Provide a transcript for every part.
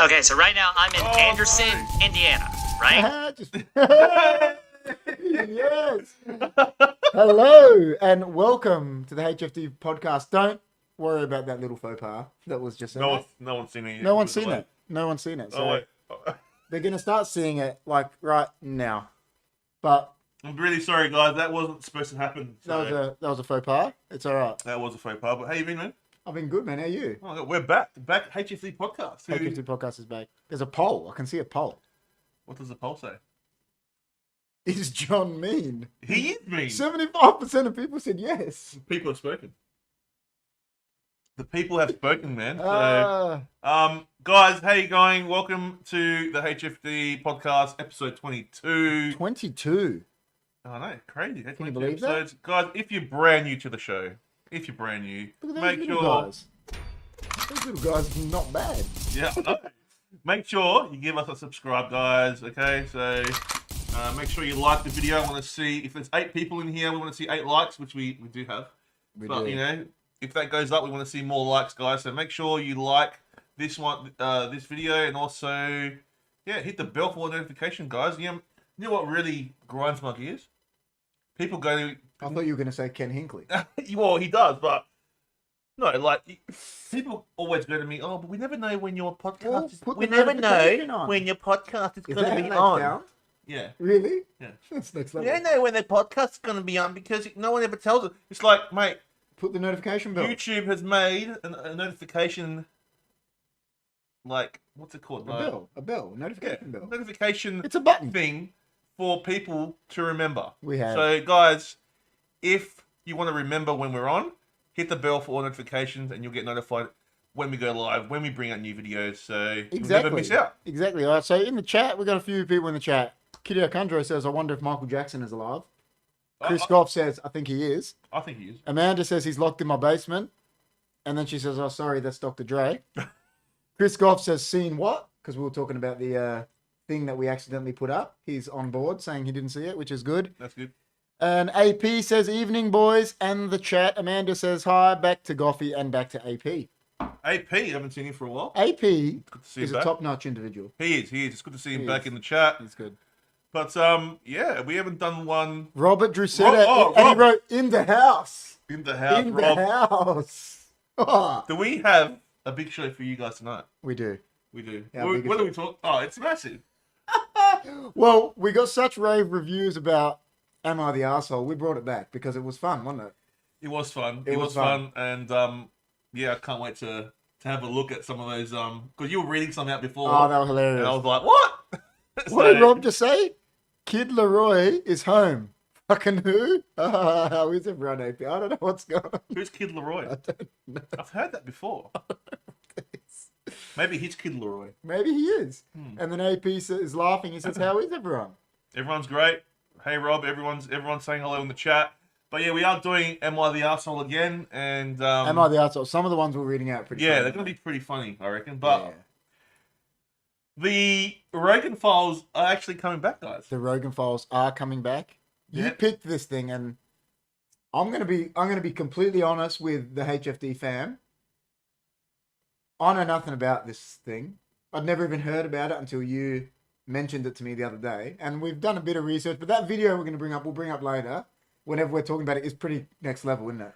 Okay, so right now I'm in Anderson, Indiana, right? Yes. Hello and welcome to the HFD Podcast. Don't worry about that little faux pas that was just No one's seen it. No one's seen it. No one's seen it. So Oh, wait. they're gonna start seeing it like right now. But I'm really sorry, guys. That wasn't supposed to happen. So that was a faux pas. It's all right. that was a faux pas. But how you been, man? I've been good, man. How are you? Oh, we're back. HFD Podcast. HFD Podcast is back. There's a poll. I can see a poll. What does the poll say? Is John mean? He is mean. 75% of people said yes. People have spoken. The people have spoken, man. So, guys, how you going? Welcome to the HFD Podcast, episode 22. 22. I know, crazy. Can you believe that? Guys, if you're brand new to the show, Look at those make little sure... guys. Those little guys are not bad. Yeah, I know. Make sure you give us a subscribe, guys. Okay, so make sure you like the video. I want to see if there's 8 people in here. We want to see 8 likes, which we do have. But you know, if that goes up, we want to see more likes, guys. So make sure you like this one, this video, and also hit the bell for notification, guys. You know what really grinds my gears? People go to. I thought you were going to say Ken Hinckley. Well, he does, but. No, like people always go to me. Oh, but we never know when your podcast is. We never know when your podcast is going to be on. on. Yeah. Really? Yeah. That's next We level. don't know when the podcast is going to be on because no one ever tells us. It's like, mate, Put the notification bell. YouTube has made a notification. Like, what's it called? A bell. Notification bell. Notification. It's a button. Thing for people to remember. We have. So, guys, if you want to remember when we're on, hit the bell for all notifications, and you'll get notified when we go live, when we bring out new videos. So you'll never miss out. Exactly. All right. So in the chat, we've got a few people in the chat. Kitty Akundro says, "I wonder if Michael Jackson is alive." Chris Goff says, "I think he is." I think he is. Amanda says he's locked in my basement, and then she says, "Oh, sorry, that's Dr. Dre." Chris Goff says, "Seen what?" Because we were talking about the thing that we accidentally put up. He's on board saying he didn't see it, which is good. That's good. And AP says, "Evening, boys," and the chat. Amanda says, "Hi." Back to Goffy and back to AP. AP, haven't seen him for a while. AP Good to see is him a back. top-notch individual. He is. It's good to see him He back is. in the chat. He's good. But we haven't done one Robert Drusetta, and he wrote, "In the house." in the house. In Rob, the house. Oh, do we have a big show for you guys tonight? we do. We do. How What big is do it? we talk? Oh, it's massive. Well, we got such rave reviews about Am I the Arsehole? We brought it back because it was fun, wasn't it? It was fun. It was fun. And I can't wait to have a look at some of those because you were reading some out before. Oh, that was hilarious. And I was like, what? What did Rob just say? Kid Leroy is home. Fucking who? How is everyone, AP? I don't know what's going on. Who's Kid Leroy? I don't know. I've heard that before. Maybe he's Kid Leroy. Maybe he is. And then AP is laughing. He says, "How is everyone?" Everyone's great. Hey Rob, everyone's saying hello in the chat. But yeah, we are doing Am I the Arsehole again, and Am I the Arsehole? Some of the ones we're reading out are pretty yeah, funny. they're gonna be pretty funny, I reckon. But Yeah. the Rogen Files are actually coming back, guys. The Rogen Files are coming back. You Yeah. picked this thing, and I'm gonna be completely honest with the HFD fam. I know nothing about this thing. I'd never even heard about it until you mentioned it to me the other day, and we've done a bit of research. But that video we'll bring up later, whenever we're talking about it, is pretty next level, isn't it?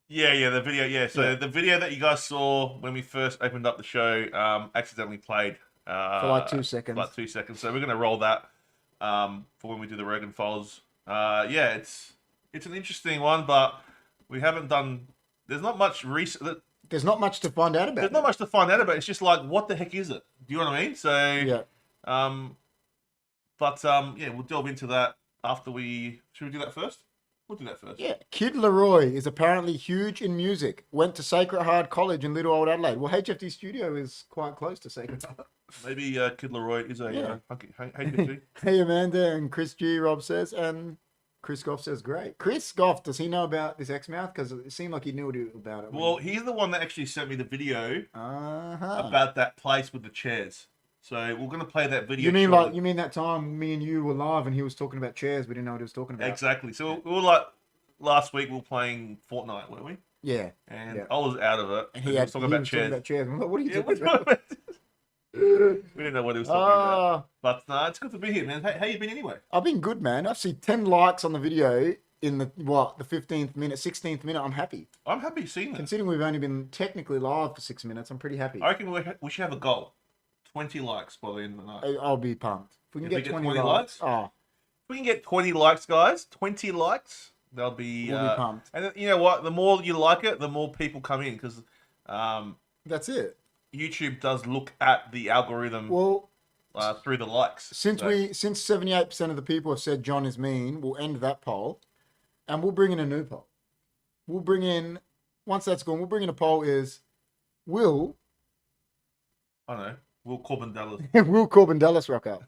Yeah, the video. Yeah, so Yeah. the video that you guys saw when we first opened up the show accidentally played For like 2 seconds. Like 2 seconds. So we're gonna roll that for when we do the Rogen Files. It's an interesting one, but we haven't done. There's not much research. There's not much to find out about. There's not much to find out about. It's just like, what the heck is it? Do you know what I mean? So Yeah. we'll delve into that after we. Should we do that first? We'll do that first. Yeah, Kid Leroy is apparently huge in music. Went to Sacred Heart College in Little Old Adelaide. Well, HFD Studio is quite close to Sacred Heart. Maybe Kid Leroy is a Yeah. HFD. Hey, Amanda and Chris G, Rob says, and Chris Goff says, great. Chris Goff, does he know about this Exmouth? Because it seemed like he knew about it. Well, he's the one that actually sent me the video Uh-huh. about that place with the chairs. So we're gonna play that video. You mean shortly. that time me and you were live and he was talking about chairs? We didn't know what he was talking about. Exactly. So we were like last week we were playing Fortnite, weren't we? Yeah. And Yeah. I was out of it. And he was was talking about talking chairs. about chairs. I'm like, what are you Yeah, talking about? We didn't know what he was talking about. Ah, But it's good to be here, man. How you been anyway? I've been good, man. I've seen 10 likes on the video in the 15th minute, 16th minute. I'm happy. I'm happy seeing that. Considering we've only been technically live for 6 minutes, I'm pretty happy. I reckon we should have a goal. 20 likes by the end of the night. I'll be pumped. If we can If get 20 likes. Oh, If we can get 20 likes, guys, 20 likes, they'll be... we'll be pumped. And you know what? The more you like it, the more people come in, because That's it. YouTube does look at the algorithm Well, through the likes. since 78% of the people have said John is mean, we'll end that poll, and we'll bring in a new poll. We'll bring in, once that's gone, we'll bring in a poll is, will I don't know. Will Corbin Dallas. Will Corbin Dallas rock up?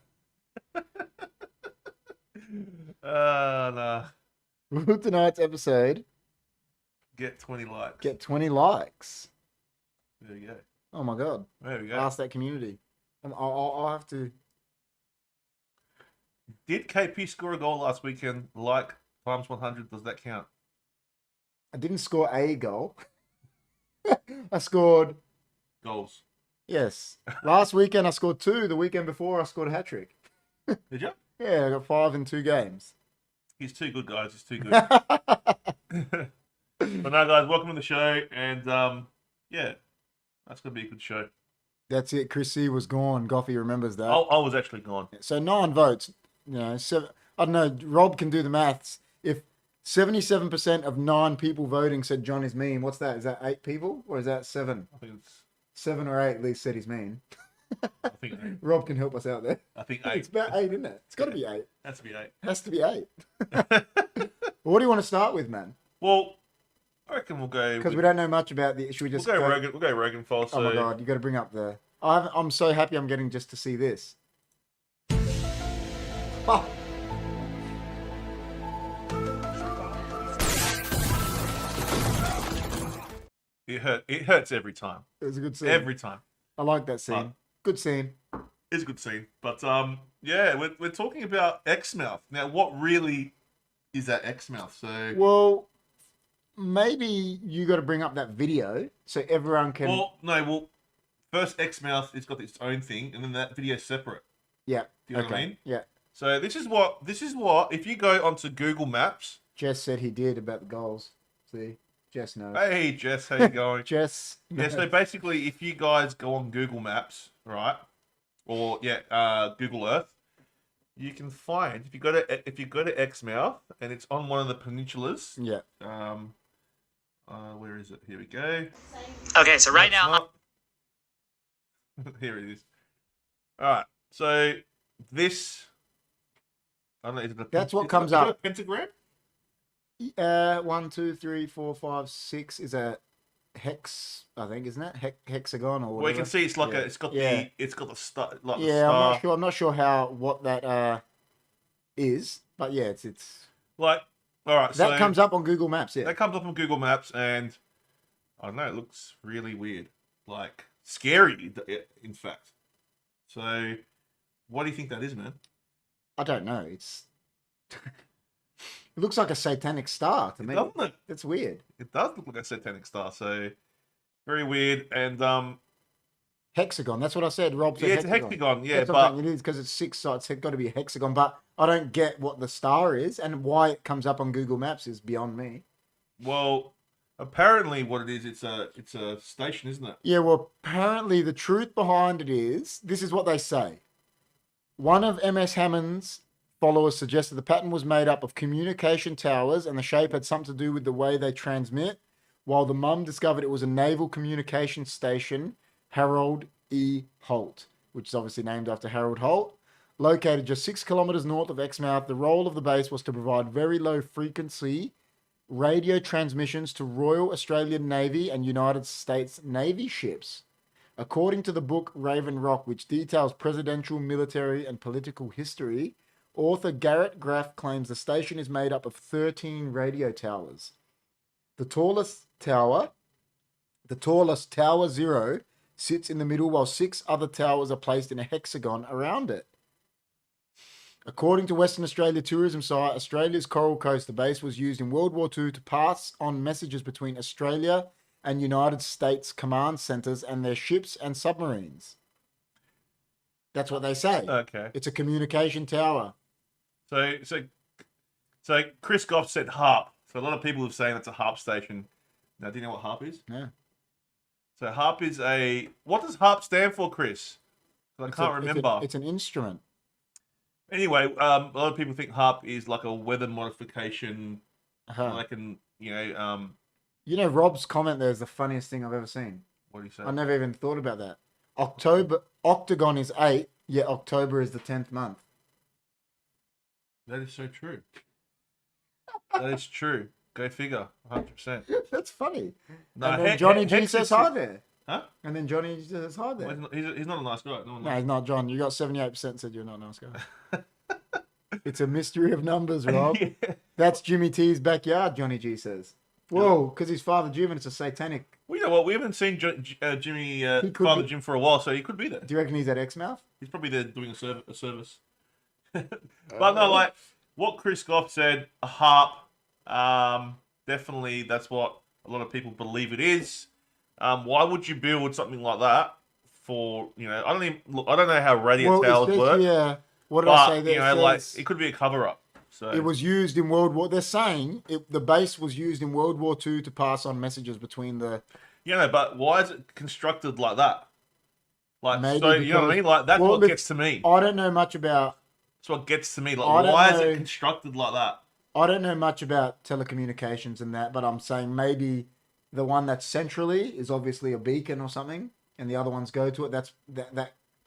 Nah. Will tonight's episode Get 20 likes. get 20 likes? There you go. Oh my god! There we go. Ask that community. I'll have to. Did KP score a goal last weekend? Like times 100, does that count? I didn't score a goal. I scored. Goals. Yes. Last weekend I scored 2. The weekend before I scored a hat trick. Did you? Yeah, I got 5 in 2 games. He's too good, guys. He's too good. But no, guys, welcome to the show. And yeah, that's going to be a good show. That's it. Chris C was gone. Goffy remembers that. I was actually gone. So 9 votes. You know, I don't know. Rob can do the maths. If 77% of 9 people voting said John is mean, what's that? Is that 8 people or is that 7? I think it's 7 or 8 at least said he's mean. I think 8. Rob can help us out there. I think 8. It's about 8, isn't it? It's got to be 8. Has to be 8. Has to be 8. What do you want to start with, man? Well, I reckon we'll go. Because we don't know much about the. Should we just We'll go Rogen Files. Oh my god, you got to bring up the. I'm so happy I'm getting just to see this. Oh. It hurts every time. It was a good scene. Every time. I like that scene. Good scene. It's a good scene. But yeah, we're talking about Exmouth. Now, what really is that Exmouth? So Well, maybe you got to bring up that video so everyone can. Well, first Exmouth, it's got its own thing, and then that video's separate. Yeah. Do you know what I mean? Yeah. So this is what if you go onto Google Maps. Jess said he did about the goals. See, Jess knows. Hey Jess, how you going? Jess. Yeah, so basically, if you guys go on Google Maps, right, or Google Earth, you can find if you go to Exmouth and it's on one of the peninsulas. Yeah. Where is it? Here we go. Okay, so right now, Here it is. All right. So this, I don't know. Is it That's what is comes it up. a pentagram? 1, 2, 3, 4, 5, 6 is a hex, I think, isn't it? Hexagon or whatever. Well, you can see it's like Yeah. it's got Yeah. the star, like the Yeah, star. I'm not sure what that is, but yeah, it's Like, all right. that so comes up on Google Maps. Yeah. That comes up on Google Maps, and I don't know. It looks really weird, like scary, in fact. So, what do you think that is, man? I don't know. It's it looks like a satanic star to me. Doesn't it? It's weird. It does look like a satanic star. So, very weird. And Hexagon. That's what I said. Rob said yeah, it's a hexagon. Yeah, That's what I'm but saying. It is because it's 6, so it's got to be a hexagon. But I don't get what the star is and why it comes up on Google Maps is beyond me. well, apparently, what it is, it's a station, isn't it? Yeah, well, apparently the truth behind it is, this is what they say. One of MS Hammond's followers suggested the pattern was made up of communication towers and the shape had something to do with the way they transmit, while the mum discovered it was a naval communication station, Harold E. Holt, which is obviously named after Harold Holt. Located just 6 kilometers north of Exmouth, the role of the base was to provide very low frequency radio transmissions to Royal Australian Navy and United States Navy ships. According to the book Raven Rock, which details presidential, military, and political history, author Garrett Graff claims the station is made up of 13 radio towers. The tallest tower, Tower 0, sits in the middle while 6 other towers are placed in a hexagon around it. According to Western Australia tourism site Australia's Coral Coast, the base was used in World War II to pass on messages between Australia and United States command centres and their ships and submarines. That's what they say. Okay. It's a communication tower. So Chris Goff said harp. So a lot of people are saying it's a harp station. Now, do you know what harp is? Yeah. So harp is a... What does harp stand for, Chris? I can't remember. It's an instrument. Anyway, a lot of people think harp is like a weather modification. Like You know, Rob's comment there is the funniest thing I've ever seen. What do you say? I never even thought about that. Octagon is 8, yet October is the 10th month. That is so true. That is true. Go figure. 100%. That's funny. No, and then Johnny G Hex says is- hi there. Huh? And then Johnny G says hi there. Well, he's not a nice guy. No, No, he's not, John. You got 78% said you're not a nice guy. It's a mystery of numbers, Rob. Yeah. That's Jimmy T's backyard, Johnny G says. Whoa, because his father Jim and it's a satanic. Well, you know what? We haven't seen Jimmy could Father be- Jim for a while, so he could be there. Do you reckon he's at Exmouth? He's probably there doing a service. But no, like what Chris Goff said, a harp. Definitely, that's what a lot of people believe it is. Why would you build something like that for? I don't know how radio towers work. Yeah. What did But, I say there? like it could be a cover up. So It was used in World War. They're saying the base was used in World War II to pass on messages between the. but why is it constructed like that? Like, Maybe so you know what I mean? Like that's well, what gets to me. I don't know much about. That's what gets to me. Like, I don't why is know- it constructed like that? I don't know much about telecommunications and that, but I'm saying maybe the one that's centrally is obviously a beacon or something, and the other ones go to it. That's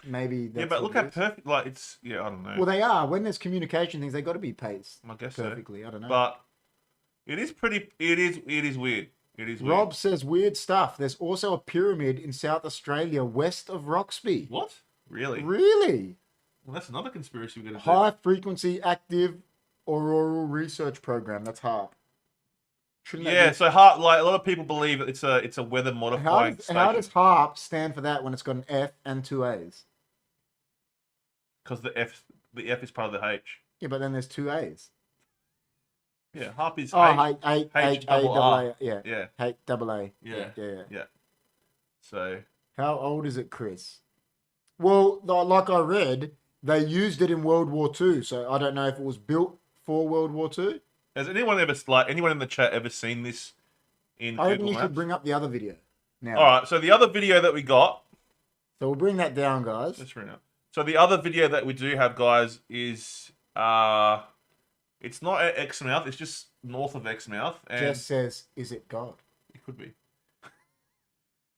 maybe. That's But what look it how is. perfect. Like it's I don't know. Well, they are. When there's communication things, they got to be paced I guess perfectly. so. I don't know. But it is pretty. It is weird. It is weird. Rob says weird stuff. There's also a pyramid in South Australia west of Roxby. What? Really? Really? Well, that's another conspiracy we're gonna do. High frequency active auroral research program. That's HARP. Shouldn't that Yeah. be- So HARP, like a lot of people believe it's a weather modifying station. how does HARP stand for that when it's got an F and 2 A's? Because the F is part of the H. Yeah, but then there's 2 A's. Yeah. HARP is Oh, H. H double A R. A. Yeah. Yeah. H double A. Yeah. Yeah. So How old is it, Chris? Well, like I read, they used it in World War II, so I don't know if it was built for World War II. has anyone in the chat ever seen this in I reckon Google you Maps? should bring up the other video now. All right. So the other video that we got. So we'll bring that down, guys. Let's bring it up. So the other video that we do have, guys, is it's not at Exmouth. It's just north of Exmouth, and Jess says, "Is it God?" it could be.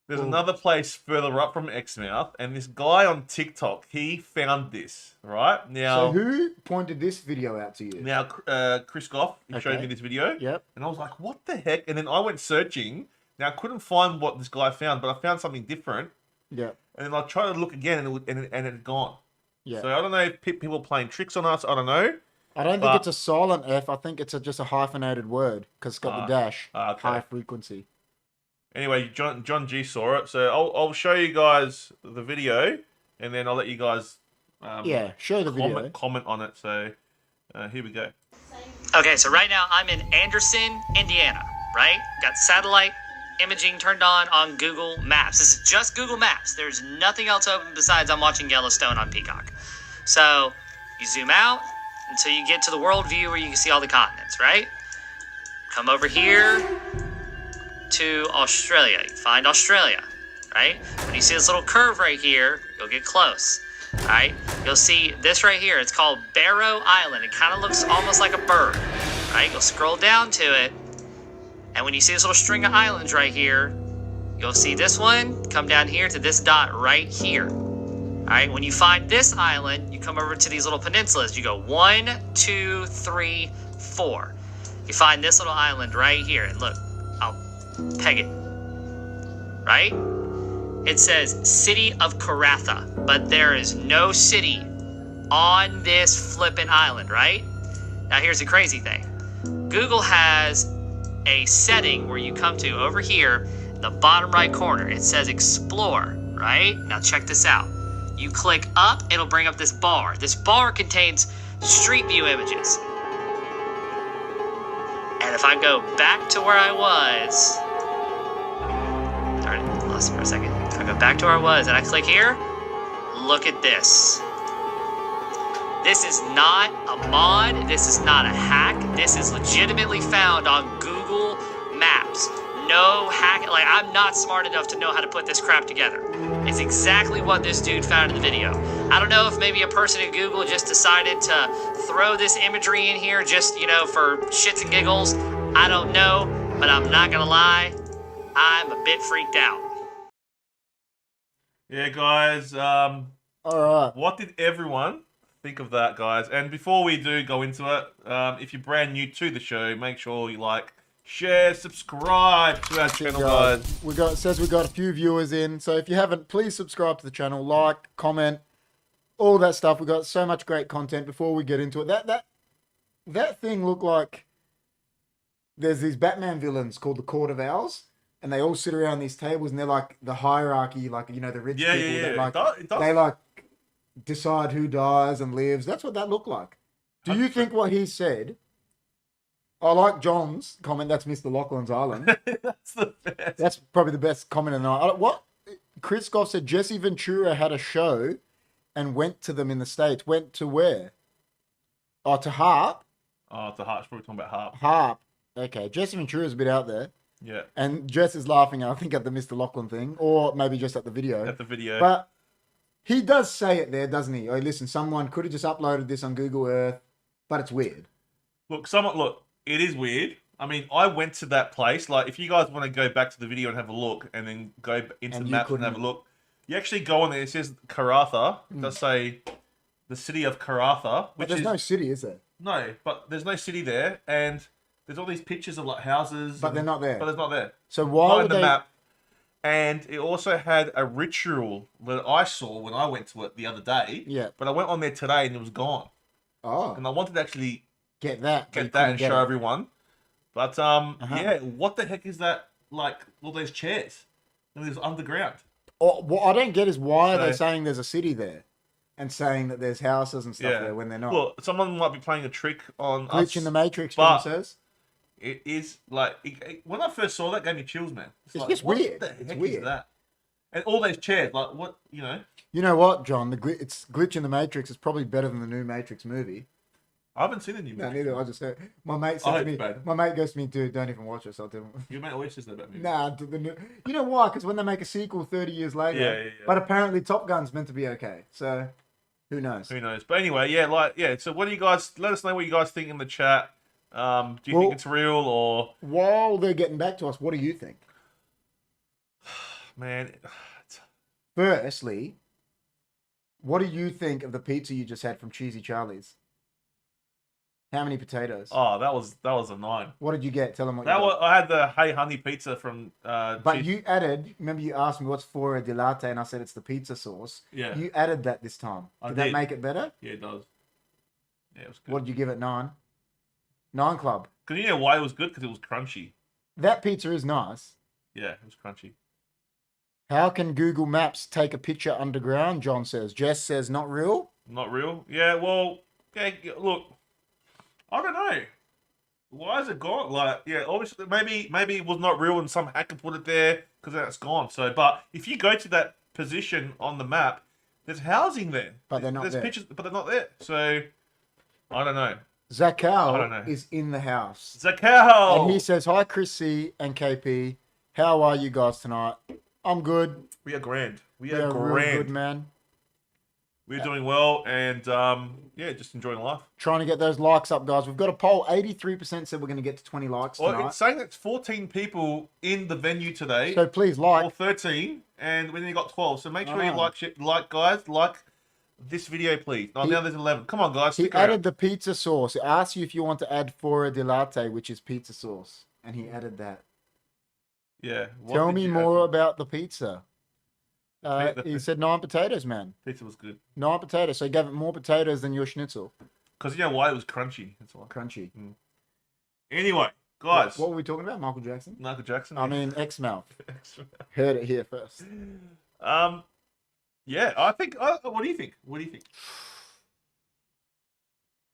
There's Well- another place further up from Exmouth, and this guy on TikTok, he found this right now. So who pointed this video out to you? Now, Chris Goff, he showed Okay. me this video, Yep. and I was like, "What the heck?" And then I went searching. Now I couldn't find what this guy found, but I found something different. Yep. And then I tried to look again, and it had gone. Yeah. So I don't know if people are playing tricks on us. I don't know. I don't but- think it's a silent F. I think it's just a hyphenated word because it's got the dash. okay. High frequency. Anyway, John G saw it, so I'll show you guys the video, and then I'll let you guys Yeah, show the video. comment on it. So here we go. Okay, so right now I'm in Anderson, Indiana, right? Got satellite imaging turned on Google Maps. This is just Google Maps. There's nothing else open besides I'm watching Yellowstone on Peacock. So you zoom out until you get to the world view where you can see all the continents, right? Come over here to Australia. You find Australia, right? When you see this little curve right here, you'll get close. All right, you'll see this right here. It's called Barrow Island. It kind of looks almost like a bird, right? You'll scroll down to it, and when you see this little string of islands right here, you'll see this one come down here to this dot right here. All right, when you find this island, you come over to these little peninsulas. You go 1, 2, 3, 4. You find this little island right here, and look, I'll peg it. Right? It says City of Karatha, but there is no city on this flippin' island, right? Now here's the crazy thing. Google has a setting where you come to over here in the bottom right corner. It says Explore, right? Now check this out. You click up, it'll bring up this bar. This bar contains street view images. And if I go back to where I was, darn it, lost it for a second. If I go back to where I was and I click here, look at this. This is not a mod. This is not a hack. This is legitimately found on Google Maps. No hack. Like, I'm not smart enough to know how to put this crap together. It's exactly what this dude found in the video. I don't know if maybe a person at Google just decided to throw this imagery in here just, you know, for shits and giggles. I don't know, but I'm not gonna lie, I'm a bit freaked out. Yeah, guys. All right. What did everyone think of that, guys? And before we do go into it, if you're brand new to the show, make sure you like, share, subscribe to our channel, guys. It says we got a few viewers in, so if you haven't, please subscribe to the channel, like, comment, all that stuff. We got so much great content. Before we get into it, that thing looked like there's these Batman villains called the Court of Owls, and they all sit around these tables, and they're like the hierarchy, like, you know, the rich people that like it does. they like decide who dies and lives. That's what that looked like. Do you think what he said? I like John's comment. That's Mr. Laughlin's Island. That's the best. That's probably the best comment in the night. What? Chris Goff said Jesse Ventura had a show and went to them in the States. Went to where? Oh, to Harp. Oh, it's a Harp. Probably talking about Harp. Harp. Okay. Jesse Ventura's a bit out there. Yeah. And Jess is laughing, I think, at the Mr. Laughlin thing. Or maybe just at the video. At the video. But he does say it there, doesn't he? Oh, listen, someone could have just uploaded this on Google Earth, but it's weird. Look, it is weird. I mean, I went to that place. Like, if you guys want to go back to the video and have a look, and then go into the map and have a look, you actually go on there. It says Karatha. It does say the city of Karatha. But there's no city, is there? No, but there's no city there, and there's all these pictures of like houses. But they're not there. But it's not there. So why would the map? And it also had a ritual that I saw when I went to it the other day. Yeah. But I went on there today and it was gone. Oh. And I wanted to actually get that and show everyone. But yeah, what the heck is that? Like all those chairs and there's underground. Oh, what I don't get is why are they saying there's a city there, and saying that there's houses and stuff there when they're not. Well, someone might be playing a trick on us. Glitch in the Matrix, John says. It is like when I first saw that, it gave me chills, man. It's like, just weird. What the heck weird. is that? And all those chairs, like what you know. You know what, John? It's Glitch in the Matrix is probably better than the new Matrix movie. I haven't seen the new movie. No, neither. I just heard. My mate said to me. My mate goes to me, dude, don't even watch it. So I'll tell him. Your mate always says that about me. Nah, you know why? Because when they make a sequel 30 years later. Yeah. But apparently Top Gun's meant to be okay. So who knows? Who knows? But anyway, So what do you guys? Let us know what you guys think in the chat. Do you think it's real or? While they're getting back to us, what do you think? Man. Firstly, what do you think of the pizza you just had from Cheesy Charlie's? How many potatoes? Oh, that was a 9. What did you get? Tell them what I had the Hey Honey pizza from. But you added. Remember, you asked me what's Fora di Latte, and I said it's the pizza sauce. Yeah. You added that this time. Did that make it better? Yeah, it does. Yeah, it was good. What did you give it? 9. 9 club. Because you know why it was good? Because it was crunchy. That pizza is nice. Yeah, it was crunchy. How can Google Maps take a picture underground? John says. Jess says not real. Not real. Yeah. Well. Yeah. Look. I don't know. Why is it gone? Like, yeah, obviously, maybe it was not real and some hacker put it there because that's gone. So, but if you go to that position on the map, there's housing there. But they're not there. There's pictures, but they're not there. So, I don't know. Zakal is in the house. Zakal! And he says, hi, Chris C and KP. How are you guys tonight? I'm good. We are grand. We are grand. Real good, man. We're doing well, and just enjoying life. Trying to get those likes up, guys. We've got a poll. 83% said we're going to get to 20 likes tonight. Well, it's saying it's 14 people in the venue today. So please like. Or 13, and we only got 12. So make sure you like, guys. Like this video, please. Oh, now there's 11. Come on, guys. He added the pizza sauce. It asks you if you want to add Fora di Latte, which is pizza sauce. And he added that. Yeah. Tell me more about the pizza. He said 9 potatoes, man. Pizza was good. 9 potatoes. So he gave it more potatoes than your schnitzel. Because you know why? It was crunchy. That's why. Crunchy. Anyway, guys. What were we talking about? Michael Jackson? Michael Jackson? I mean, Exmouth. Heard it here first. Yeah, I think... what do you think?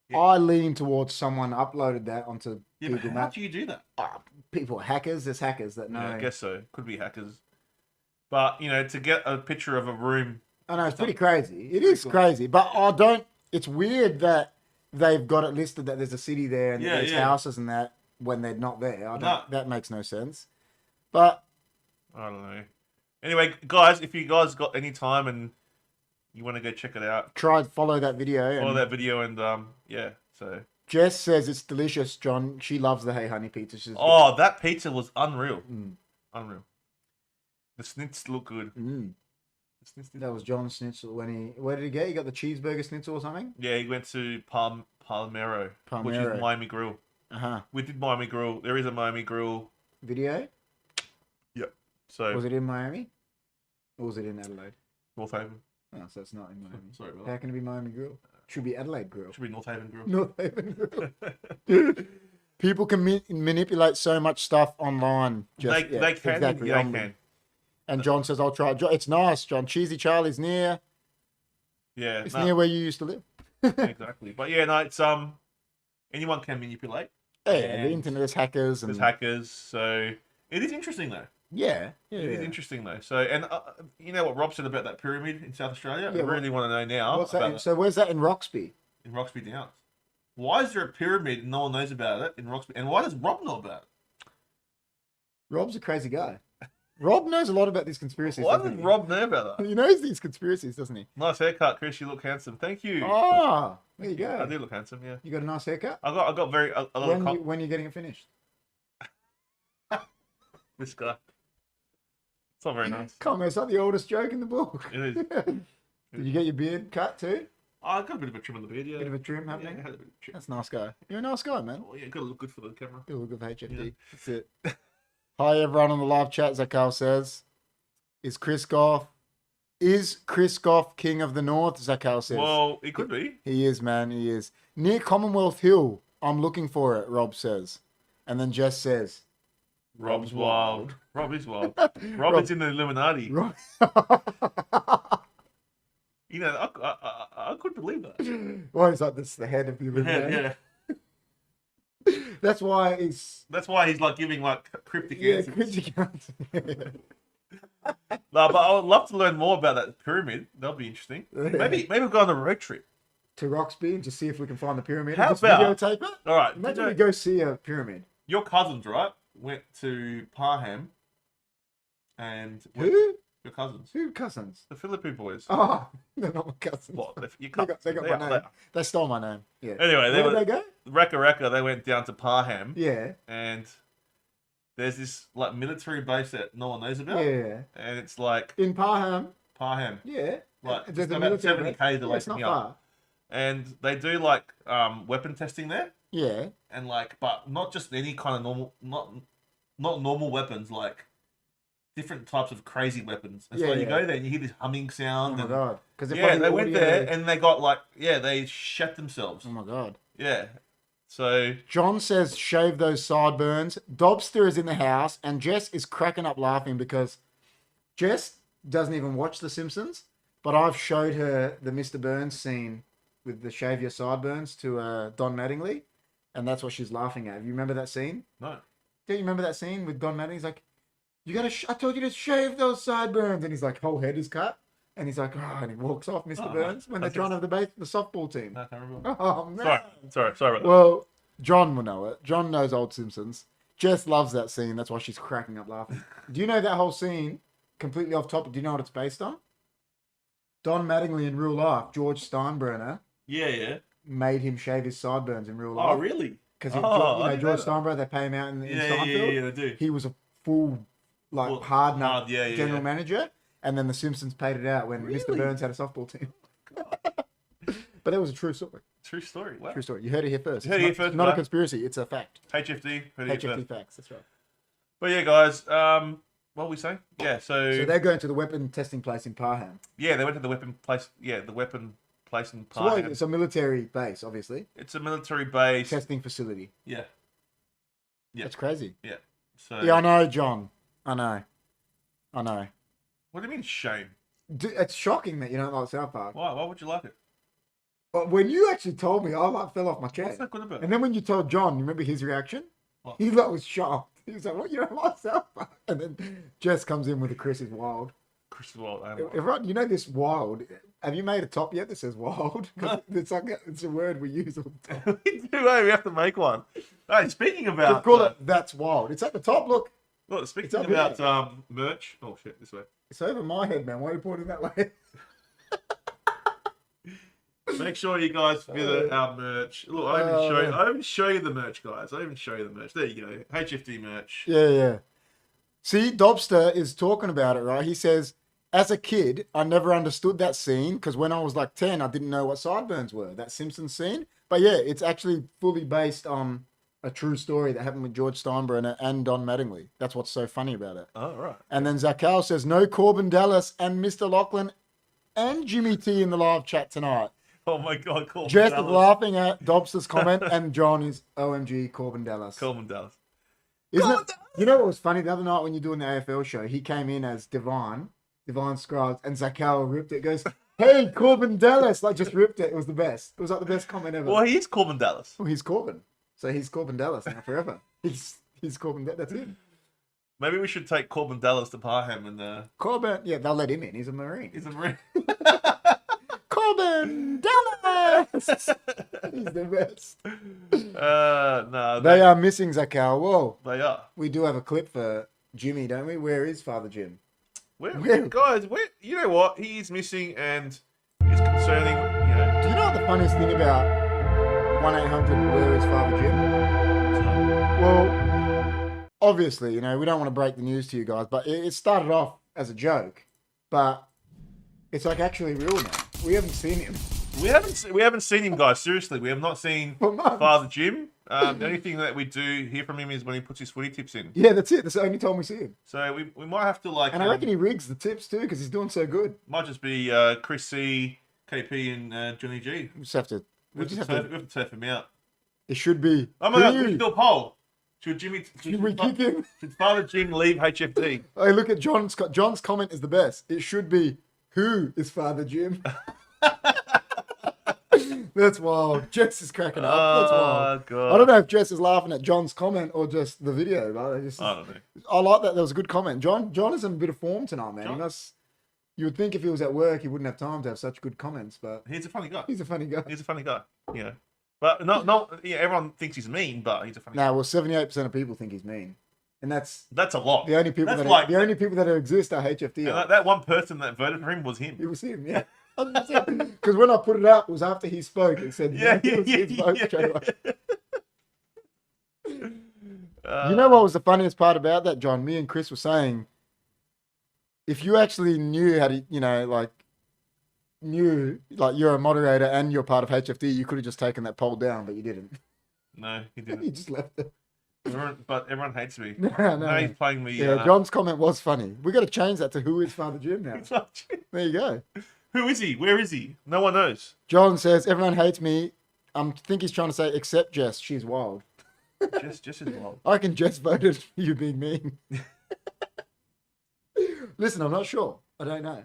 Yeah. I lean towards someone uploaded that onto Google Maps. How do you do that? People, hackers. There's hackers that know. Yeah, I guess so. Could be hackers. But, to get a picture of a room I know, it's pretty crazy. It is crazy. But I don't... It's weird that they've got it listed that there's a city there and there's houses and that when they're not there. That makes no sense. But... I don't know. Anyway, guys, if you guys got any time and you want to go check it out... Follow that video. Follow that video and, yeah, so... Jess says it's delicious, John. She loves the Hey Honey pizza. That pizza was unreal. Unreal. The snits look good. That was John Schnitzel when where did he get? He got the cheeseburger schnitzel or something? Yeah, he went to Palmero, which is Miami Grill. We did Miami Grill. There is a Miami Grill video. Yep. So was it in Miami? Or was it in Adelaide? North Haven. Oh, so it's not in Miami. Sorry about How can it be Miami Grill? Should be Adelaide Grill. Should be North Haven Grill. North Haven Grill. People can manipulate so much stuff online. They can. Exactly. They can. And John says, I'll try it. It's nice, John. Cheesy Charlie's near. Yeah. It's near where you used to live. Exactly. But yeah, no, it's anyone can manipulate. Yeah, the internet is hackers. There's hackers. So it is interesting though. Yeah. It is interesting though. So, and you know what Rob said about that pyramid in South Australia? I really want to know now. What's that? So where's that in Roxby? In Roxby Downs. Why is there a pyramid and no one knows about it in Roxby? And why does Rob know about it? Rob's a crazy guy. Rob knows a lot about these conspiracies. Why does Rob know about that? He knows these conspiracies, doesn't he? Nice haircut, Chris. You look handsome. Thank you. Oh, there you go. I do look handsome. Yeah. You got a nice haircut. I got very a lot when are you getting it finished? This guy. It's not very nice. Come on, it's not the oldest joke in the book. It is. Did you get your beard cut too? I got a bit of a trim on the beard, yeah. Bit of a trim happening? Yeah, I had a bit of a trim. That's a nice guy. You're a nice guy, man. Oh, yeah, gotta look good for the camera. Gotta look good for HFD. Yeah. That's it. Hi, everyone on the live chat, Zakal says. Is Chris Goff king of the North? Zakal says. Well, he could be. He is, man. He is. Near Commonwealth Hill. I'm looking for it, Rob says. And then Jess says. Rob's wild. Rob is wild. Rob is in the Illuminati. You know, I could believe that. Well, he's like this, the head of the Illuminati. Yeah. That's why he's like giving like cryptic answers. Cryptic answers. No, but I would love to learn more about that pyramid. That'll be interesting. Maybe we'll go on a road trip to Roxby and just see if we can find the pyramid. How just about videotape it? All right, imagine we go see a pyramid. Your cousins, right, went to Parham, and who? Your cousins. Who cousins? The Philippine boys. Oh, they're not my cousins. What? They got my name. They stole my name. Yeah. Anyway, where did they go? Reka. They went down to Parham. Yeah. And there's this like military base that no one knows about. Yeah. And it's like in Parham. Parham. Yeah. Like there's about 70 k's away from here. Far. And they do like weapon testing there. Yeah. And like, but not just any kind of normal, not normal weapons, like different types of crazy weapons. And so you go there and you hear this humming sound. Oh my god! Because they went there and they got like they shat themselves. Oh my god! Yeah. So John says shave those sideburns. Dobster is in the house and Jess is cracking up laughing because Jess doesn't even watch The Simpsons, but I've showed her the Mr. Burns scene with the shave your sideburns to Don Mattingly, and that's what she's laughing at. You remember that scene? No. Do you remember that scene with Don Mattingly? He's like, "You gotta! I told you to shave those sideburns," and he's like, "Whole head is cut," and he's like, "Oh," and he walks off, Mr. Burns, when they're trying to have the softball team. No, I can't remember. Oh man! Sorry about that. Well, John will know it. John knows old Simpsons. Jess loves that scene. That's why she's cracking up laughing. Do you know that whole scene? Completely off topic. Do you know what it's based on? Don Mattingly in real life, George Steinbrenner. Yeah. Made him shave his sideburns in real life. Oh, really? Because George Steinbrenner, they pay him out in Seinfeld. Yeah, they do. He was a full, hard nut general manager, and then the Simpsons paid it out when Mr. Burns had a softball team. But that was a true story. True story. Wow. True story. You heard it here first. You heard it here first. Not a conspiracy. It's a fact. HFD. HFD facts. That's right. But yeah, guys. What were we saying? Yeah. So they're going to the weapon testing place in Parham. Yeah, they went to the weapon place. Yeah, the weapon place in Parham. So it's a military base, obviously. It's a military base. Testing facility. Yeah. That's crazy. Yeah. So. Yeah, I know, John. I know. What do you mean shame? It's shocking that you don't like South Park. Why? Why would you like it? But when you actually told me, I fell off my chair. What's that good about? And then when you told John, you remember his reaction? What? He was shocked. He was like, "What? You don't like South Park?" And then Jess comes in with a Chris is wild. Chris is wild. Everyone, you know this wild. Have you made a top yet that says wild? It's it's a word we use all the time. We do, we have to make one. Hey, speaking about... Call it That's Wild. It's at the top, look. Look, speaking about merch... Oh, shit, this way. It's over my head, man. Why are you pointing that way? Make sure you guys visit our merch. Look, I even show you the merch, guys. I even show you the merch. There you go. HFD merch. Yeah. See, Dobster is talking about it, right? He says, as a kid, I never understood that scene because when I was like 10, I didn't know what sideburns were, that Simpsons scene. But yeah, it's actually fully based on a true story that happened with George Steinbrenner and Don Mattingly. That's what's so funny about it. Oh, right. And then Zakal says, no Corbin Dallas and Mr. Lachlan and Jimmy T in the live chat tonight. Oh my God, Corbin Jess Dallas. is laughing at Dobster's comment and John is OMG Corbin Dallas. Corbin Dallas. Isn't it? You know what was funny? The other night when you're doing the AFL show, he came in as Divine Scribes, and Zakal ripped it. Goes, hey, Corbin Dallas. Like, just ripped it. It was the best. It was like the best comment ever. Well, he is Corbin Dallas. Well, he's Corbin. So he's Corbin Dallas now forever. He's Corbin Dallas. That's him. Maybe we should take Corbin Dallas to Parham and... Corbin, yeah, they'll let him in. He's a Marine. He's a Marine. Corbin Dallas! He's the best. No. They are missing Zakal. Whoa. They are. We do have a clip for Jimmy, don't we? Where is Father Jim? Where? Guys, you know what? He is missing and it's concerning, you know. Do you know what the funniest thing about 1-800 Where is Father Jim? Well, obviously, you know, we don't want to break the news to you guys, but it started off as a joke, but it's like actually real now. We haven't seen him. We haven't seen him, guys. Seriously, we have not seen Father Jim. The only thing that we do hear from him is when he puts his footy tips in. Yeah, that's it. That's the only time we see him. So we might have to like. And I reckon he rigs the tips too because he's doing so good. Might just be Chris C, KP, and Johnny G. We just have to. We have to turf him out. It should be. Oh my God! We should do a poll. Should we kick him? Should Father Jim leave HFD? Hey, look at John's comment is the best. It should be, who is Father Jim? That's wild. Jess is cracking up. That's wild. God. I don't know if Jess is laughing at John's comment or just the video. But I don't know. I like that. That was a good comment. John is in a bit of form tonight, man. You would think if he was at work, he wouldn't have time to have such good comments. But he's a funny guy. He's a funny guy. You know. But not yeah, everyone thinks he's mean, but he's a funny guy. Well, 78% of people think he's mean. And that's a lot. The only people that exist are HFD. That one person that voted for him was him. It was him, yeah. Because when I put it up, it was after he spoke. It said, his vote straight away. You know what was the funniest part about that, John? Me and Chris were saying, if you actually knew how to, you're a moderator and you're part of HFD, you could have just taken that poll down, but you didn't. No, he didn't. You just left it. But everyone hates me. No. He's playing me. Yeah, John's comment was funny. We got to change that to who is Father Jim now. There you go. Who is he? Where is he? No one knows. John says, everyone hates me. I think he's trying to say, except Jess. She's wild. Jess is wild. I reckon Jess voted for you being mean. Listen, I'm not sure. I don't know.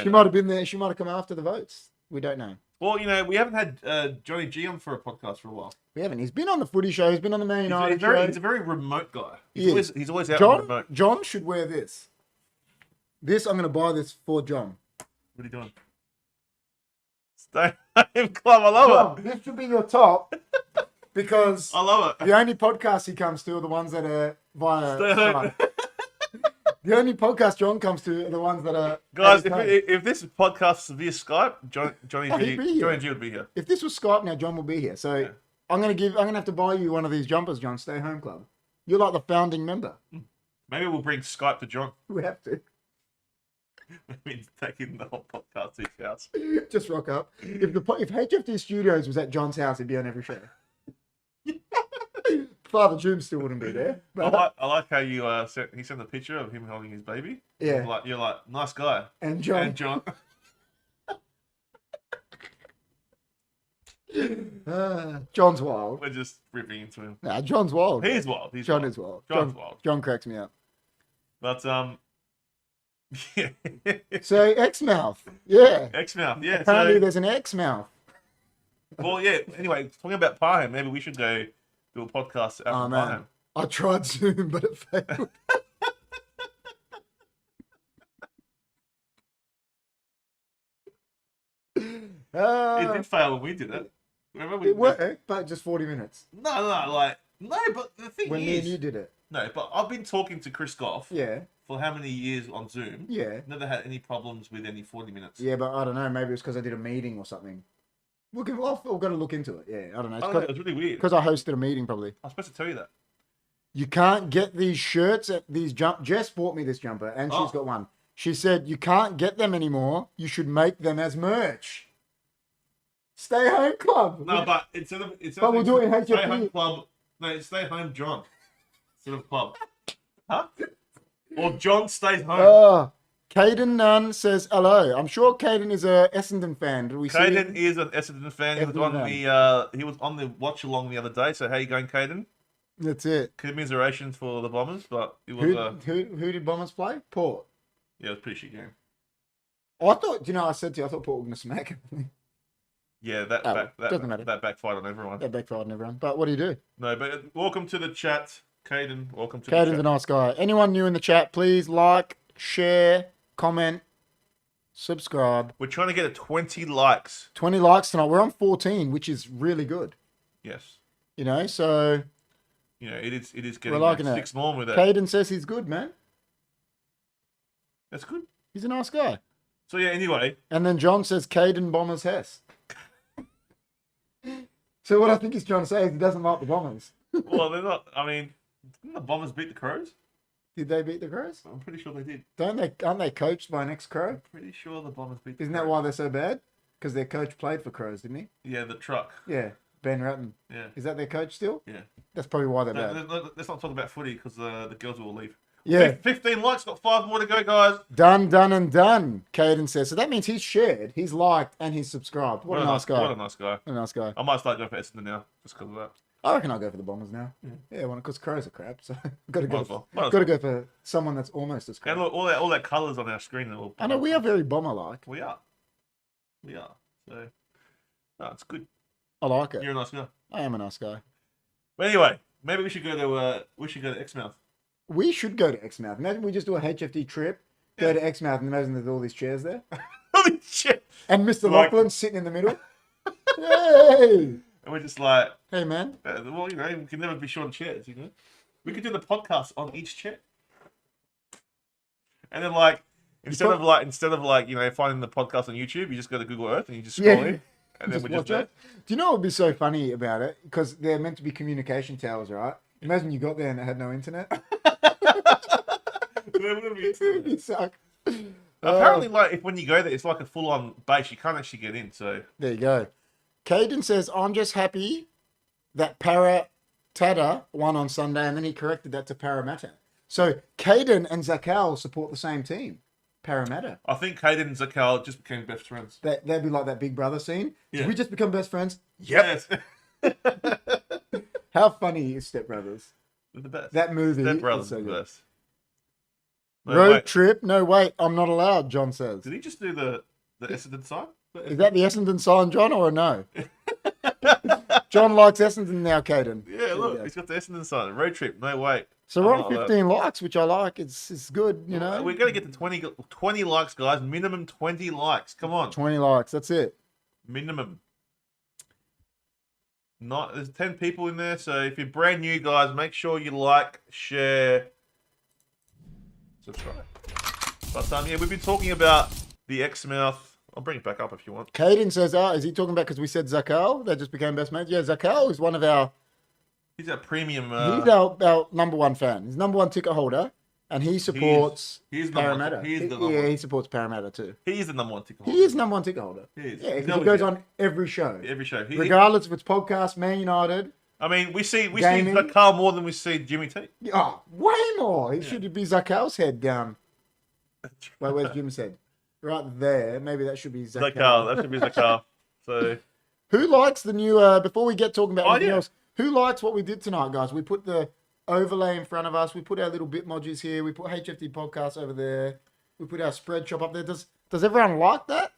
She might have been there. She might have come after the votes. We don't know. Well, we haven't had Johnny G on for a podcast for a while. We haven't. He's been on the footy show. He's been on the Man United show. He's a very remote guy. He's always out on remote. John should wear this. I'm going to buy this for John. What are you doing? Stay Home Club. I love it. This should be your top because I love it. The only podcasts he comes to are the ones that are via Skype. The only podcast John comes to are the ones that are... Guys, if this podcast is via Skype, Johnny G would be here. If this was Skype now, John will be here. So I'm gonna have to buy you one of these jumpers, John. Stay Home Club. You're like the founding member. Maybe we'll bring Skype to John. We have to. Maybe taking the whole podcast to his house. Just rock up. If HFD Studios was at John's house, he'd be on every show. Father Jim still wouldn't be there. But... I like how you he sent a picture of him holding his baby. Yeah. You're like, nice guy. And John. John's wild. We're just ripping into him. Nah, John's wild. He is wild. John is wild. John's wild. John cracks me up. But yeah. So Exmouth. Yeah. Exmouth, yeah. Apparently there's an Exmouth. Well, yeah. Anyway, talking about Parham, maybe we should go do a podcast out of Parham. I tried Zoom, but it failed. it did fail when we did it. Remember It worked, but just 40 minutes. No, but the thing When is... me and you did it. No, but I've been talking to Chris Goff Yeah. for how many years on Zoom. Yeah. Never had any problems with any 40 minutes. Yeah, but I don't know. Maybe it's because I did a meeting or something. We've got to look into it. Yeah, I don't know. It was really weird. Because I hosted a meeting, probably. I was supposed to tell you that. You can't get these shirts at these Jess bought me this jumper, and she's got one. She said you can't get them anymore. You should make them as merch. Stay Home Club. No, but But we'll do it in HFD. Stay Home Club. No, it's Stay Home John. Instead of club. Huh? Or John stays home. Oh, Caden Nunn says hello. I'm sure Caden is a Essendon fan. Did we see him? Caden is an Essendon fan. He was on the watch along the other day. So how you going, Caden? That's it. Commiserations for the Bombers, but it was who did Bombers play? Port. Yeah, it was a pretty shit game. I thought, I said to you, I thought Port were going to smack him. Yeah, doesn't matter. That backfired on everyone. That backfired on everyone. But what do you do? No, but welcome to the chat, Caden. Welcome to the chat. Caden's a nice guy. Anyone new in the chat, please like, share, comment, subscribe. We're trying to get to 20 likes. 20 likes tonight. We're on 14, which is really good. Yes. So... it is getting we're liking 6 more with it. Caden says he's good, man. That's good. He's a nice guy. So, yeah, anyway. And then John says Caden Bombers Hess. So what I think he's trying to say is he doesn't like the Bombers. Well, they're not. I mean, didn't the Bombers beat the Crows? Did they beat the Crows? I'm pretty sure they did. Aren't they coached by an ex-Crow? I'm pretty sure the Bombers beat the Isn't Crows. that why they're so bad? Because their coach played for Crows, didn't he? Yeah, the truck. Yeah, Ben Ratton. Yeah. Is that their coach still? Yeah. That's probably why they're bad. Let's not talk about footy because the girls will leave. Yeah. 15 likes, got 5 more to go, guys. Done, Caden says. So that means he's shared, he's liked, and he's subscribed. What a nice guy. What a nice guy. What a nice guy. I might start going for Essendon now, just because of that. I reckon I'll go for the Bombers now. Yeah, because Crows are crap, so got to Might go. as Got to go for someone that's almost as crap. And look, all that colours on our screen. I know we are very Bomber-like. We are. So, no, it's good. I like it. You're a nice guy. I am a nice guy. But anyway, maybe we should go to Exmouth. We should go to Exmouth. Imagine we just do a HFD trip, go to Exmouth, and imagine there's all these chairs there. Holy shit! And Mr. Lachlan sitting in the middle. Hey! And we're just like, hey, man. Well, we can never be short of chairs, We could do the podcast on each chair. And then, instead of finding the podcast on YouTube, you just go to Google Earth and you just scroll in. And then we're just there. Do you know what would be so funny about it? Because they're meant to be communication towers, right? Imagine you got there and it had no internet. You suck. Apparently, when you go there, it's like a full-on base. You can't actually get in, so... There you go. Caden says, I'm just happy that Parramatta won on Sunday, and then he corrected that to Parramatta. So Caden and Zakal support the same team, Parramatta. I think Caden and Zakal just became best friends. They'd be like that Big Brother scene. Yeah. Did we just become best friends? Yep. Yes. How funny is Step Brothers? They're the best. That movie Step Brothers is so are the good. best. No, Road trip? No, wait, I'm not allowed, John says. Did he just do the Essendon sign? Is that the Essendon sign, John, or a no? John likes Essendon now, Caden. Yeah, look, he's got the Essendon sign. Road trip, no wait. So we're on 15 likes, which I like. It's good, We're going to get to 20 likes, guys. Minimum 20 likes. Come on. 20 likes, that's it. Minimum. There's 10 people in there, so if you're brand new, guys, make sure you like, share, subscribe. But we've been talking about the Exmouth. I'll bring it back up if you want. Caden says, is he talking about because we said Zakal? They just became best mates? Yeah, Zakal is one of our... He's our premium... he's our number one fan. He's number one ticket holder, and he supports Parramatta. He supports Parramatta too. He is the number one ticket holder. He is number one ticket holder. He is. Yeah, because he goes on every show. Every show. Regardless if it's podcast, Man United... I mean, we see Zakal more than we see Jimmy T. Oh, way more. He should be Zakal's head down. Wait, where's Jim's head? Right there. Maybe that should be Zakal. That should be Zakal. So, who likes the new? Before we get talking about anything else, who likes what we did tonight, guys? We put the overlay in front of us. We put our little bitmojis here. We put HFD Podcast over there. We put our spread shop up there. Does everyone like that?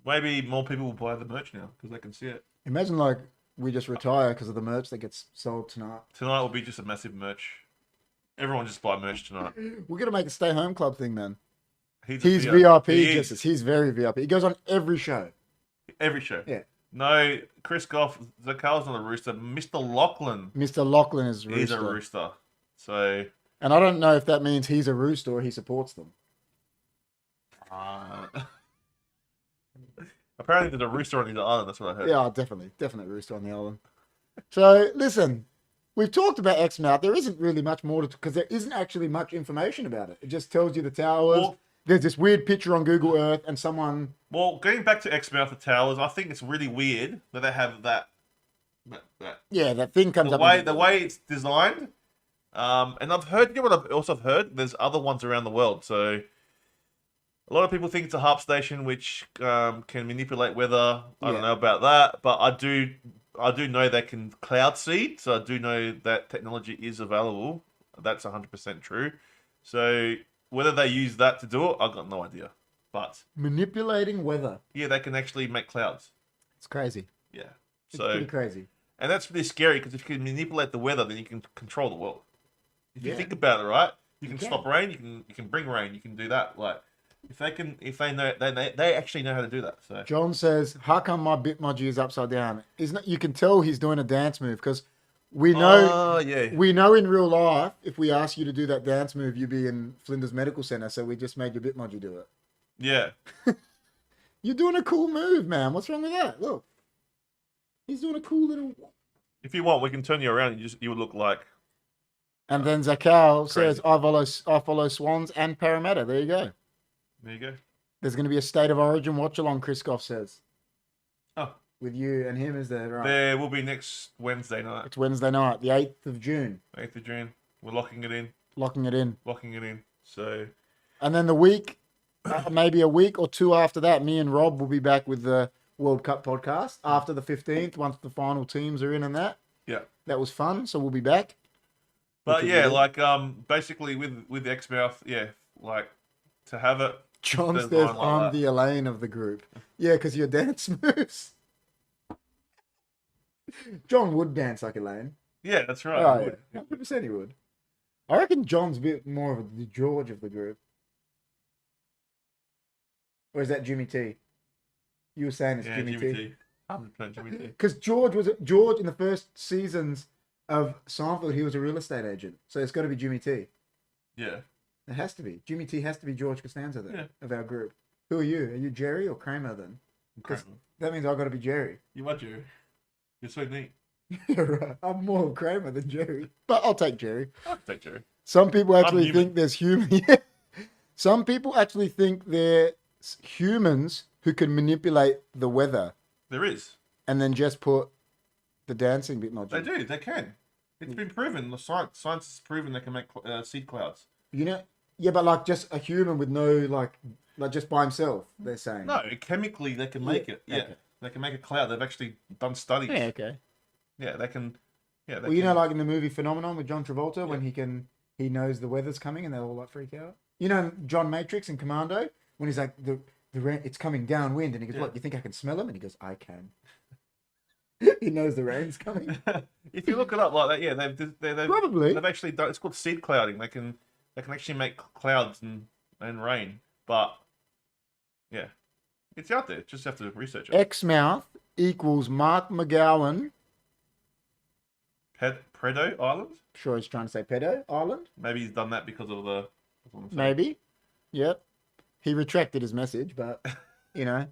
Maybe more people will buy the merch now because they can see it. Imagine we just retire because of the merch that gets sold tonight. Tonight will be just a massive merch. Everyone just buy merch tonight. We're gonna make a Stay Home Club thing, man. He's VIP, He's very VIP. He goes on every show. Every show. Yeah. No, Chris Goff, Zakal's not a rooster. Mr. Lachlan Mr. Lachlan is is a rooster. So, and I don't know if that means he's a rooster or he supports them. apparently there's a rooster on his island. That's what I heard. Yeah, definitely rooster on the island. So listen, we've talked about Exmouth. There isn't really much more to because there isn't actually much information about it. It just tells you the towers. Well, there's this weird picture on Google Earth, and someone. Well, going back to Exmouth, the towers, I think it's really weird that they have that. Yeah, that thing comes up. The way it's designed, and I've heard. You know what I've also heard? There's other ones around the world. So a lot of people think it's a harp station which can manipulate weather. I don't know about that, but I do know they can cloud seed. So I do know that technology is available. That's 100% true. So whether they use that to do it, I've got no idea. But manipulating weather. Yeah, they can actually make clouds. It's crazy. Yeah. It's pretty crazy. And that's really scary because if you can manipulate the weather, then you can control the world. If you think about it, right? You can stop rain. You can bring rain. You can do that. Like if they know they actually know how to do that. So John says, "How come my Bitmoji is upside down?" You can tell he's doing a dance move because we know. We know in real life if we ask you to do that dance move, you'd be in Flinders Medical Center. So we just made your Bitmoji do it. Yeah. You're doing a cool move, man. What's wrong with that? Look. He's doing a cool little... If you want, we can turn you around and you would look like... And then Zakal says, I follow Swans and Parramatta. There you go. There you go. There's going to be a State of Origin watch-along, Chris Goff says. Oh. With you and him, is there? Right. There will be next Wednesday night. It's Wednesday night, the 8th of June. 8th of June. We're locking it in. Locking it in. Locking it in. So... And then the week, maybe a week or two after that, me and Rob will be back with the World Cup podcast after the 15th, once the final teams are in and that. Yeah. That was fun, so we'll be back. But yeah, like basically with Exmouth, yeah, like to have it. John says I'm the Elaine of the group. Yeah, because your dance moves. John would dance like Elaine. Yeah, that's right. Oh, yeah. 100% he would. I reckon John's a bit more of the George of the group. Or is that Jimmy T? You were saying it's Jimmy T. 100% Jimmy T. Because George in the first seasons of Seinfeld, he was a real estate agent. So it's got to be Jimmy T. Yeah. It has to be. Jimmy T has to be George Costanza then, of our group. Who are you? Are you Jerry or Kramer then? Because that means I've got to be Jerry. You are Jerry. You're so neat. You're right. I'm more Kramer than Jerry. But I'll take Jerry. I'll take Jerry. Some people actually think there's human. Some people actually think there's humans who can manipulate the weather. There is. And then just put the dancing bit module. They do. They can. It's been proven. The science has proven they can make seed clouds. You know? Yeah, but like just a human with no like just by himself. They're saying. No, chemically they can make it. Yeah, okay. They can make a cloud. They've actually done studies. Yeah. Okay. Yeah, they can. Yeah. Well, you know, like in the movie Phenomenon with John Travolta, when he knows the weather's coming and they all like freak out. You know, John Matrix and Commando when he's like the rain, it's coming downwind, and he goes, "What? You think I can smell him?" And he goes, "I can." He knows the rain's coming. If you look it up like that, yeah, they've probably they've actually done. It's called seed clouding. They can actually make clouds and rain, but yeah, it's out there. Just have to research it. Exmouth equals Mark McGowan. Predo Island. Sure, he's trying to say Pedo Island. Maybe he's done that because of the. Maybe. Yep. He retracted his message, but you know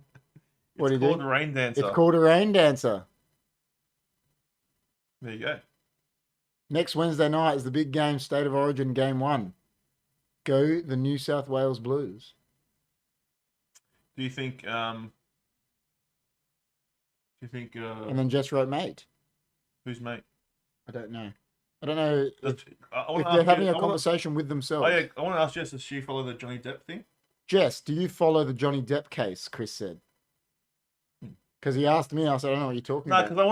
what it's called a rain dancer. It's called a rain dancer. There you go. Next Wednesday night is the big game, State of Origin Game 1. Go the New South Wales Blues. Do you think? And then Jess wrote mate. Who's mate? I don't know. If they're having a conversation with themselves. I want to ask Jess, does she follow the Johnny Depp thing? Jess, do you follow the Johnny Depp case? Chris said. Because he asked me, I said, I don't know what you're talking about. No, because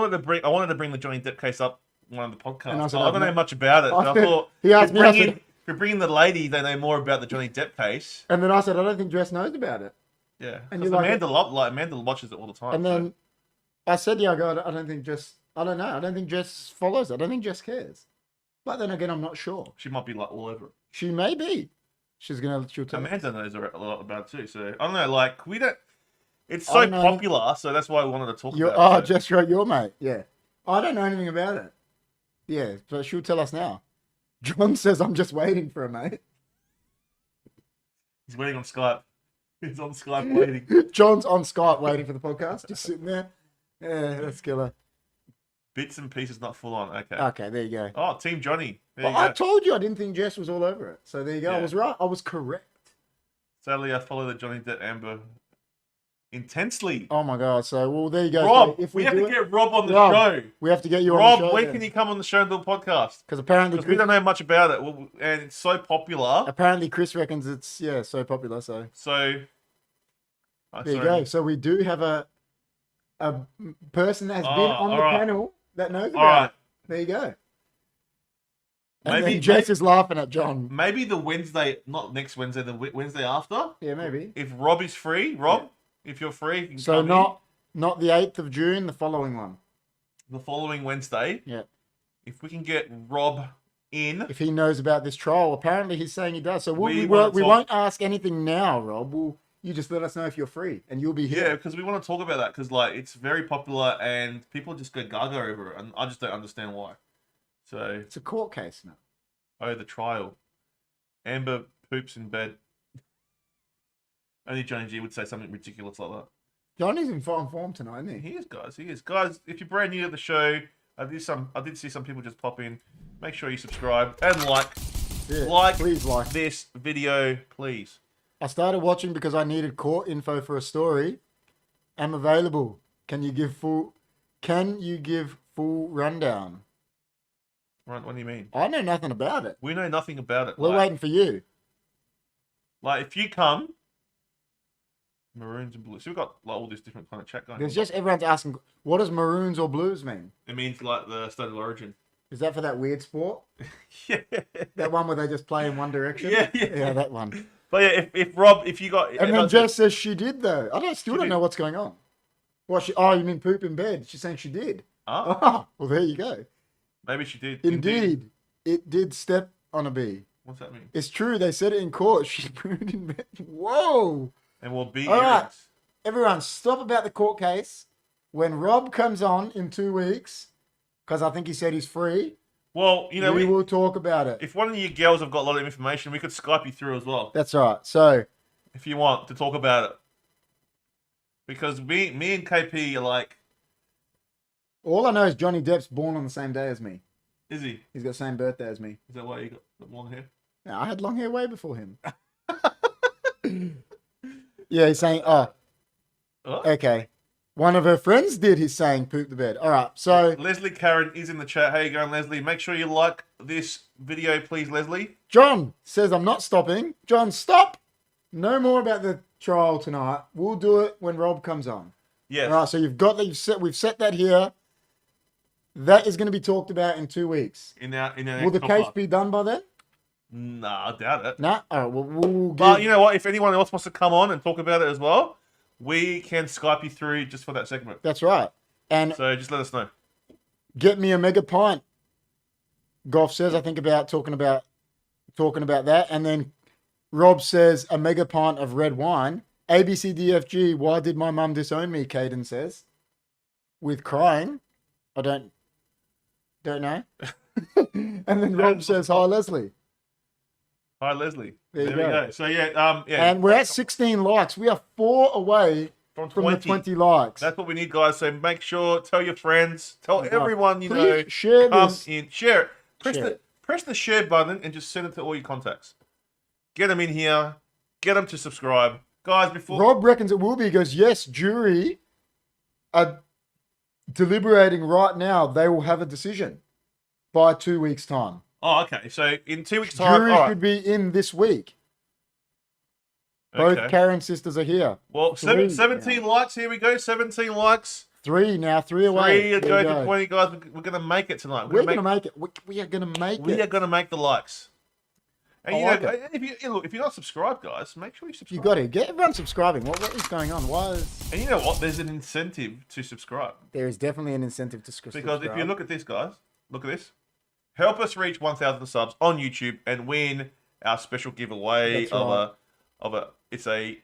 I wanted to bring the Johnny Depp case up one of the podcasts. And I said, I don't know much about it. So I thought he asked me, if you're bringing the lady, they know more about the Johnny Depp case. And then I said, I don't think Jess knows about it. Yeah, and Amanda watches it all the time. And then I said, I don't think Jess. I don't know. I don't think Jess follows it. I don't think Jess cares. But then again, I'm not sure. She might be like all over it. She may be. She'll tell Amanda knows a lot about it too. So I don't know. Like we don't. It's I so don't know. popular, so that's why we wanted to talk Oh, about it. just right, your mate. Yeah. I don't know anything about it. Yeah, so she'll tell us now. John says, I'm just waiting for a mate. He's waiting on Skype. He's on Skype waiting. John's on Skype waiting for the podcast, just sitting there. Yeah, that's killer. Bits and pieces, not full on. Okay. Okay, there you go. Oh, Team Johnny. There But you I go. told you I didn't think Jess was all over it. So there you go. Yeah. I was right. I was correct. Sadly, I follow the Johnny Depp Amber intensely. Oh my God. So, well, there you go. Rob, So if we have do to get Rob on the Rob, show. we have to get you Rob, on the show. when can you come on the show and do a podcast? Because apparently, Because we don't know much about it, and it's so popular. apparently Chris reckons it's so popular. So So there you go. So we do have a person that has been on the panel that knows about it. There you go. And then Jess is laughing at John. Maybe the Wednesday, not next Wednesday, the Wednesday after. Yeah, maybe. If Rob is free, Rob, if you're free, you can So come not the 8th of June, the following one. the following Wednesday. Yeah. If we can get Rob in. If he knows about this trial, apparently he's saying he does. So we wanna talk- won't ask anything now, Rob. You just let us know if you're free, and you'll be here. Yeah, because we want to talk about that because like it's very popular and people just go gaga over it, and I just don't understand why. So It's a court case now. oh, the trial. Amber poops in bed. Only Johnny G would say something ridiculous like that. Johnny's in fine form tonight, isn't he? He is, guys. He is, guys. If you're brand new to the show, I did see some people just pop in. Make sure you subscribe and like. Yeah, please like this video, please. I started watching because I needed court info for a story. I'm available. Can you give full rundown? Right, what do you mean? I know nothing about it. We know nothing about it. We're waiting for you. Like, if you come, maroons and blues. So we've got like all this different kind of chat going on. There's just everyone's asking, what does maroons or blues mean? It means like the state of origin. Is that for that weird sport? Yeah. That one where they just play in one direction? Yeah. Yeah, that one. But yeah, if Rob, if you got... And then Jess says she did, though. Still don't know what's going on. What, you mean poop in bed? She's saying she did. Oh. Well, there you go. Maybe she did. Indeed. It did step on a bee. What's that mean? It's true. They said it in court. She pooed in bed. Whoa. And we'll be All right. earrings. Everyone, stop about the court case. When Rob comes on in 2 weeks, because I think he said he's free, well, you know, we will talk about it. If one of you girls have got a lot of information, we could Skype you through as well. That's right. So, if you want to talk about it. Because me and KP are like... all I know is Johnny Depp's born on the same day as me. Is he? He's got the same birthday as me. Is that why you got long hair? Yeah, I had long hair way before him. Yeah, he's saying, okay. One of her friends did, he's saying, poop the bed. All right, so... Leslie Karen is in the chat. How you going, Leslie? Make sure you like this video, please, Leslie. John says, I'm not stopping. John, stop! No more about the trial tonight. We'll do it when Rob comes on. Yes. All right, so we've set that here. That is going to be talked about in 2 weeks. Will the case be done by then? Nah, I doubt it. Nah? All right, well, we'll give... But you know what? If anyone else wants to come on and talk about it as well, we can Skype you through just for that segment. That's right. And so just let us know. Get me a mega pint. Goff says, I think about talking about that. And then Rob says, a mega pint of red wine. ABCDFG, why did my mum disown me, Caden says. With crying. I don't know. And then Rob says, hi, Leslie. Hi, Leslie. There we go. So, yeah. And we're at 16 likes. We are 4 away from the 20 likes. That's what we need, guys. So make sure, tell your friends, tell everyone you know. Share this. Share it. Press the share button and just send it to all your contacts. Get them in here. Get them to subscribe. Guys, before... Rob reckons it will be. He goes, yes, jury are deliberating right now. They will have a decision by 2 weeks' time. Oh, okay. So in 2 weeks' time... Jury could be in this week. Both Karen sisters are here. Well, 17 likes. Here we go. 17 likes. 3 now. 3 away. 3 to go to 20, guys. We're going to make it tonight. We're going to make it. We are going to make it. We are going to make the likes. And if you're not subscribed, guys, make sure you subscribe. You got to get everyone subscribing. What is going on? And you know what? There's an incentive to subscribe. There is definitely an incentive to subscribe. Because if you look at this, guys, look at this. Help us reach 1,000 subs on YouTube and win our special giveaway it's a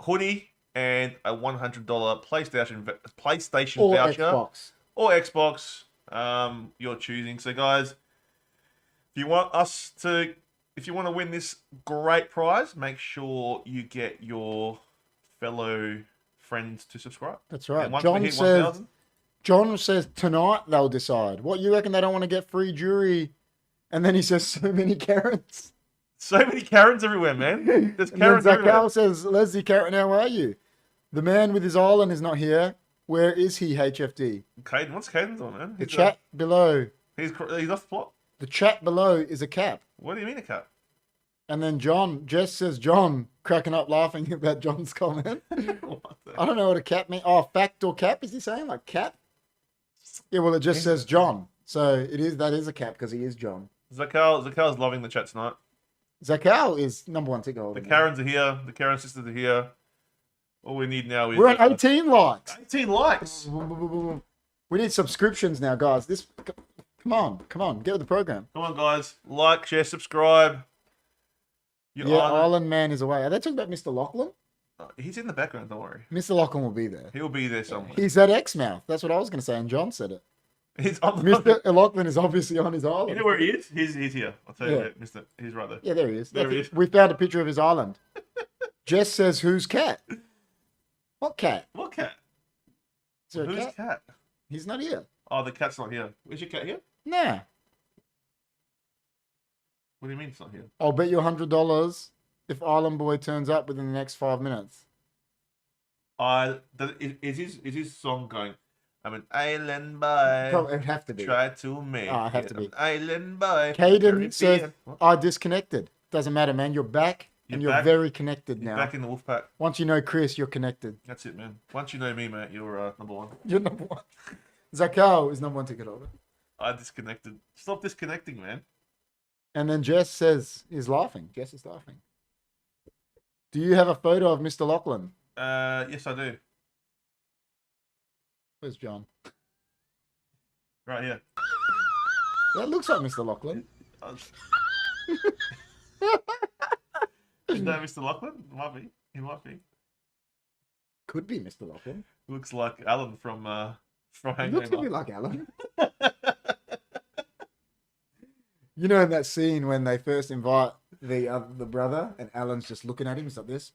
hoodie and a $100 PlayStation Or voucher. Xbox. Or Xbox. You're choosing. So, guys, if you want to win this great prize, make sure you get your fellow friends to subscribe. That's right. And once we hit 1,000, John says tonight they'll decide. What, you reckon they don't want to get free jury? And then he says so many Karens. so many Karens everywhere, man. There's And then Karens everywhere. Zakal says, Leslie Karen, how are you? The man with his island is not here. Where is he, HFD? Caden, what's Caden doing, man? The chat below. He's off the plot. The chat below is a cap. What do you mean a cat? And then Jess says, John, cracking up laughing about John's comment. I don't know what a cap means. Oh, fact or cap, is he saying? Like cap? Yeah, well, it just says John. So that is a cap because he is John. Zakal's loving the chat tonight. Zakal is number one ticket holder. The Karens are here. The Karen sisters are here. All we need now is... We're at 18 likes. 18 likes. We need subscriptions now, guys. Come on. Get with the program. Come on, guys. Like, share, subscribe. Island Man is away. Are they talking about Mr. Lachlan? He's in the background, don't worry. Mr. Lachlan will be there. He'll be there somewhere. He's at Exmouth. That's what I was going to say, and John said it. He's on Mr. Lachlan is obviously on his island. You know where he is? He's here. I'll tell you where, Mister. He's right there. Yeah, there he is. There he is. We found a picture of his island. Jess says, whose cat? What cat? What cat? Is there a Whose cat? He's not here. Oh, the cat's not here. Is your cat here? Nah. What do you mean it's not here? I'll bet you $100 if Island Boy turns up within the next 5 minutes. Is his song going? I'm an island boy. Probably, it'd have to be. Try to make Oh, it'd have to be. an island boy. Caden says, What? I disconnected. Doesn't matter, man. You're back, and you're very connected You're now. back in the wolf pack. Once you know Chris, you're connected. That's it, man. Once you know me, mate, you're number one. You're number one. Zakal is number one ticket holder. I disconnected. Stop disconnecting, man. And then Jess is laughing. Jess is laughing. Do you have a photo of Mr. Lachlan? Yes, I do. Where's John? Right here. That looks like Mr. Lachlan. Is that Mr. Lachlan? Might be. He might be. Could be Mr. Lachlan. Looks like Alan from He looks to me Hangover. like Alan. You know in that scene when they first invite the brother and Alan's just looking at him, it's like this.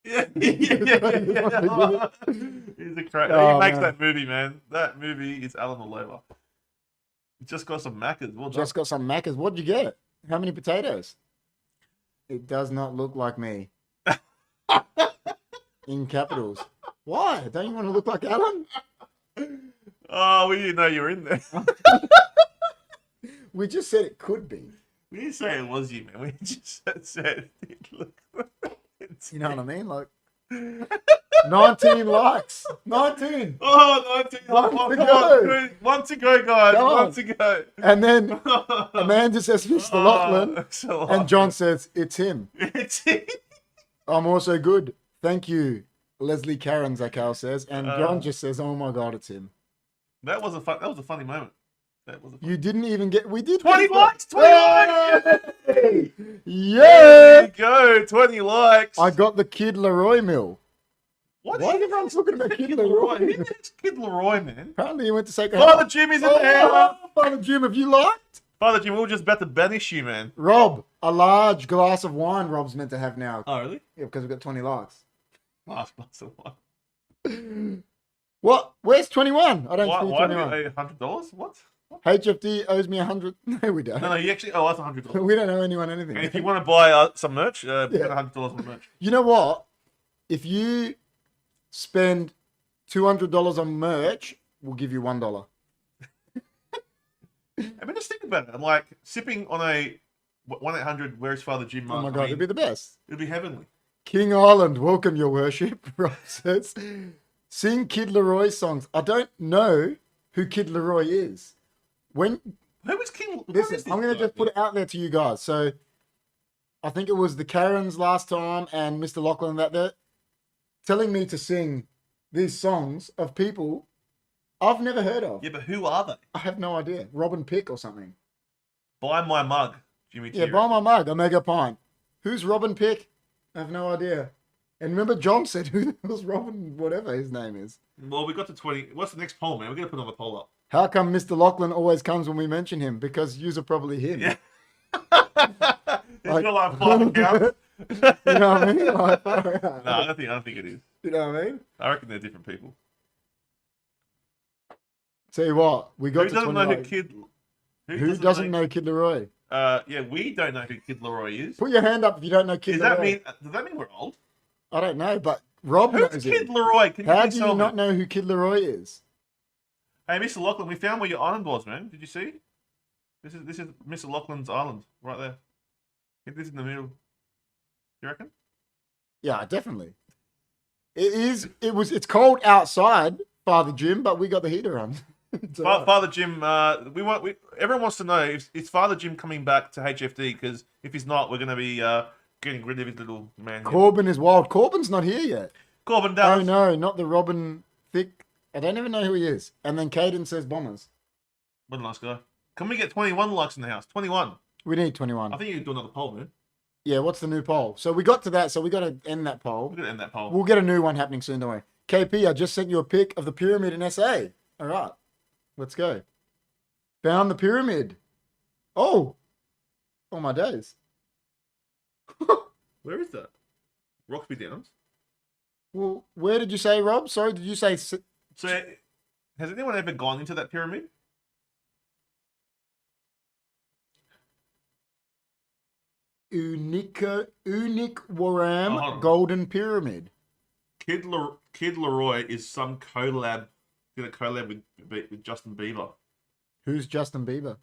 Yeah. He's a crack. Oh, He makes man. that movie, man. That movie is Alan all over. Just got some Maccas. Well done. Just got some Maccas. What'd you get? How many potatoes? It does not look like me. In capitals. Why? Don't you want to look like Alan? Oh, we didn't know you were in there. We just said it could be. We didn't say it was you, man. We just said it looked like it. You know what I mean? Like 19 likes. 19. Oh, 19. One Come to on. go. One to go, guys. Come on. One to go. And then Amanda says Mr. Lachlan. Mr. And John says it's him. It's him. I'm also good. Thank you. Leslie Karen, Zakal says. And John just says, oh my God, it's him. That was a funny moment. That was a You didn't even get... We did... 20 likes! 20 likes! Hey! Yeah! There you go, 20 likes. I got the Kid Leroy Mill. What? Why is everyone talking about Kid Leroy? Who is Kid Leroy, man? Apparently he went to Sacred Father Jim is in there. Father Jim, have you liked? Father Jim, we were just about to banish you, man. Rob, a large glass of wine Rob's meant to have now. Oh, really? Yeah, because we've got 20 likes. Last of wine. What? Where's 21? I don't see Why do 21. we owe $100? What? HFD owes me 100. No, we don't. No, you actually owe us $100. We don't owe anyone anything. And if you want to buy some merch, put $100 on merch. You know what? If you spend $200 on merch, we'll give you $1. I mean, just think about it. I'm like sipping on a 1-800 Where's Father Jim mug. Oh my God, it'd be the best. It'd be heavenly. King Island, welcome your worship. Rob says, sing Kid Leroy songs. I don't know who Kid Leroy is. Who is King? Listen, I'm going to just put it out there to you guys. So I think it was the Karens last time and Mr. Lachlan that they're telling me to sing these songs of people I've never heard of. Yeah, but who are they? I have no idea. Robin Pick or something. Buy my mug, Jimmy. Yeah, buy my mug, Omega Pint. Who's Robin Pick? I have no idea. And remember, John said who was Robin, whatever his name is. Well, we got to 20. What's the next poll, man? We're going to put another poll up. How come Mr. Lachlan always comes when we mention him? Because yous are probably him. Yeah. He's got like 5 accounts. You know what I mean? Like, No, I don't think it is. you know what I mean? I reckon they're different people. Tell you what, we got Who to doesn't 20 know who likes. Kid... Who doesn't know Kid Leroy? Yeah, we don't know who Kid Leroy is. Put your hand up if you don't know Kid Leroy. Does that mean we're old? I don't know, but Rob Who's knows Kid him. Leroy? Can How please do tell you me? not know who Kid Leroy is? Hey, Mr. Lachlan, we found where your island was, man. Did you see? This is Mr. Lachlan's island, right there. Hit this in the middle. You reckon? Yeah, definitely. It's cold outside, Father Jim, but we got the heater on. It's all right. Father Jim, everyone wants to know is Father Jim coming back to HFD? Because if he's not, we're going to be getting rid of his little man. Corbin is wild. Corbin's not here yet. Corbin Oh Dallas. no, not the Robin Thick. I don't even know who he is. And then Caden says Bombers. What a nice guy. Can we get 21 likes in the house? 21. We need 21. I think you can do another poll, man. Yeah, what's the new poll? So we got to that, so we got to end that poll. We're going to end that poll. We'll get a new one happening soon, don't worry. KP, I just sent you a pic of the pyramid in SA. All right, let's go. Found the pyramid. Oh my days. Where is that? Roxby Downs. Well, where did you say, Rob? Sorry, did you say... So, has anyone ever gone into that pyramid? Unique Oh, hold Waram on. Golden Pyramid. Kid Leroy is some collab. Did a collab with Justin Bieber. Who's Justin Bieber?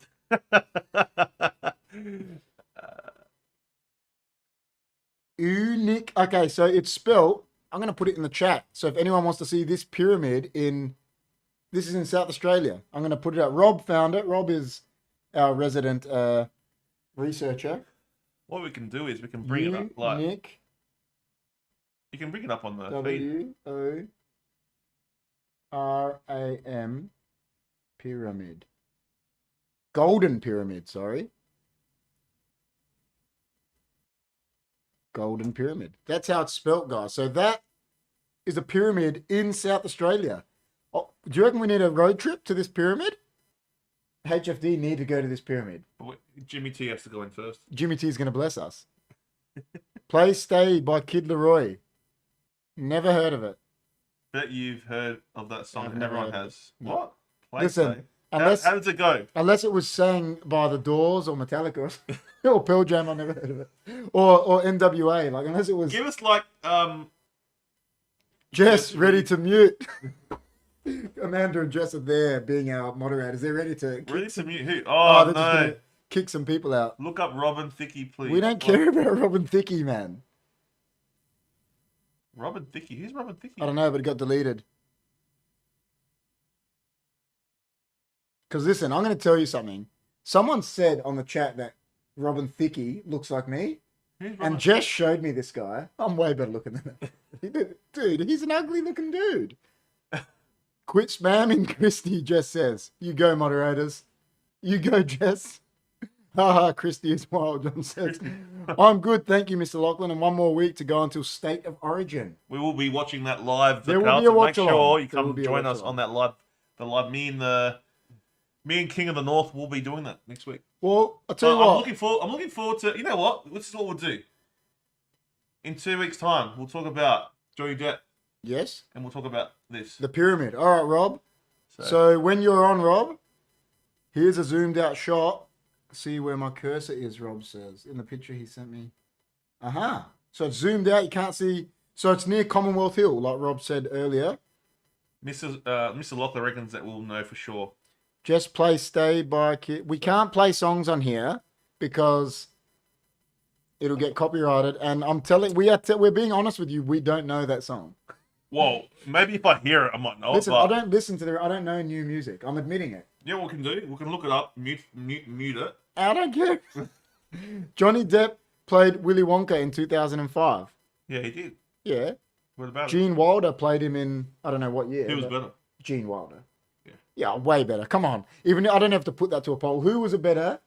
Unique. Okay, so it's spelled. I'm going to put it in the chat. So if anyone wants to see this pyramid this is in South Australia. I'm going to put it out. Rob found it. Rob is our resident researcher. What we can do is we can bring it up. Like Nick you can bring it up on the feed. WORAM pyramid. Golden pyramid, sorry. Golden pyramid. That's how it's spelt, guys. So that is a pyramid in South Australia. Oh, do you reckon we need a road trip to this pyramid? HFD need to go to this pyramid. Jimmy T has to go in first. Jimmy T is going to bless us. Play Stay by Kid Leroy. Never heard of it. Bet you've heard of that song. I've never Everyone heard has. No. What? Play Listen, Stay. unless How does it go? unless it was sang by The Doors or Metallica or Pearl Jam, I never heard of it. Or NWA. Like unless it was Give us like Jess ready to mute. Amanda and Jess are there being our moderators. They're ready to ready to mute who? Oh, Oh, they're just no. gonna kick some people out. Look up Robin Thicke, please. We don't care about Robin Thicke, man. Robin Thicke. Who's Robin Thicke? I don't know, but it got deleted. Because listen, I'm going to tell you something. Someone said on the chat that Robin Thicke looks like me. Who's Robin? And Jess showed me this guy. I'm way better looking than that. Dude, he's an ugly looking dude. Quit spamming Christy, Jess says. You go, moderators. You go, Jess. Haha, Christy is wild, John says. I'm good, thank you, Mr. Lachlan. And one more week to go until State of Origin. We will be watching that live. There will be a Make watch-along. sure you There will come be a join us watch-along. on that live. The live. Me and King of the North will be doing that next week. Well, I'll tell you I'm what. looking forward to. You know what? This is what we'll do. In 2 weeks' time, we'll talk about Joey Depp, Yes? and we'll talk about this. The pyramid. All right, Rob. So when you're on, Rob, here's a zoomed out shot. See where my cursor is, Rob says. In the picture he sent me. Aha. So it's zoomed out. You can't see. So it's near Commonwealth Hill, like Rob said earlier. Mr. Lockler reckons that we'll know for sure. Just play Stay by Kid. We can't play songs on here because it'll get copyrighted. And I'm telling, we're being honest with you. We don't know that song. Well, maybe if I hear it, I might know. Listen, it, I but don't listen to I don't know new music. I'm admitting it. you know what we can do? We can look it up, mute it. I don't care. Johnny Depp played Willy Wonka in 2005. Yeah, he did. Yeah. What about it? Gene Wilder played him in, I don't know what year. Who was but better? Gene Wilder. Yeah. Yeah, way better. Come on. Even I don't have to put that to a poll. Who was a better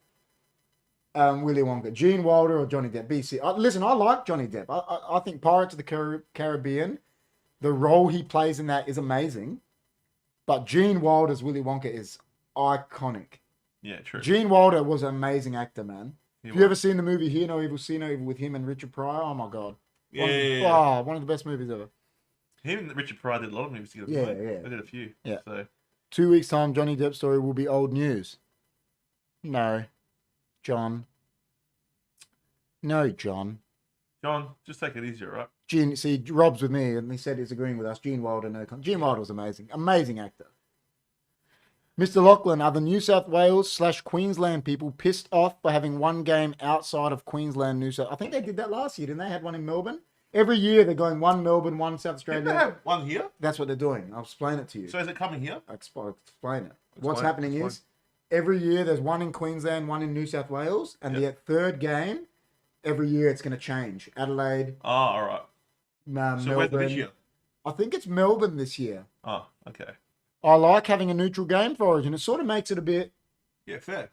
Willy Wonka, Gene Wilder or Johnny Depp. BC. Listen, I like Johnny Depp. I think Pirates of the Caribbean, the role he plays in that is amazing. But Gene Wilder's Willy Wonka is iconic. Yeah, true. Gene Wilder was an amazing actor, man. He Have you ever seen the movie Hear No Evil, See No Evil with him and Richard Pryor? Oh my god. One of the best movies ever. Him and Richard Pryor did a lot of movies together. Yeah, right? yeah. They did a few. Yeah. So 2 weeks time, Johnny Depp story will be old news. No, John. No, John. John, just take it easier, right? Gene, see, Rob's with me, and he said he's agreeing with us. Gene Wilder, Gene Wilder was amazing. Amazing actor. Mr. Lachlan, are the New South Wales / Queensland people pissed off by having one game outside of Queensland, New South? I think they did that last year, didn't they? Had one in Melbourne. Every year they're going one Melbourne, one South Australia. Didn't they have one here? That's what they're doing. I'll explain it to you. So is it coming here? I'll explain it. What's happening is every year there's one in Queensland, one in New South Wales, and the third game, every year it's going to change. Adelaide. Oh, all right. So Melbourne. where's this year? I think it's Melbourne this year. Oh, okay. I like having a neutral game for Origin. It sort of makes it a bit fair.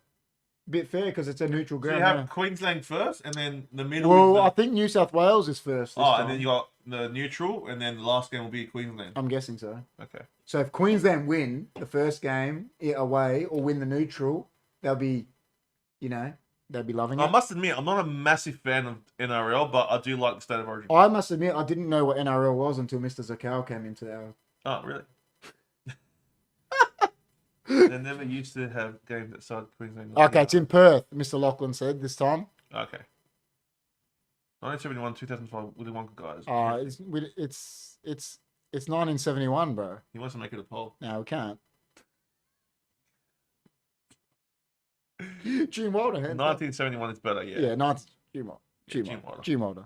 fair because it's a neutral So ground. you have Queensland first, and then the middle. Well, is I think New South Wales is first. This time. and then you got the neutral, and then the last game will be Queensland. I'm guessing so. Okay. So if Queensland win the first game away or win the neutral, they'll be, they'll be loving it. I must admit, I'm not a massive fan of NRL, but I do like the State of Origin. I must admit, I didn't know what NRL was until Mr. Zakal came into our. Oh, really? They never used to have games outside Queensland. Okay, it's in Perth, Mr. Lachlan said this time. Okay. 1971, 2005, Willy Wonka guys. It's 1971, bro. He wants to make it a poll. No, we can't. Gene Wilder. 1971 is better, yeah. Yeah, Gene Wilder.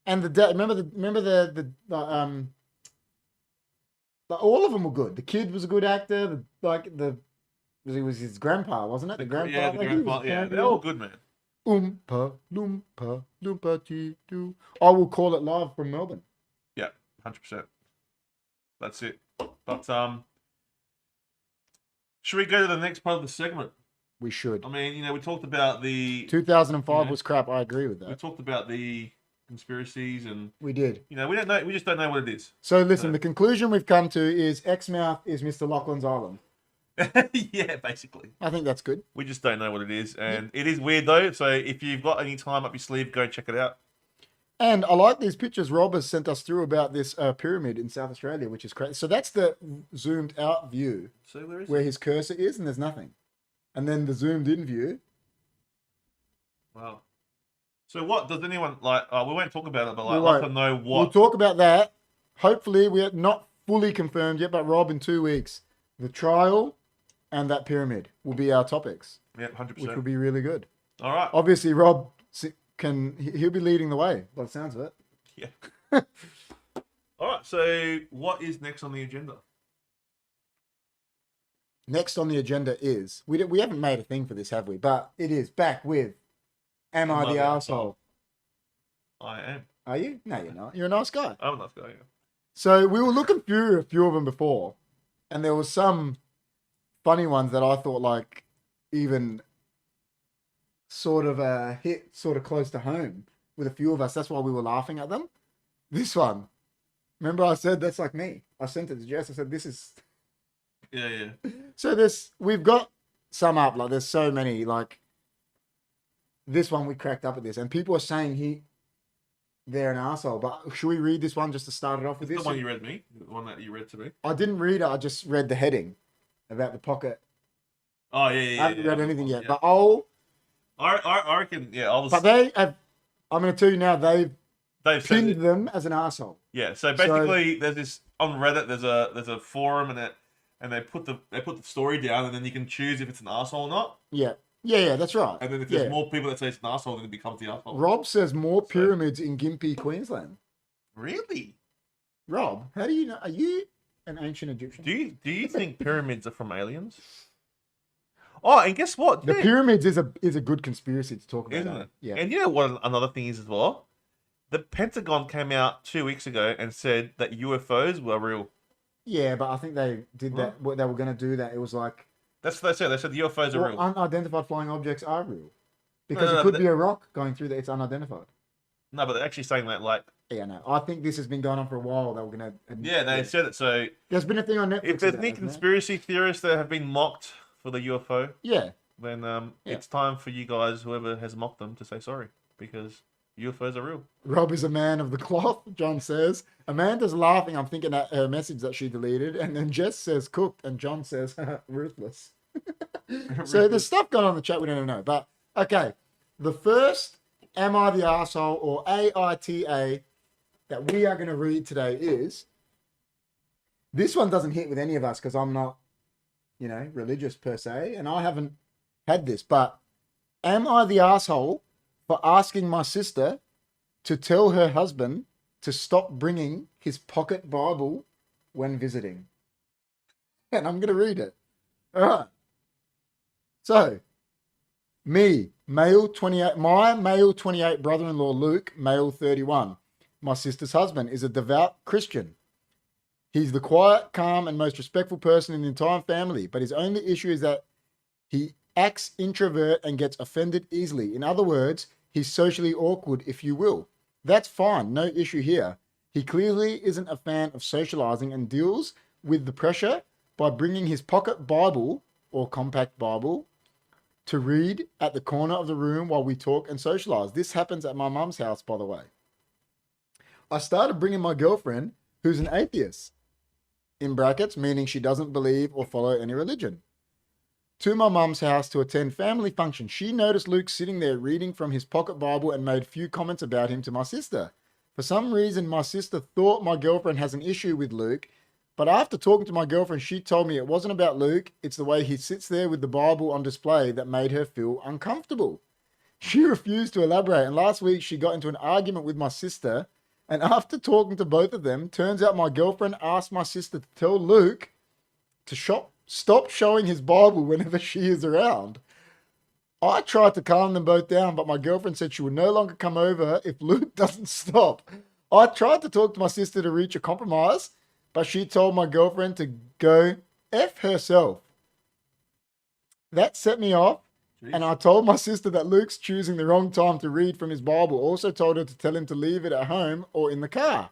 And all of them were good. The kid was a good actor. It was his grandpa, wasn't it? The grandpa. Yeah, the grandpa. Yeah, they're all good, man. Oompa loompa loompa dee doo. I will call it live from Melbourne. Yeah, 100%. That's it. But should we go to the next part of the segment? We should. I mean, we talked about the 2005 was crap. I agree with that. We talked about the conspiracies, and we did. We don't know. We just don't know what it is. So listen, the conclusion we've come to is Exmouth is Mr. Lachlan's island. Yeah, basically. I think that's good. We just don't know what it is, and it is weird though. So if you've got any time up your sleeve, go and check it out. And I like these pictures Rob has sent us through about this pyramid in South Australia, which is crazy. So that's the zoomed out view. So where his cursor is, and there's nothing. And then the zoomed in view. Wow. So what does anyone like? We won't talk about it, but I'd like to know what. We'll talk about that. Hopefully, we're not fully confirmed yet, but Rob, in 2 weeks, the trial and that pyramid will be our topics. Yeah, 100%. Which will be really good. All right. Obviously, Rob he'll be leading the way by the sounds of it. Yeah. All right. So what is next on the agenda? Next on the agenda is we haven't made a thing for this, have we? But it is back with Am I the Arsehole? I am. Are you? No, you're not. You're a nice guy. I'm a nice guy, yeah. So we were looking through a few of them before, and there was some funny ones that I thought even sort of hit sort of close to home with a few of us. That's why we were laughing at them. This one, remember I said that's like me. I sent it to Jess. I said this is. Yeah. So we've got some up. There's so many. This one we cracked up at this, and people are saying they're an arsehole. But should we read this one just to start it off with? The one you read me, the one that you read to me. I didn't read it. I just read the heading about the pocket. Oh yeah. I haven't read anything yet, yeah. but I reckon, yeah. But they have. I'm going to tell you now. They've pinned said them as an arsehole. Yeah. So basically, there's this on Reddit. There's a forum, and they put the story down, and then you can choose if it's an arsehole or not. Yeah, that's right. And then if there's more people that say it's an arsehole, then it becomes the arsehole. Rob says more pyramids in Gympie, Queensland. Really? Rob, how do you know? Are you an ancient Egyptian? Do you think pyramids are from aliens? Oh, and guess what? The pyramids is a good conspiracy to talk about, isn't it? Yeah. And you know what? Another thing is as well. The Pentagon came out 2 weeks ago and said that UFOs were real. Yeah, but I think they did that. What they were going to do that. It was like that's what they said. They said the UFOs are real. Unidentified flying objects are real. Because No, it could be a rock going through there. It's unidentified. No, but they're actually saying that, like... Yeah, no. I think this has been going on for a while. They were going to... Yeah, they said it, so... There's been a thing on Netflix. If there's any conspiracy theorists that have been mocked for the UFO... Yeah. Then it's time for you guys, whoever has mocked them, to say sorry. Because UFOs are real. Rob is a man of the cloth, John says. Amanda's laughing. I'm thinking at her message that she deleted. And then Jess says cooked. And John says ruthless. So there's stuff going on in the chat we don't know. But, okay. The first Am I the Arsehole or AITA that we are going to read today is... This one doesn't hit with any of us because I'm not, religious per se. And I haven't had this. But am I the arsehole for asking my sister to tell her husband to stop bringing his pocket Bible when visiting? And I'm going to read it. All right. So, my male 28 brother-in-law Luke, male 31. My sister's husband is a devout Christian. He's the quiet, calm, and most respectful person in the entire family, but his only issue is that he acts introvert and gets offended easily. In other words, he's socially awkward, if you will. That's fine, no issue here. He clearly isn't a fan of socializing and deals with the pressure by bringing his pocket Bible or compact Bible to read at the corner of the room while we talk and socialize. This happens at my mum's house, by the way. I started bringing my girlfriend, who's an atheist, in brackets, meaning she doesn't believe or follow any religion, to my mum's house to attend family function. She noticed Luke sitting there reading from his pocket Bible and made few comments about him to my sister. For some reason, my sister thought my girlfriend has an issue with Luke, but after talking to my girlfriend, she told me it wasn't about Luke, it's the way he sits there with the Bible on display that made her feel uncomfortable. She refused to elaborate, and last week she got into an argument with my sister, and after talking to both of them, turns out my girlfriend asked my sister to tell Luke to stop showing his Bible whenever she is around. I tried to calm them both down, but my girlfriend said she would no longer come over if Luke doesn't stop. I tried to talk to my sister to reach a compromise, but she told my girlfriend to go F herself. That set me off, and I told my sister that Luke's choosing the wrong time to read from his Bible. Also told her to tell him to leave it at home or in the car.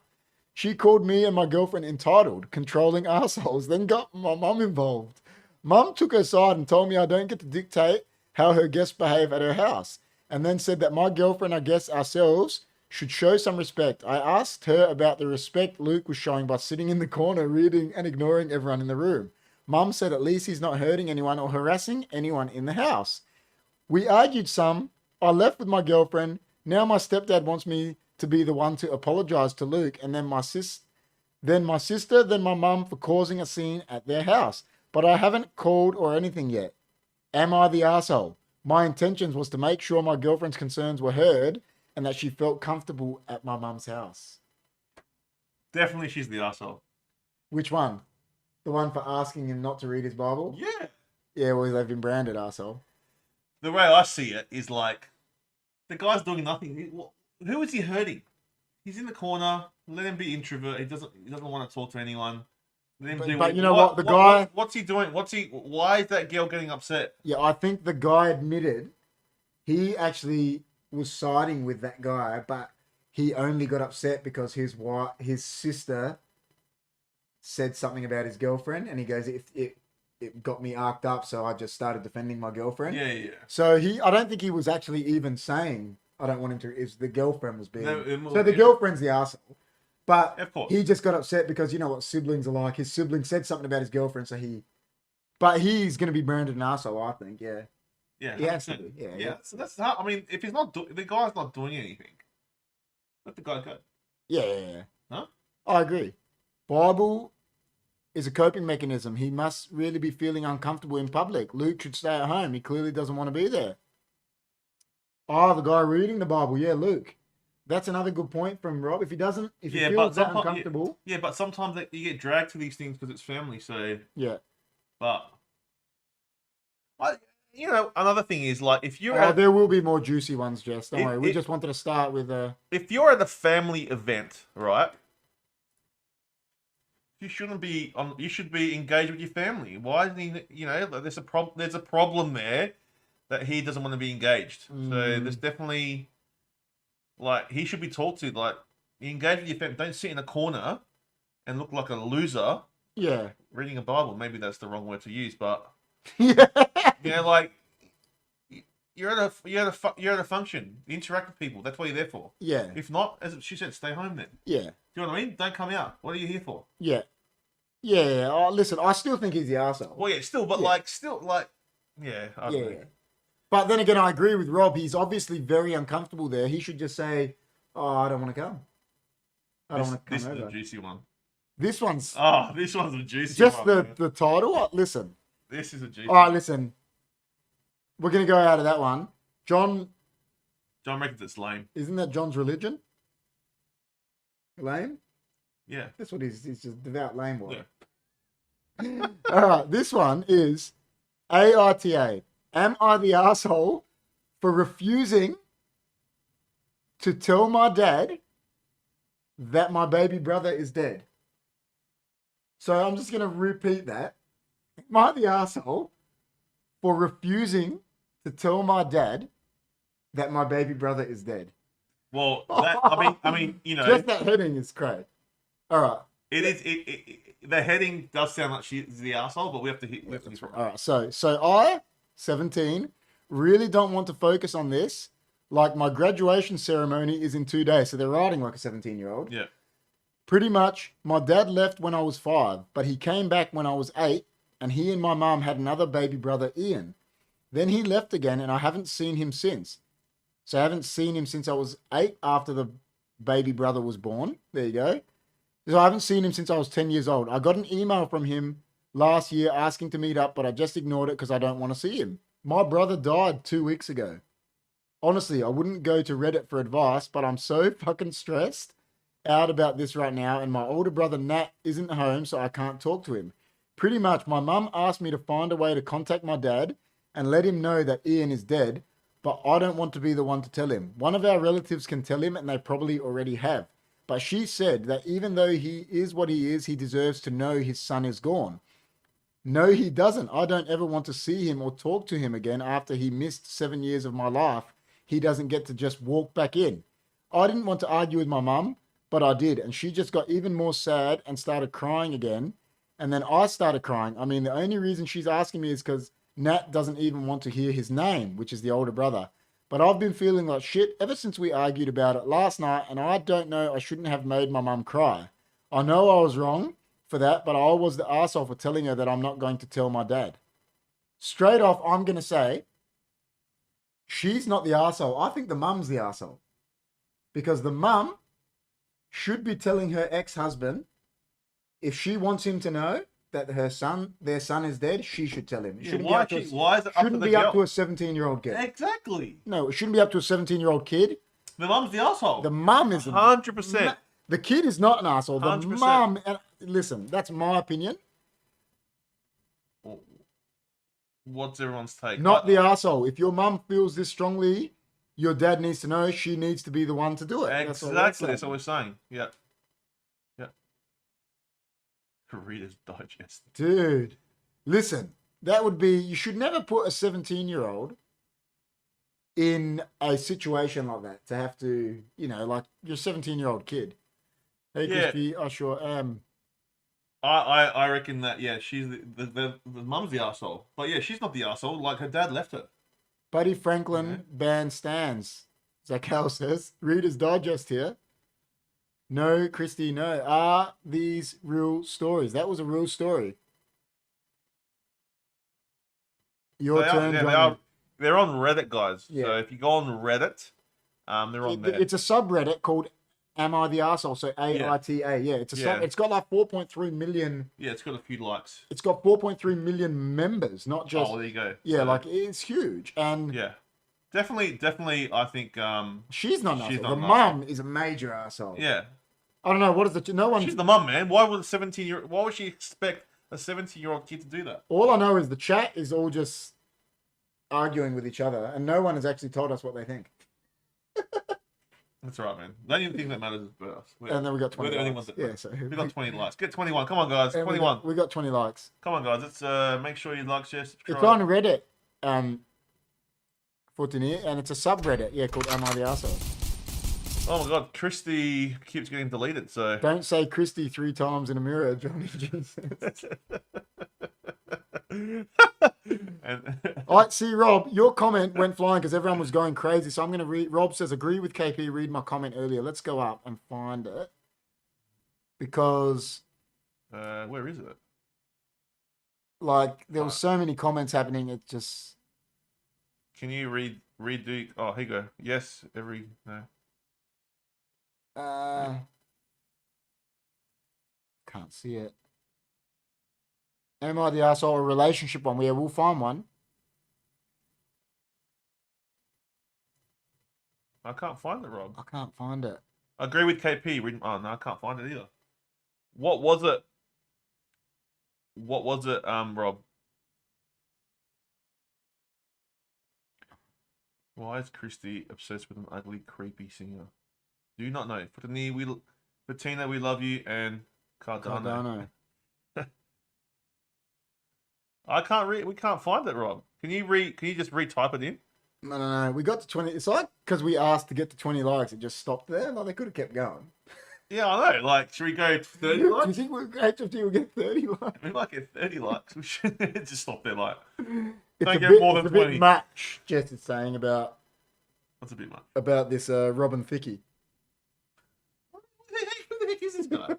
She called me and my girlfriend entitled, controlling assholes, then got my mum involved. Mum took her side and told me I don't get to dictate how her guests behave at her house, and then said that my girlfriend, I guess ourselves, should show some respect. I asked her about the respect Luke was showing by sitting in the corner reading and ignoring everyone in the room. Mum said at least he's not hurting anyone or harassing anyone in the house. We argued some. I left with my girlfriend. Now my stepdad wants me to be the one to apologize to Luke, and then my sister, then my mum for causing a scene at their house. But I haven't called or anything yet. Am I the arsehole? My intentions was to make sure my girlfriend's concerns were heard and that she felt comfortable at my mum's house. Definitely she's the arsehole. Which one? The one for asking him not to read his Bible? Yeah. Yeah, well, they've been branded arsehole. The way I see it is like, the guy's doing nothing. Who is he hurting? He's in the corner. Let him be introvert. He doesn't want to talk to anyone. But you know what? The guy... What's he doing? Why is that girl getting upset? Yeah, I think the guy admitted he actually was siding with that guy, but he only got upset because his sister said something about his girlfriend, and he goes, it got me arced up, so I just started defending my girlfriend. Yeah. So I don't think he was actually even saying, I don't want him to, it's the girlfriend was being... So the girlfriend's the arsehole. But of course. He just got upset because you know what siblings are like. His sibling said something about his girlfriend, so but he's going to be branded an arsehole, I think, yeah. Yeah, he has to be. Yeah. So that's how, I mean, if he's not the guy's not doing anything, let the guy go. Yeah. Huh? I agree. Bible is a coping mechanism. He must really be feeling uncomfortable in public. Luke should stay at home. He clearly doesn't want to be there. The guy reading the Bible. Yeah, Luke. That's another good point from Rob. If he feels that uncomfortable. Yeah, but sometimes you get dragged to these things because it's family, so... Yeah. But... another thing is, like, if you're... there will be more juicy ones, Jess. Don't worry. We just wanted to start with... If you're at a family event, right? You shouldn't be... you should be engaged with your family. Why isn't he... there's a problem there. that he doesn't want to be engaged. So there's definitely, like, he should be talked to. Like, you engage with your family. Don't sit in a corner and look like a loser. Yeah. Reading a Bible. Maybe that's the wrong word to use, but Yeah. you know, like, you're at a function. You interact with people. That's what you're there for. Yeah. If not, as she said, stay home then. Yeah. Do you know what I mean? Don't come out. What are you here for? Yeah. Yeah. Oh, listen, I still think he's the arsehole. Well, yeah, still, but I don't know. But then again, I agree with Rob. He's obviously very uncomfortable there. He should just say, "Oh, I don't want to come. I don't want to come This over." is a juicy one. This one's This one's a juicy just one. the title. Listen. This is a juicy All right, one. listen. We're gonna go out of that one. John reckons it's lame. Isn't that John's religion? Lame? Yeah. That's what he's just devout lame boy. Yeah. All right, this one is AITA. Am I the asshole for refusing to tell my dad that my baby brother is dead? So I'm just going to repeat that. Am I the asshole for refusing to tell my dad that my baby brother is dead? Well, I mean, you know, Just that heading is great. All right. it is. The heading does sound like she's the asshole, but we have to hit. All right. So I, 17, really don't want to focus on this. Like, my graduation ceremony is in 2 days, so they're writing like a 17-year-old. Yeah. Pretty much, my dad left when I was 5, but he came back when I was 8, and he and my mum had another baby brother, Ian. Then he left again, and I haven't seen him since. So I haven't seen him since I was 8 after the baby brother was born. There you go. So I haven't seen him since I was 10 years old. I got an email from him last year asking to meet up, but I just ignored it because I don't want to see him. My brother died 2 weeks ago. Honestly, I wouldn't go to Reddit for advice, but I'm so fucking stressed out about this right now, and my older brother Nat isn't home, so I can't talk to him. Pretty much, my mum asked me to find a way to contact my dad and let him know that Ian is dead, but I don't want to be the one to tell him. One of our relatives can tell him, and they probably already have. But she said that even though he is what he is, he deserves to know his son is gone. No, he doesn't. I don't ever want to see him or talk to him again after he missed 7 years of my life. He doesn't get to just walk back in. I didn't want to argue with my mum, but I did. And she just got even more sad and started crying again. And then I started crying. I mean, the only reason she's asking me is because Nat doesn't even want to hear his name, which is the older brother. But I've been feeling like shit ever since we argued about it last night, and I don't know, I shouldn't have made my mum cry. I know I was wrong for that, but I was the arsehole for telling her that I'm not going to tell my dad. Straight off, I'm going to say, she's not the arsehole. I think the mum's the arsehole. Because the mum should be telling her ex-husband, if she wants him to know that their son is dead, she should tell him. It shouldn't why be is it up to the up to girl? a 17-year-old kid. Exactly. No, it shouldn't be up to a 17-year-old kid. The mum's the asshole. The mum is 100%. The kid is not an asshole. The 100%. mum, and listen, that's my opinion. What's everyone's take? Not the asshole. If your mum feels this strongly, your dad needs to know. She needs to be the one to do it. Exactly. That's what we're saying. Yeah. Yeah. Reader's Digest. Dude, listen, that would be, you should never put a 17-year-old in a situation like that to have to, you know, like, you're a 17-year-old kid. Hey, Yeah. Crispy, I sure am. I reckon that, yeah, she's the mum's the arsehole. But yeah, she's not the arsehole. Like, her dad left her. Buddy Franklin band stands. Zakal says, Reader's Digest here. No, Christy, no. Are these real stories? That was a real story. Your turn, Johnny. They're on Reddit, guys. Yeah. So if you go on Reddit, they're on there. It's a subreddit called Am I the Arsehole? So AITA. Yeah, it's a sub. It's got like 4.3 million. Yeah, it's got a few likes. It's got 4.3 million members, not just. Oh, there you go. Yeah, So, like it's huge. And yeah, definitely. I think she's not an she's arsehole. not The an mum is a major arsehole. yeah. I don't know. What is the no one? She's the mum, man. Why would Why would she expect a 17-year-old kid to do that? All I know is the chat is all just arguing with each other, and no one has actually told us what they think. That's right, man. The only thing that matters is us. And then we got 20 We're the only likes. ones that Yeah, so we got 20 likes. Get 21. Come on, guys. 21. We got 20 likes. Come on, guys. Let's make sure you like, share, subscribe. It's on Reddit. Footineer, and it's a subreddit, yeah, called Am I the Arsehole? Oh my god, Christy keeps getting deleted, so... Don't say Christy 3 times in a mirror, Johnny G says. All right, see, Rob, your comment went flying because everyone was going crazy, so I'm going to read... Rob says, agree with KP, read my comment earlier. Let's go up and find it. Because... where is it? Like, there was so many comments happening, it just... Can you redo... Oh, here you go. Yes, every... No. Can't see it. Am I the Arsehole? A relationship one? Yeah, we'll find one. I can't find it, Rob. I can't find it. I agree with KP. Oh, no, I can't find it either. What was it? What was it, Rob? Why is Christy obsessed with an ugly, creepy singer? Do you not know? Bettina, we love you, and Cardano. I can't read. We can't find it, Rob. Can you just retype it in? No. We got to 20. It's like because we asked to get to 20 likes, it just stopped there. Like they could have kept going. Yeah, I know. Like, should we go 30 likes? Do you think HFD will get 30 likes? We might get 30 likes. We should just stop there. Like, It's don't a get bit, more than it's 20. a bit much. Jess is saying about. That's a bit much. About this Robin Thicke. Who the heck is this guy?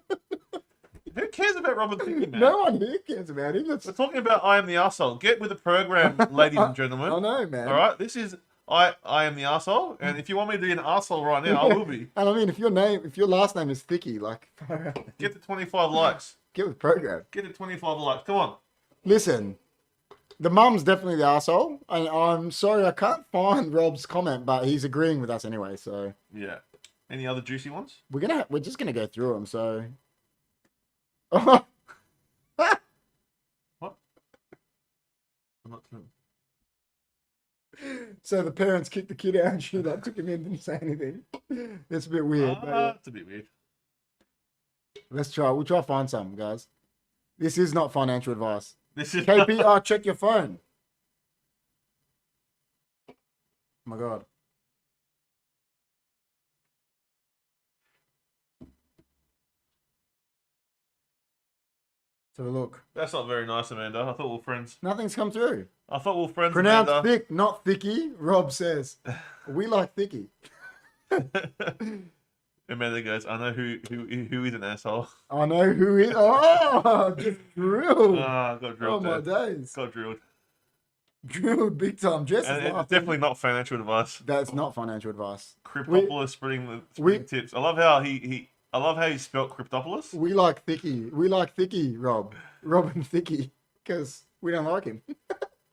Who cares about Robin Thicke, man? No one here cares about him. We're talking about I Am the Arsehole. Get with the program, ladies and gentlemen. I know, man. All right, this is I Am the Arsehole, and if you want me to be an arsehole right now, I will be. And I mean, if your last name is Thicke, like, get to 25 likes. Get with the program. Get to 25 likes. Come on. Listen, the mum's definitely the arsehole, and I'm sorry I can't find Rob's comment, but he's agreeing with us anyway. So yeah. Any other juicy ones? We're just gonna go through them. So. What? I'm not doing. So the parents kicked the kid out and she like took him in, didn't say anything. It's a bit weird. But, yeah. It's a bit weird. Let's try. We'll try to find some, guys. This is not financial advice. This is KP, check your phone. Oh my God. Let's have a look. That's not very nice, Amanda. I thought we were friends. Nothing's come through. I thought we were friends, Pronounced Amanda. thick, not thicky, Rob says. We like thicky. Amanda goes, I know who is an asshole. I know who is. Oh, just drilled. Got drilled. Oh, my days. Got drilled. Drilled big time. Jess is laughing. It's definitely not financial advice. That's not financial advice. Cryptopolis spreading tips. I love how he spelt Cryptopolis. We like Thicky. We like Thicky, Rob. Robin Thicky. Because we don't like him.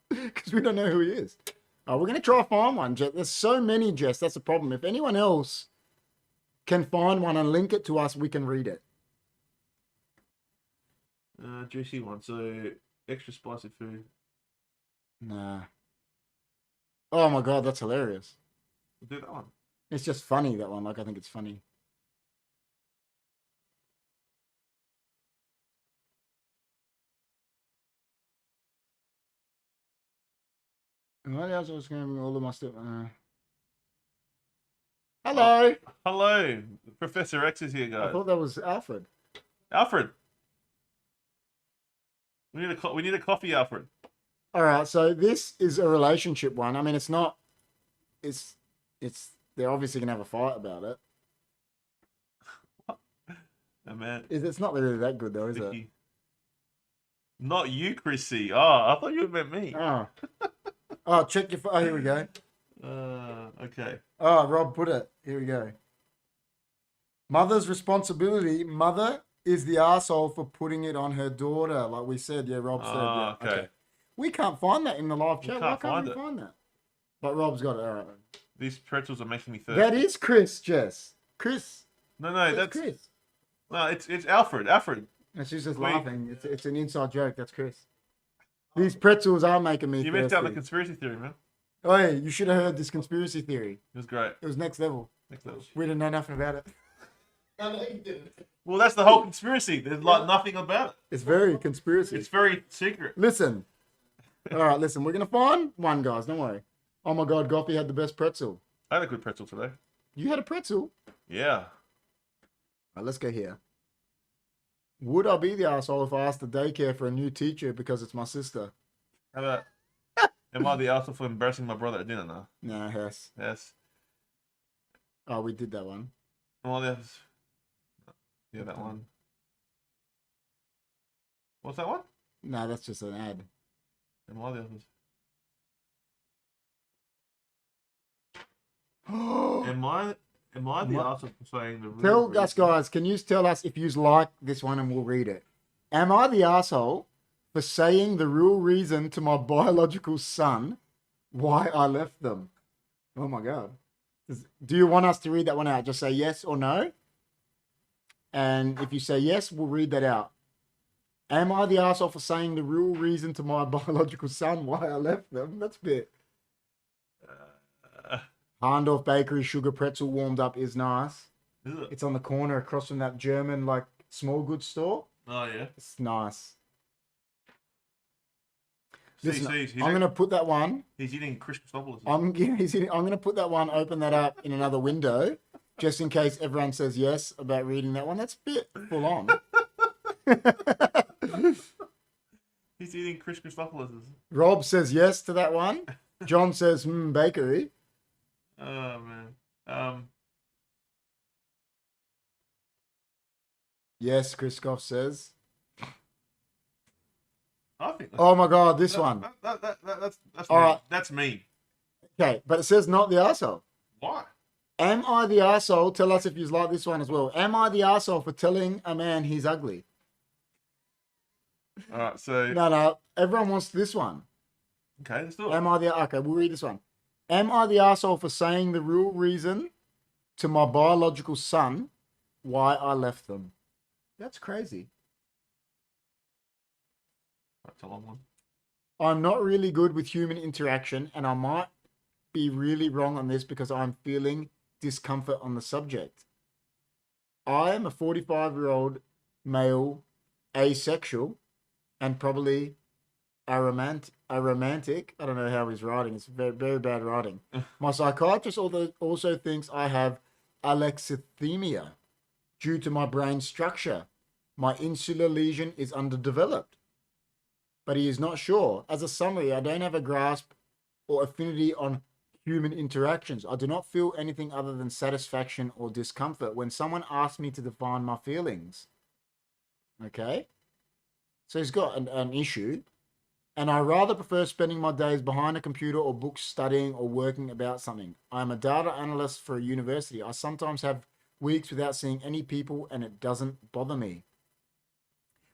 Because we don't know who he is. We're going to try to find one, Jess. There's so many, Jess. That's the problem. If anyone else can find one and link it to us, we can read it. Juicy one. So, extra spicy food. Nah. Oh my God, that's hilarious. We'll do that one. It's just funny, that one. Like, I think it's funny. What else was going all of my stuff? Hello. Hello. Professor X is here, guys. I thought that was Alfred. Alfred. We need a coffee, Alfred. All right, so this is a relationship one. I mean, it's not. It's. They're obviously gonna have a fight about it. Oh, man. It's not really that good though, is it? Not you, Chrissy. Oh, I thought you meant me. Oh, check your phone. Oh, here we go. Okay. Oh, Rob put it. Here we go. Mother's responsibility. Mother is the arsehole for putting it on her daughter. Like we said. Yeah, Rob said. Yeah. Okay. We can't find that in the live chat. Why can't we it. find that? But Rob's got it. All right. These pretzels are making me thirsty. That is Chris, Jess. Chris. No, that's Chris. No, it's Alfred. Alfred. And she's just laughing. It's an inside joke. That's Chris. These pretzels are making me thirsty. You missed out on the conspiracy theory, man. Oh, yeah, you should have heard this conspiracy theory. It was great. It was next level. Next level. We didn't know nothing about it. I know you didn't. Well, that's the whole conspiracy. There's like nothing about it. It's very conspiracy. It's very secret. Listen. All right, listen. We're going to find one, guys. Don't worry. Oh my God, Goffy had the best pretzel. I had a good pretzel today. You had a pretzel? Yeah. All right, let's go here. Would I be the asshole if I asked the daycare for a new teacher because it's my sister? How about, am I the asshole for embarrassing my brother at dinner now? No, yes. Yes. Oh, we did that one. Am I the... Yeah, that one. What's that one? No, that's just an ad. Am I the asshole? Am I the asshole for saying the real Tell reason? us, guys, can you tell us if you like this one and we'll read it? Am I the asshole for saying the real reason to my biological son why I left them? Oh my God. Do you want us to read that one out? Just say yes or no. And if you say yes, we'll read that out. Am I the asshole for saying the real reason to my biological son why I left them? That's a bit. Harndorf Bakery sugar pretzel warmed up is nice. Is it? It's on the corner across from that German like small goods store. Oh yeah. It's nice. See, Listen, he's I'm gonna put that one. He's eating Chris Christopoulos. I'm gonna put that one. Open that up in another window, just in case everyone says yes about reading that one. That's a bit full on. He's eating Chris Christopoulos. Rob says yes to that one. John says bakery. Oh man. Yes, Kriskoff says. I think. Oh my God, this one. That's All me. right. That's me. Okay, but it says not the arsehole. Why? Am I the arsehole? Tell us if you like this one as well. Am I the arsehole for telling a man he's ugly? All right. So. No. Everyone wants this one. Okay, let's do it. Okay, we'll read this one. Am I the arsehole for saying the real reason to my biological son why I left them? That's crazy. That's a long one. I'm not really good with human interaction, and I might be really wrong on this because I'm feeling discomfort on the subject. I am a 45-year-old male, asexual, and probably a romantic. I don't know how he's writing. It's very, very bad writing. My psychiatrist also thinks I have alexithymia due to my brain structure. My insular lesion is underdeveloped, but he is not sure. As a summary, I don't have a grasp or affinity on human interactions. I do not feel anything other than satisfaction or discomfort when someone asks me to define my feelings. Okay? So he's got an issue. And I rather prefer spending my days behind a computer or books studying or working about something. I'm a data analyst for a university. I sometimes have weeks without seeing any people and it doesn't bother me.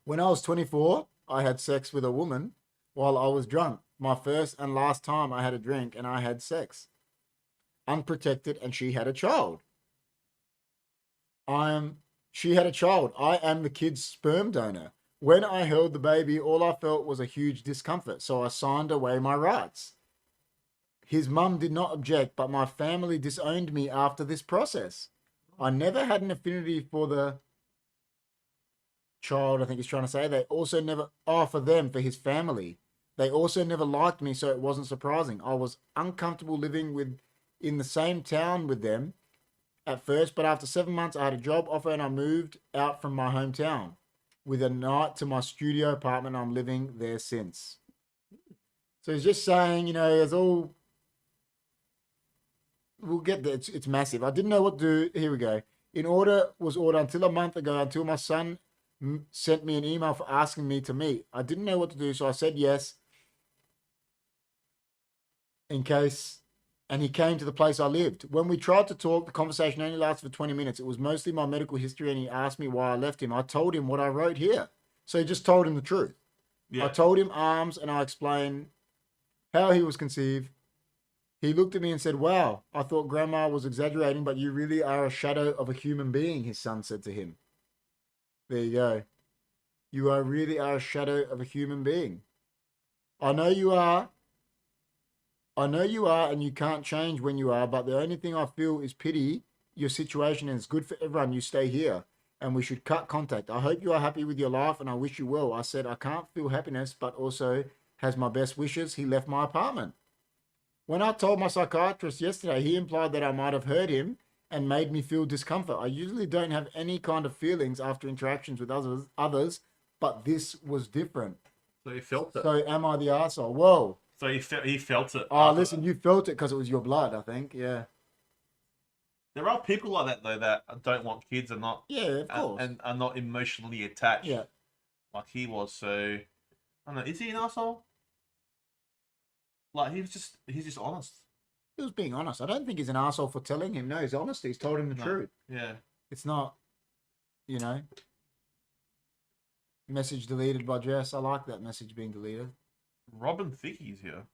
When I was 24, I had sex with a woman while I was drunk. My first and last time I had a drink and I had sex. Unprotected, and she had a child. She had a child. I am the kid's sperm donor. When I held the baby, all I felt was a huge discomfort, so I signed away my rights. His mum did not object, but my family disowned me after this process. I never had an affinity for the child, I think he's trying to say. They also never, for his family. They also never liked me, so it wasn't surprising. I was uncomfortable living in the same town with them at first, but after 7 months, I had a job offer and I moved out from my hometown with a night to my studio apartment. I'm living there since. So he's just saying, there's all... We'll get there. It's massive. I didn't know what to do. Here we go. Was ordered until a month ago, until my son sent me an email for asking me to meet. I didn't know what to do, so I said yes. In case... And he came to the place I lived. When we tried to talk, the conversation only lasted for 20 minutes. It was mostly my medical history, and he asked me why I left him. I told him what I wrote here. So he just told him the truth. Yeah. I told him arms, and I explained how he was conceived. He looked at me and said, "Wow, I thought Grandma was exaggerating, but you really are a shadow of a human being," his son said to him. There you go. You really are a shadow of a human being. I know you are, and you can't change when you are, but the only thing I feel is pity your situation, and it's good for everyone you stay here, and we should cut contact. I hope you are happy with your life, and I wish you well. I said, I can't feel happiness, but also has my best wishes. He left my apartment. When I told my psychiatrist yesterday, he implied that I might have hurt him and made me feel discomfort. I usually don't have any kind of feelings after interactions with others, but this was different. So he felt it. So am I the arsehole? Whoa. So he felt it. Oh, listen, you felt it because it was your blood, I think. Yeah. There are people like that, though, that don't want kids and not... Yeah, of course. And are not emotionally attached. Yeah. Like he was, so... I don't know, is he an asshole? Like, he's just honest. He was being honest. I don't think he's an arsehole for telling him. No, he's honest. He's told him the truth. Yeah. It's not, message deleted by Jess. I like that message being deleted. Robin Thicke's here.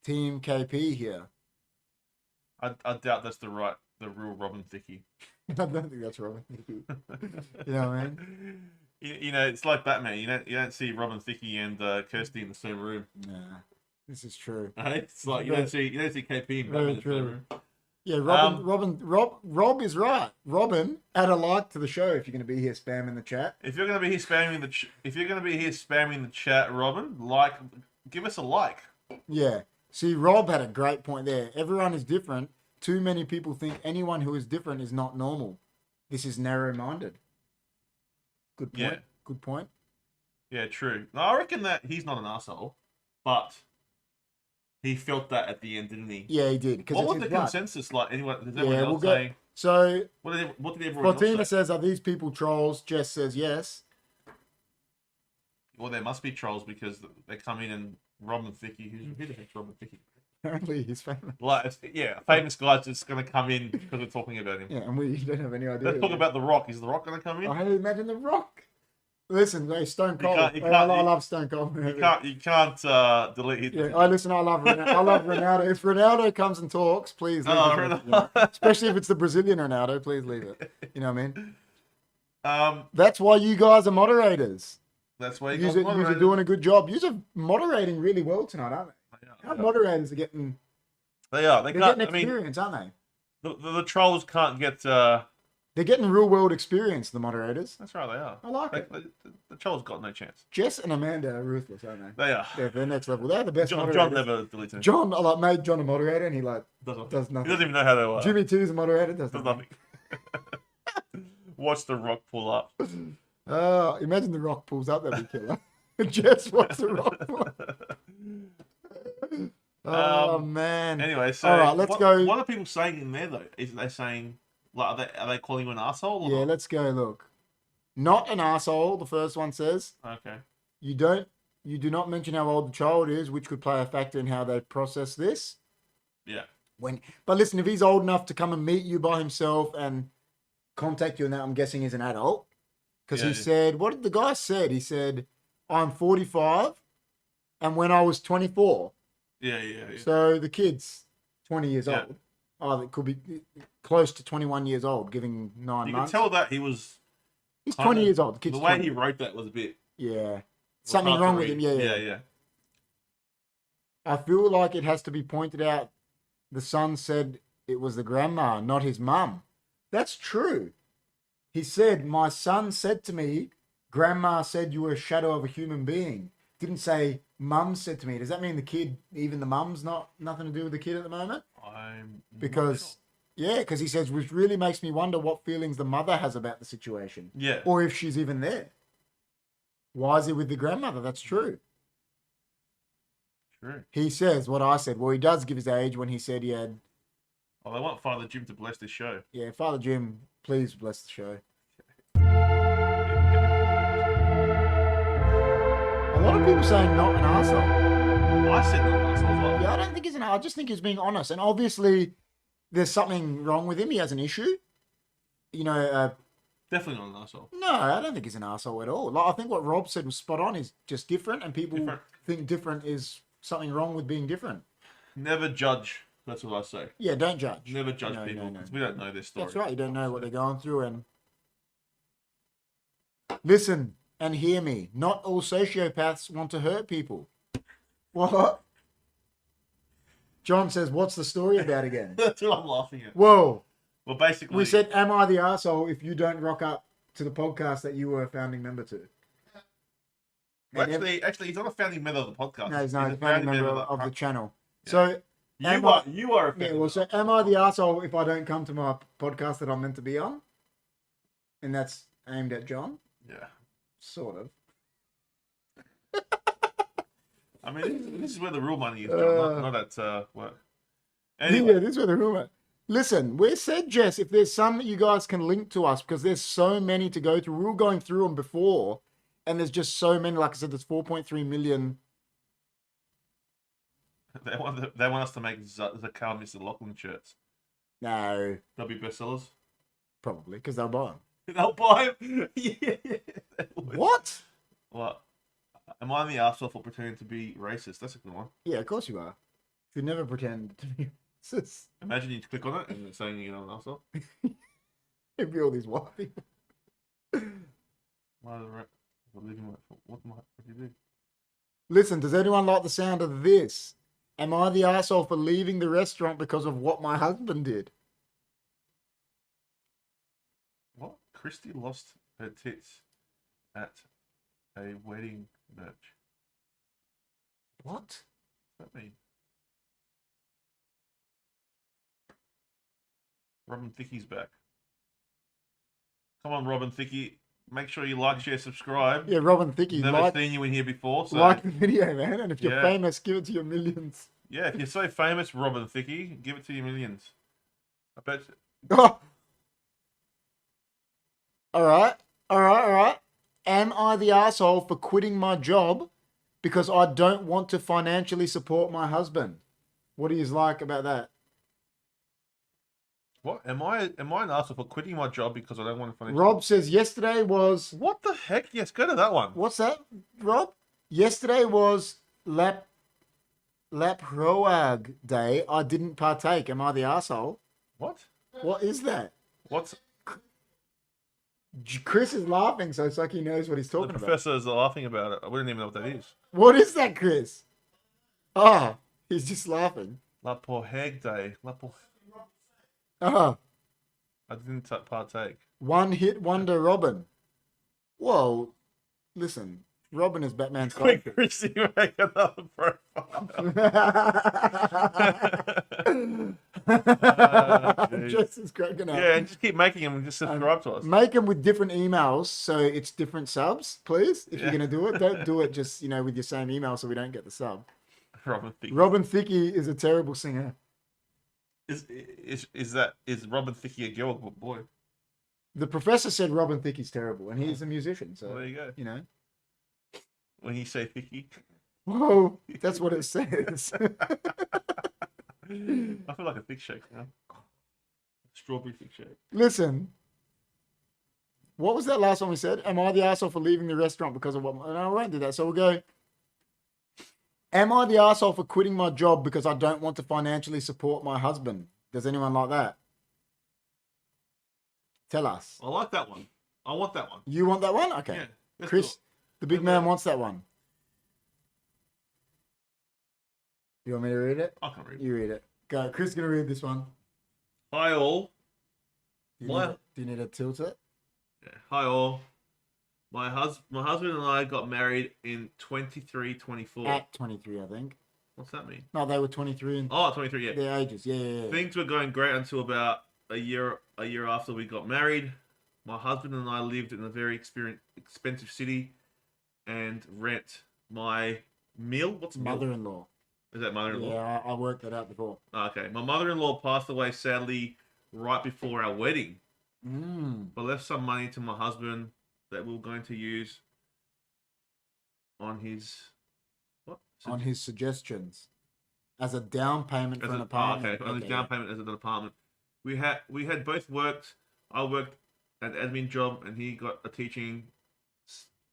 Team KP here. I doubt that's the real Robin Thicke. I don't think that's Robin Thicke. You know what I mean? You know, it's like Batman. You don't see Robin Thicke and Kirsty in the same room. Nah, this is true. Right? It's like you don't see KP and Batman in the same room. Yeah, Rob is right. Robin, add a like to the show if you're going to be here spamming the chat. If you're going to be here spamming the chat, Robin, give us a like. Yeah. See, Rob had a great point there. Everyone is different. Too many people think anyone who is different is not normal. This is narrow-minded. Good point. Yeah. Good point. Yeah, true. No, I reckon that he's not an asshole, but he felt that at the end, didn't he? Yeah, he did. What was the consensus like? Anyone? Does everyone else we'll say? So, what did everyone else Fatima say? says, are these people trolls? Jess says yes. Well, there must be trolls because they come in and Robin Thicke. Who the heck's Robin Thicke? Apparently he's famous. Like, a famous guy's just going to come in because we're talking about him. Yeah, and we don't have any idea. Let's talk about The Rock. Is The Rock going to come in? I imagine The Rock. Listen, hey, Stone Cold. I love Stone Cold. You can't delete his. Yeah, listen. I love Ronaldo. If Ronaldo comes and talks, please leave it. Especially if it's the Brazilian Ronaldo, please leave it. You know what I mean? That's why you guys are moderators. That's why you guys are doing a good job. You're moderating really well tonight, aren't they? Our moderators are getting. They are. They're getting experience, aren't they? The trolls can't get. They're getting real world experience, the moderators. That's right, they are. I like it. The trolls got no chance. Jess and Amanda are ruthless, aren't they? They are. They're next level. They're the best John moderators. never deletes anything. John, I made John a moderator and he does nothing. He doesn't even know how to... Jimmy too is a moderator, does nothing. Watch The Rock pull up. Imagine The Rock pulls up, that'd be killer. Jess, watch The Rock pull up. Oh, man. Anyway, so... All right, let's go. What are people saying in there, though? Is they saying... Like, are they calling you an arsehole? Yeah, let's go look. Not an arsehole, the first one says. Okay. You do not mention how old the child is, which could play a factor in how they process this. Yeah. But listen, if he's old enough to come and meet you by himself and contact you, and that I'm guessing he's an adult. Because he said, what did the guy said? He said, I'm 45, and when I was 24. Yeah. So the kid's 20 years old. Oh, it could be close to 21 years old, giving 9 months. You can tell that he's 20 years old. The kid's the way 20. he wrote that was a bit... Yeah. Something wrong with him. Yeah. I feel like it has to be pointed out. The son said it was the grandma, not his mum. That's true. He said, my son said to me, grandma said you were a shadow of a human being. Didn't say mum said to me. Does that mean the kid, even the mum's nothing to do with the kid at the moment? Because he says, which really makes me wonder what feelings the mother has about the situation. Yeah. Or if she's even there. Why is he with the grandmother? That's true. True. He says what I said. Well, he does give his age when he said he had... Oh, they want Father Jim to bless this show. Yeah, Father Jim, please bless the show. A lot of people saying not an arsehole. I said not an arsehole as well. Yeah, I don't think he's an arsehole. I just think he's being honest. And obviously, there's something wrong with him. He has an issue. Definitely not an arsehole. No, I don't think he's an arsehole at all. Like, I think what Rob said was spot on. He's just different, and people think different is something wrong with being different. Never judge. That's what I say. Yeah, don't judge. Never judge people because we don't know their story. That's right. You don't know what they're going through. And listen and hear me. Not all sociopaths want to hurt people. What? John says, what's the story about again? That's what I'm laughing at. Whoa. Well, basically... We said, am I the arsehole if you don't rock up to the podcast that you were a founding member to? Well, actually, he's not a founding member of the podcast. No, he's not. He's a founding member of the channel. Yeah. So, Am I- You are Yeah, offended. well, so am I the asshole if I don't come to my podcast that I'm meant to be on? And that's aimed at John? Yeah. Sort of. I mean, this is where the real money is, John. Not at work. Anyway, Yeah, this is where the rumor. Listen, we said, Jess, if there's some that you guys can link to us, because there's so many to go through. We were going through them before, and there's just so many. Like I said, there's 4.3 million. they want us to make Zakal Mr. Lachlan shirts. No, They'll be bestsellers. probably, because they'll buy them. They'll buy them. Yeah. What? What? Am I the arsehole for pretending to be racist? That's a good one. Yeah, of course you are. You never pretend to be racist. Imagine you click on it and it's saying you're not an arsehole. It'd be all these white people. What do you do? Listen, does anyone like the sound of this? Am I the asshole for leaving the restaurant because of what my husband did? What? Christy lost her tits at a wedding merch. What? What's that mean? Robin Thicke's back. Come on, Robin Thicke. Make sure you like, share, subscribe. Yeah, Robin Thicke. Never seen you in here before. So Like the video, man. And if you're Yeah. famous, give it to your millions. yeah, if you're so famous, Robin Thicke, give it to your millions. I bet. Oh. All right. All right. All right. Am I the asshole for quitting my job because I don't want to financially support my husband? What do you like about that? What am I? Am I an asshole for quitting my job because I don't want to finish? Rob says yesterday was... What the heck? Yes, go to that one. What's that, Rob? Yesterday was Laproag Day. I didn't partake. Am I the asshole? What? What is that? What's Chris is laughing, so it's like he knows what he's the talking about. professor is laughing about it? I wouldn't even know what that is. What is that, Chris? Oh, he's just laughing. La Porheg Day. Oh, I didn't partake. one hit wonder Robin. Whoa, listen, Robin is Batman's Quick, sidekick. Chrissy, make another profile. Jeez. Just is cracking up. Yeah, and just keep making them and just subscribe to us. Make them with different emails, so it's different subs, please. If Yeah. you're gonna do it, don't do it just with your same email, so we don't get the sub. Robin Thicke. Robin Thicke is a terrible singer. Is Robin Thicke a girl or a boy? The professor said Robin Thicke's terrible, and he's a musician, so Well, there you go. When you say Thicke, Whoa, that's what it says. I feel like a thick shake now. Strawberry thick shake. Listen, what was that last one we said? Am I the asshole for leaving the restaurant because of what? No, I won't do that. So we'll go. Am I the asshole for quitting my job because I don't want to financially support my husband? Does anyone like that? Tell us. I like that one. I want that one. You want that one? Okay. Yeah. let's Chris, do the big man wants that one. You want me to read it? it. I can read. You read it. Go. Chris is going to read this one. Hi all. Do you need to tilt it? Yeah. Hi all. My husband and I got married in 23-24. At 23, I think. What's that mean? No, they were 23 and Oh, 23, yeah. their ages. Yeah. Things were going great until about a year after we got married. My husband and I lived in a very expensive city and rent. My meal? What's meal? Mother-in-law. Is that mother-in-law? Yeah, I worked that out before. Okay. My mother-in-law passed away sadly right before our wedding. Mm. But left some money to my husband that we were going to use on his what? On his suggestions. As a down payment for an apartment. On his down payment as an apartment. We had both worked. I worked an admin job and he got a teaching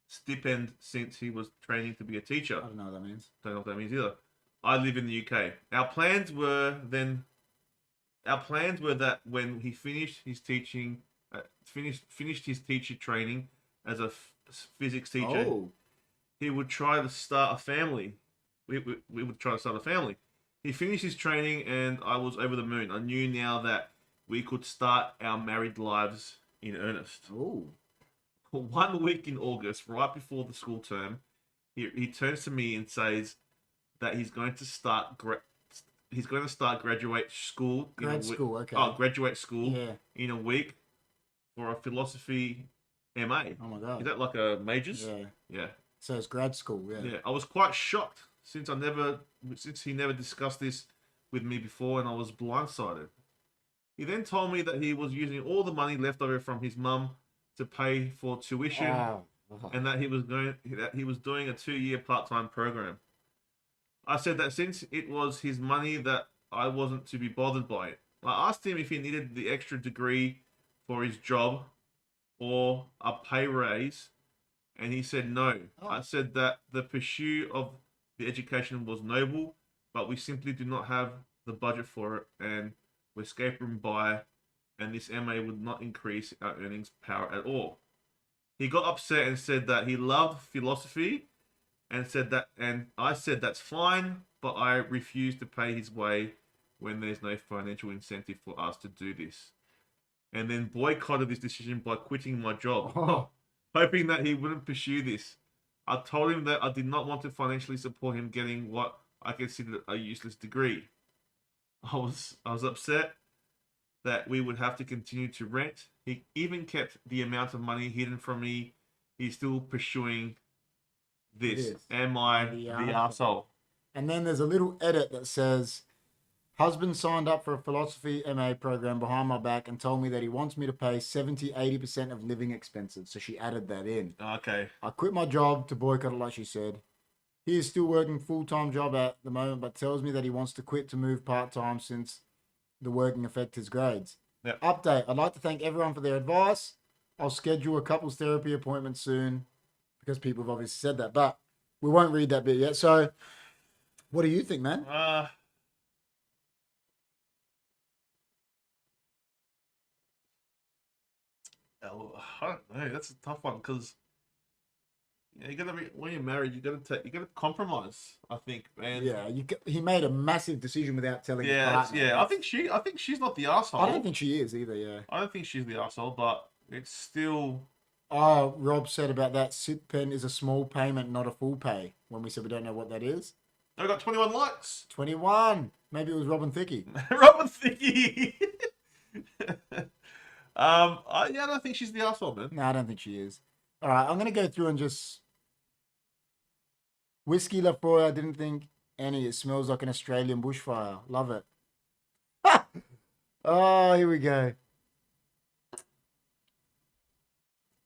stipend since he was training to be a teacher. I don't know what that means. Don't know what that means either. I live in the UK. Our plans were that when he finished his teaching, finished his teacher training as a physics teacher, he would try to start a family. We would try to start a family. He finished his training and I was over the moon. I knew now that we could start our married lives in earnest. Oh. 1 week in August, right before the school term, he turns to me and says that he's going to start he's going to start graduate school. Okay. Oh, graduate school Yeah. in a week for a philosophy MA. Oh my god. Is that like a majors? Yeah. Yeah. So it's grad school. Yeah. Yeah. I was quite shocked since he never discussed this with me before, and I was blindsided. He then told me that he was using all the money left over from his mum to pay for tuition, and that he was doing a 2-year part-time program. I said that since it was his money, that I wasn't to be bothered by it. I asked him if he needed the extra degree for his job or a pay raise, and he said no. I said that the pursuit of the education was noble, but we simply do not have the budget for it, and we're scraping by, and this MA would not increase our earnings power at all. He got upset and said that he loved philosophy, and I said that's fine, but I refuse to pay his way when there's no financial incentive for us to do this. And then boycotted this decision by quitting my job, hoping that he wouldn't pursue this. I told him that I did not want to financially support him getting what I considered a useless degree. I was upset that we would have to continue to rent. He even kept the amount of money hidden from me. He's still pursuing this. Am I the arsehole? And then there's a little edit that says, husband signed up for a philosophy MA program behind my back and told me that he wants me to pay 70-80% of living expenses. So she added that in. Okay. I quit my job to boycott it, like she said. He is still working full-time job at the moment, but tells me that he wants to quit to move part-time since the working affect his grades. Yep. Update. I'd like to thank everyone for their advice. I'll schedule a couples therapy appointment soon because people have obviously said that, but we won't read that bit yet. So what do you think, man? I don't know. That's a tough one because you gotta be, when you're married, you gotta compromise. I think, man. Yeah, he made a massive decision without telling his partner. Yeah. I think she's not the arsehole. I don't think she is either. Yeah. I don't think she's the arsehole, but it's still. Oh, Rob said about that. SIP pen is a small payment, not a full pay. When we said we don't know what that is. I got 21 likes. 21. Maybe it was Robin Thicke. Robin Thicke. I don't think she's the arsehole, man. No, I don't think she is. All right, I'm gonna go through and just whiskey Lafroy. I didn't think any. It smells like an Australian bushfire. Love it. Oh, here we go.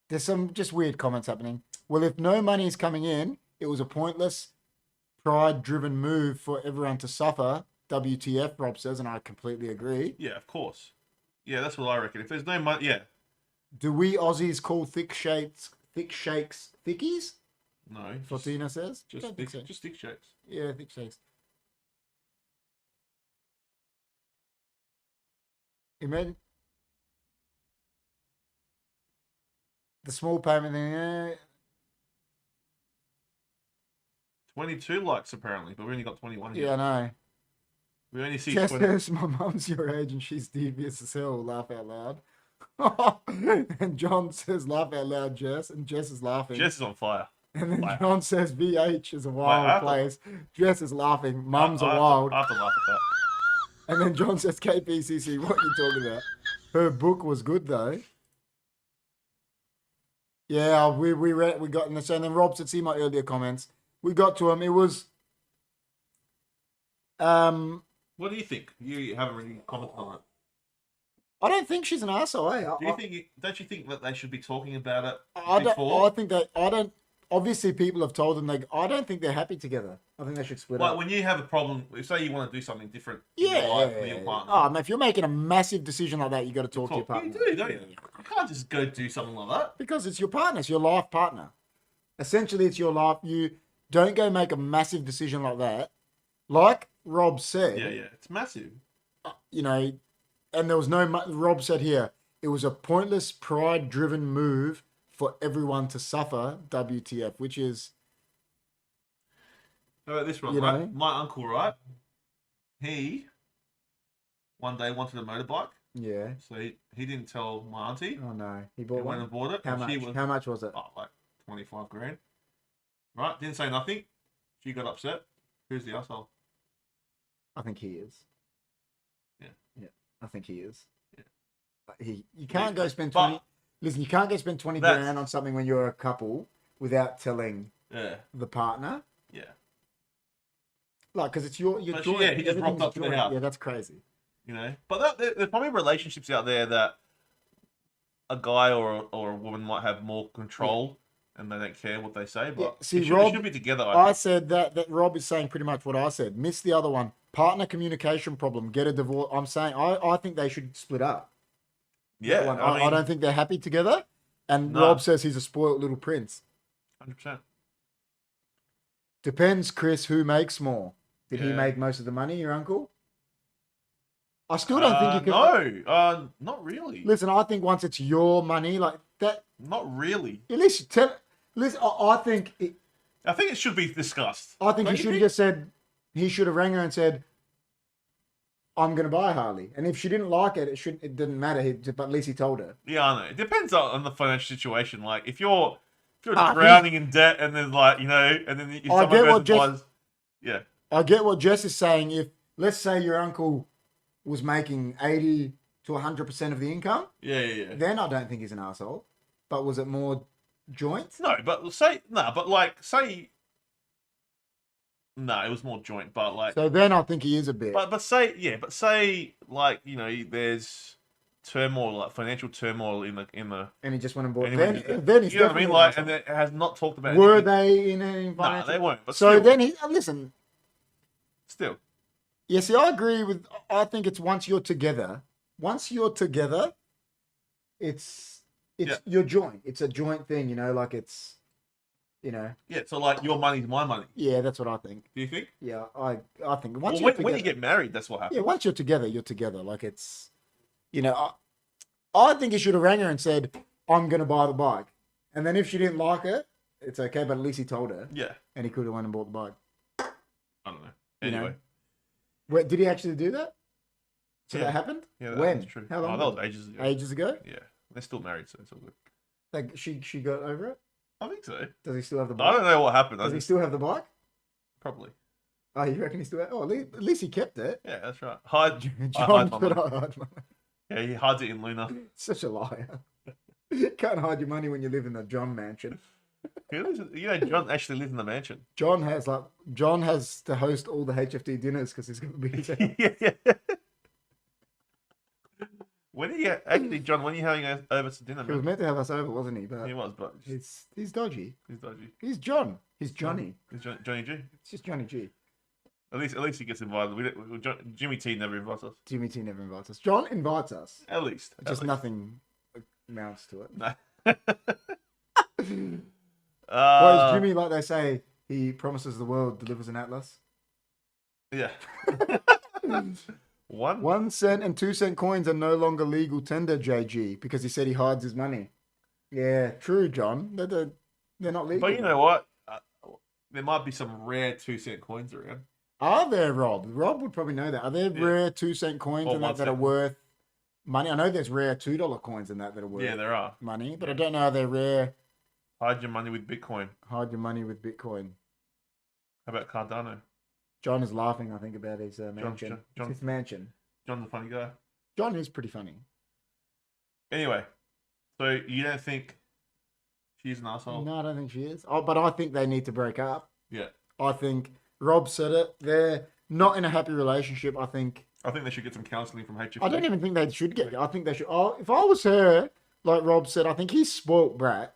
There's some just weird comments happening. Well, if no money is coming in, it was a pointless, pride-driven move for everyone to suffer. WTF, Rob says, and I completely agree. Yeah, of course. Yeah, that's what I reckon. If there's no money, yeah. Do we Aussies call thick shakes thickies? No. Fortina says. Just thick shakes. Yeah, thick shakes. Imagine the small payment thing. 22 likes apparently, but we only got 21 here. Yeah, I know. We only see Jess 20. says my mum's your age and she's devious as hell. Laugh out loud. And John says laugh out loud, Jess. And Jess is laughing. Jess is on fire. And then John says VH is a wild place. Jess is laughing. Mum's a wild. I have to laugh at that. And then John says KPCC. What are you talking about? Her book was good though. Yeah, we read, we got in the, and then Rob said, see my earlier comments. We got to him. It was. What do you think? You haven't really commented on it. I don't think she's an arsehole, eh? Don't you think that they should be talking about it I think that I don't. Obviously, people have told them I don't think they're happy together. I think they should split up. Like when you have a problem, say you want to do something different in your life with your partner. Oh, man, if you're making a massive decision like that, you got to talk to your partner. You do, don't you? You can't just go do something like that. Because it's your partner. It's your life partner. Essentially, it's your life. You don't go make a massive decision like that. Like Rob said. Yeah, it's massive. You know, and there was no. Rob said here, it was a pointless, pride-driven move for everyone to suffer. WTF, which is. How about this one, right? My uncle, right? He one day wanted a motorbike. Yeah. So he didn't tell my auntie. Oh no, he bought one. Went and bought it. How much was it? Oh, like 25 grand. Right? Didn't say nothing. She got upset. Who's the asshole? I think he is. Yeah. Yeah. I think he is. Yeah. You can't go spend 20. Listen, you can't go spend 20 grand on something when you're a couple without telling the partner. Yeah. Like, because it's your But joint. he just rocked up to the house. Yeah, that's crazy. You know, but there's probably relationships out there that a guy or a woman might have more control and they don't care what they say. But See, it should be together. I said that Rob is saying pretty much what I said. Miss the other one. Partner communication problem. Get a divorce. I'm saying I think they should split up. Yeah, I don't think they're happy together. And Rob says he's a spoiled little prince. 100%. Depends, Chris, who makes more. Did he make most of the money, your uncle? I still don't think you can. No, not really. Listen, I think once it's your money, like that. Not really. At least listen, I think it should be discussed. I think he should have just said, he should have rang her and said, I'm going to buy a Harley. And if she didn't like it, it didn't matter. But at least he told her. Yeah, I know. It depends on the financial situation. Like, if you're drowning in debt and then, like, you know, and then if someone goes and buys... Yeah. I get what Jess is saying. If, let's say your uncle was making 80 to 100% of the income. Yeah. Then I don't think he's an asshole. But was it more joint? No, but say... No, it was more joint, but like... So then I think he is a bit. But say, like, you know, there's turmoil, like financial turmoil in the... And he just went and bought... Then he's, you know what I mean? Like, and it has not talked about... Were they in any No, financial... they weren't, but so still. Then he... Listen. Still. Yeah, see, I agree with... I think it's once you're together, it's your joint. It's a joint thing, you know, like it's... You know. Yeah, so like your money's my money. Yeah, that's what I think. Do you think? Yeah, I think once when you get married, that's what happens. Yeah, once you're together, you're together. Like it's, you know, I think he should have rang her and said, "I'm gonna buy the bike," and then if she didn't like it, it's okay. But at least he told her. Yeah. And he could have went and bought the bike. I don't know. Anyway. Wait, did he actually do that? So that happened? Yeah, when? True. How long? That was ages ago. Ages ago? Yeah, they're still married, so it's all good. Like she got over it. I think so. Does he still have the bike? I don't know what happened. Does he still have the bike? Probably. Oh, you reckon he still have... Oh, at least he kept it. Yeah, that's right. Yeah, he hides it in Luna. Such a liar. You can't hide your money when you live in the John mansion. You know, John actually lives in the mansion. John has to host all the HFD dinners because he's going to be there. Yeah. When are you actually, John? When are you having us over to dinner? He was meant to have us over, wasn't he? But he was, but he's dodgy. He's dodgy. He's John. He's Johnny. He's Johnny G. It's just Johnny G. At least he gets invited. Jimmy T never invites us. Jimmy T never invites us. John invites us. At least. Nothing amounts to it. No. Well, is Jimmy, like they say, he promises the world, delivers an atlas? Yeah. 1 cent and 2 cent coins are no longer legal tender, JG, because he said he hides his money. Yeah, true, John. They're not legal. But you know what? There might be some rare 2 cent coins around. Are there, Rob? Rob would probably know that. Are there rare 2 cent coins in that are worth money? I know there's rare $2 coins in that are worth there are money, but I don't know are there rare. Hide your money with Bitcoin. Hide your money with Bitcoin. How about Cardano? John is laughing, I think, about his mansion. His mansion. John's a funny guy. John is pretty funny. Anyway, so you don't think she's an asshole? No, I don't think she is. But I think they need to break up. Yeah. I think Rob said it. They're not in a happy relationship. I think they should get some counselling from HFD. I don't even think they should get it. I think they should. If I was her, like Rob said, I think he's spoilt brat.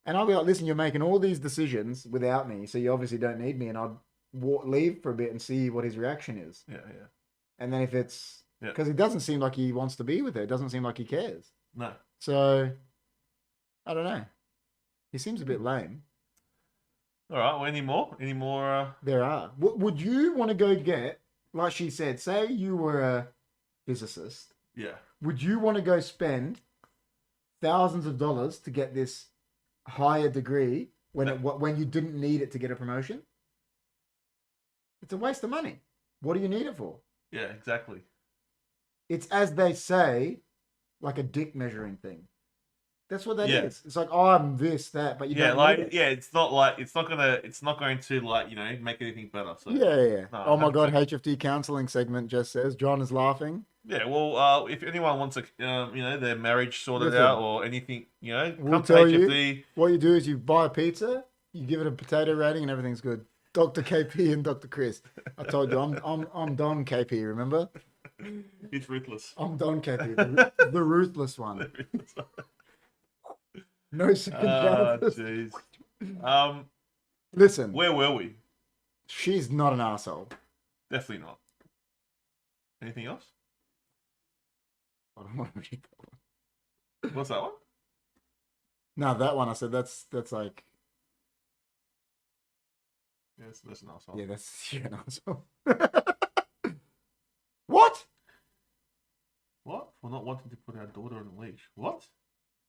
And I'll be like, listen, you're making all these decisions without me, so you obviously don't need me. And I'd leave for a bit and see what his reaction is. Yeah. And then if it's... Because it doesn't seem like he wants to be with her. It doesn't seem like he cares. No. So, I don't know. He seems a bit lame. All right. Well, any more? There are. Would you want to go get, like she said, say you were a physicist. Yeah. Would you want to go spend thousands of dollars to get this higher degree when you didn't need it to get a promotion? It's a waste of money. What do you need it for? Yeah, exactly. It's, as they say, like a dick measuring thing. That's what that Yeah. is. It's like, oh, I'm this, that, but you Yeah, don't like need it. yeah, it's not going to like make anything better. So Yeah. no, Oh my God, 100%. HFD counseling segment just says John is laughing. Yeah, well, if anyone wants their marriage sorted Listen, out or anything, We'll come to tell HFD. you, what you do is you buy a pizza, you give it a potato rating, and everything's good. Dr. KP and Dr. Chris. I told you, I'm Don KP, remember? He's ruthless. I'm Don KP, the ruthless one. No second chances. Jeez. Listen, Where were we? she's not an asshole. Definitely not. Anything else? I don't want to read that one. What's that one? No, that one I said that's like, Yes, that's an asshole. yeah, that's you're an asshole. What? What? For not wanting to put our daughter on a leash. What?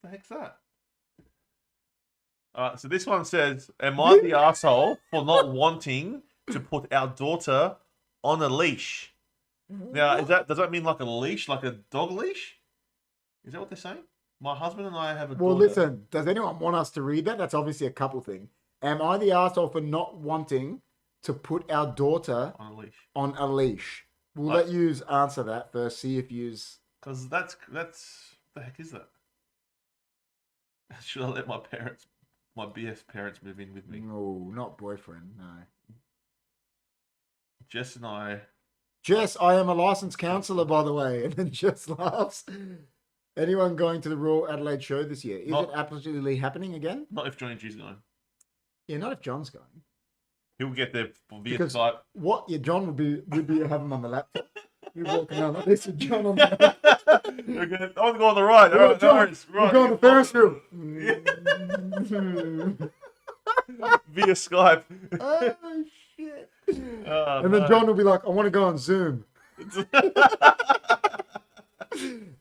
The heck's that? So this one says, am I the asshole for not wanting to put our daughter on a leash? Now, does that mean like a leash, like a dog leash? Is that what they're saying? My husband and I have a daughter. Well, listen, does anyone want us to read that? That's obviously a couple thing. Am I the asshole for not wanting to put our daughter on a leash? On a leash. We'll let you answer that first. See if you's. Because that's the heck is that? Should I let my BF parents move in with me? No, not boyfriend. No. Jess and I. Jess, I am a licensed counsellor, by the way. And then Jess laughs. Anyone going to the Royal Adelaide show this year? Is it absolutely happening again? Not if Johnny G's going. Yeah, not if John's going. He'll get there via Because Skype. what? Yeah, John would be have him on the laptop. You're walking around like this with John on the laptop. Okay, I want to go on the ride. All right, John, right. we're going to Ferris wheel. Via Skype. Oh, shit. Oh, and then John will be like, I want to go on Zoom.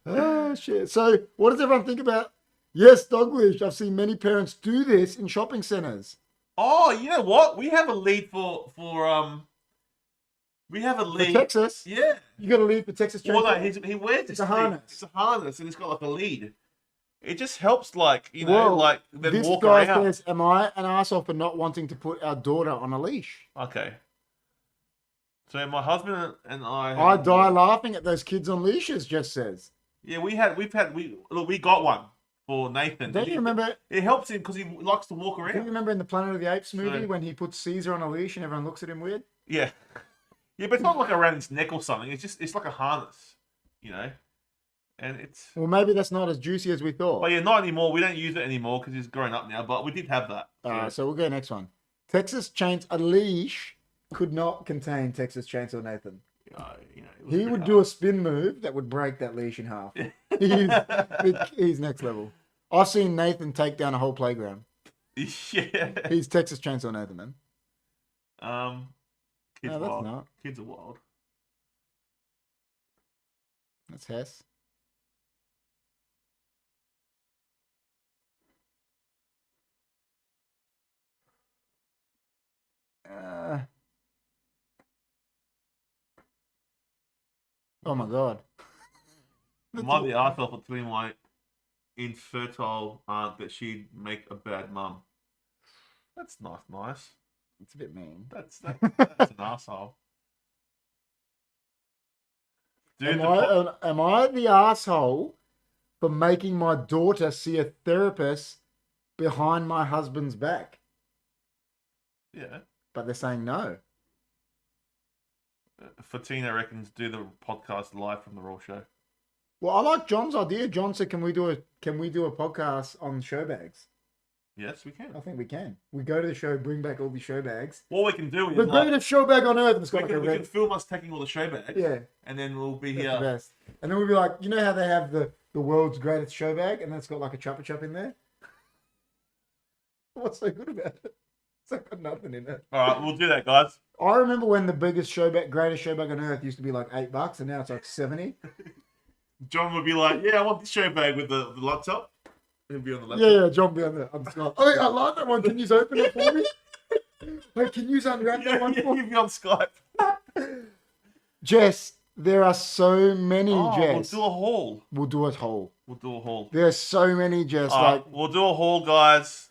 Oh, shit. So, what does everyone think about? Yes, dog leash. I've seen many parents do this in shopping centres. Oh, you know what? We have a lead for we have a lead for Texas. Yeah, you got a lead for Texas. Well, no, he wears this a harness. It's a harness, and it's got like a lead. It just helps, like then this walk guy around. Says, am I an asshole for not wanting to put our daughter on a leash? Okay. So my husband and I die laughing at those kids on leashes. Jess says. Yeah, we got one for Nathan. Don't you remember? It helps him because he likes to walk around. Do you remember in the Planet of the Apes movie when he puts Caesar on a leash and everyone looks at him weird? Yeah. Yeah, but it's not like around his neck or something. It's like a harness, and it's. Well, maybe that's not as juicy as we thought. But yeah, not anymore. We don't use it anymore because he's grown up now. But we did have that. So we'll go next one. Texas Chains a leash could not contain Texas Chainsaw Nathan. He would do a spin move that would break that leash in half. He's next level. I've seen Nathan take down a whole playground. Yeah. He's Texas Chainsaw Nathan, man. Kids no, that's wild. not. Kids are wild. That's Hess. Oh my God. Am I the arsehole for telling my infertile aunt that she'd make a bad mum? That's nice. It's a bit mean. That's an arsehole. Am I the asshole for making my daughter see a therapist behind my husband's back? Yeah. But they're saying no. Fatina reckons do the podcast live from the Raw show. Well, I like John's idea. John said, "Can we do a podcast on show bags?" Yes, we can. I think we can. We go to the show, bring back all the show bags. What we can do is the greatest show bag on earth. We can film us taking all the show bags. Yeah. And then we'll be That's here. the best. And then we'll be like, you know how they have the world's greatest show bag, and then it's got like a chopper chop in there. What's so good about it? It's like got nothing in it. All right, we'll do that, guys. I remember when the greatest show bag on earth used to be like $8, and now it's like 70. John would be like, "Yeah, I want this show bag with the laptop." He'll be on the laptop. Yeah, John will be on the. I'm just like, oh, I like that one. Can you open it for me? Wait, can you unwrap that one for me? You'll be on Skype. Jess, there are so many, Jess. We'll do a haul. We'll do a haul. We'll do a haul. There's so many, Jess. We'll do a haul, guys.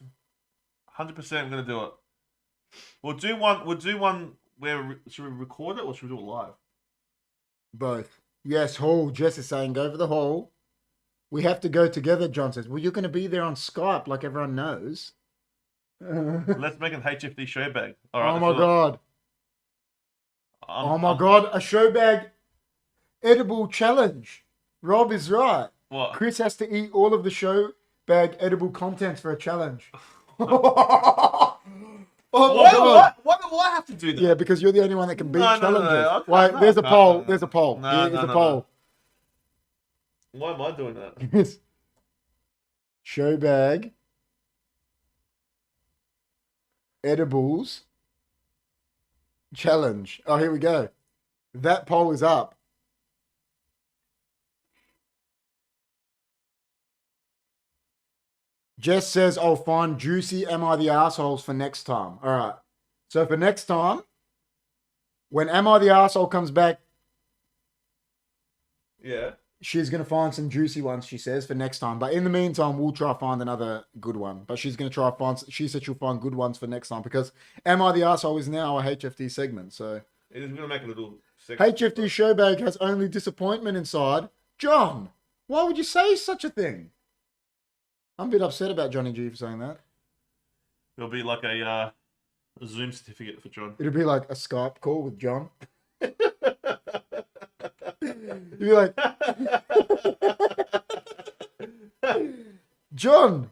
100%, I'm gonna do it. We'll do one where should we record it or should we do it live? Both. Yes, haul. Jess is saying go for the haul. We have to go together, John says. Well, you're going to be there on Skype like everyone knows. Let's make an HFD show bag. All right, oh my God. God. A show bag edible challenge. Rob is right. What? Chris has to eat all of the show bag edible contents for a challenge. Why do I have to do that? Yeah, because you're the only one that can beat challenges. No. Wait, there's a poll. There's a poll. Here's a poll. Why am I doing that? Show bag edibles challenge. Oh, here we go. That poll is up. Jess says, I'll find juicy Am I the Assholes for next time. All right. So for next time, when Am I the Asshole comes back, yeah, she's going to find some juicy ones, she says, for next time. But in the meantime, we'll try to find another good one. But she's going to she said she'll find good ones for next time because Am I the Asshole is now a HFD segment. So it is going to make a little segment. HFD show bag has only disappointment inside. John, why would you say such a thing? I'm a bit upset about Johnny G for saying that. It'll be like a Zoom certificate for John. It'll be like a Skype call with John. You'd be like, John,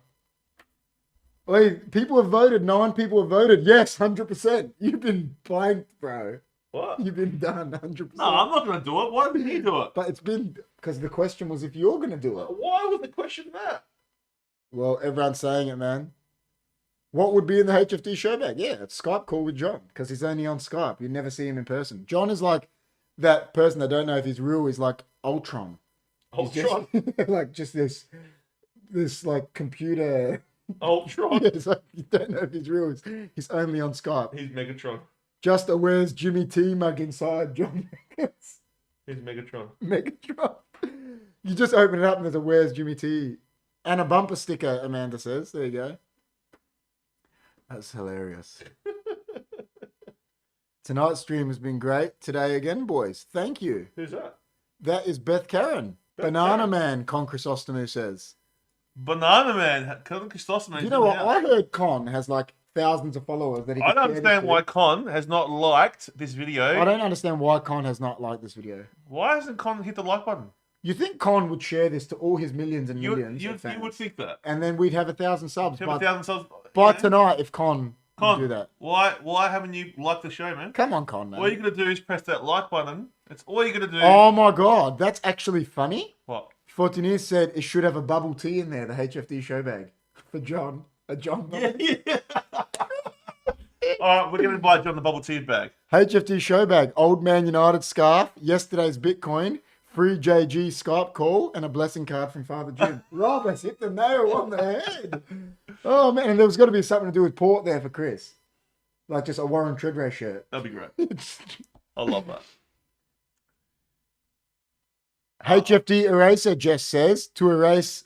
wait, people have voted. 9 people have voted. Yes, 100%. You've been blanked, bro. What? You've been done 100%. No, I'm not going to do it. Why did he do it? But it's been, because the question was if you're going to do it. Why was the question that? Well, everyone's saying it, man. What would be in the HFD show bag? Yeah, it's Skype call with John, because he's only on Skype. You never see him in person. John is like that person, I don't know if he's real, is like Ultron. Ultron? Like just this like computer. Ultron? Yeah, it's like, you don't know if he's real. He's only on Skype. He's Megatron. Just a where's Jimmy T mug inside, John. He's Megatron. Megatron. You just open it up and there's a where's Jimmy T. And a bumper sticker, Amanda says. There you go. That's hilarious. Tonight's stream has been great. Today again, boys. Thank you. Who's that? That is Beth Karen. Banana Man, Con Chrysostomu says. Banana Man. Con Chrysostomu. You know what? I heard Con has like thousands of followers. That he I don't understand why Con has not liked this video. I don't understand why Con has not liked this video. Why hasn't Con hit the like button? You think Con would share this to all his millions and millions of fans? You would think that. And then we'd have 1,000 subs. By tonight, if Con would do that. Why haven't you liked the show, man? Come on, Con, man. All you're going to do is press that like button. That's all you're going to do. Oh, my God. That's actually funny. What? Fortuneer said it should have a bubble tea in there, the HFD show bag. For John. A John bubble tea. Yeah. All right, we're going to buy John the bubble tea bag. HFD show bag. Old Man United scarf. Yesterday's Bitcoin. Free JG Skype call and a blessing card from Father Jim. Rob has hit the nail on the head. Oh, man. And there was got to be something to do with port there for Chris. Like just a Warren Treadway shirt. That'd be great. I love that. HFD eraser, Jess says. To erase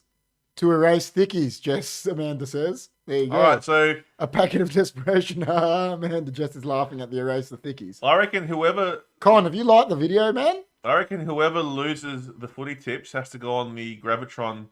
thickies, Jess, Amanda says. There you go. All right, so... A packet of desperation. Amanda Jess is laughing at the eraser thickies. I reckon whoever... Con, have you liked the video, man? I reckon whoever loses the footy tips has to go on the Gravitron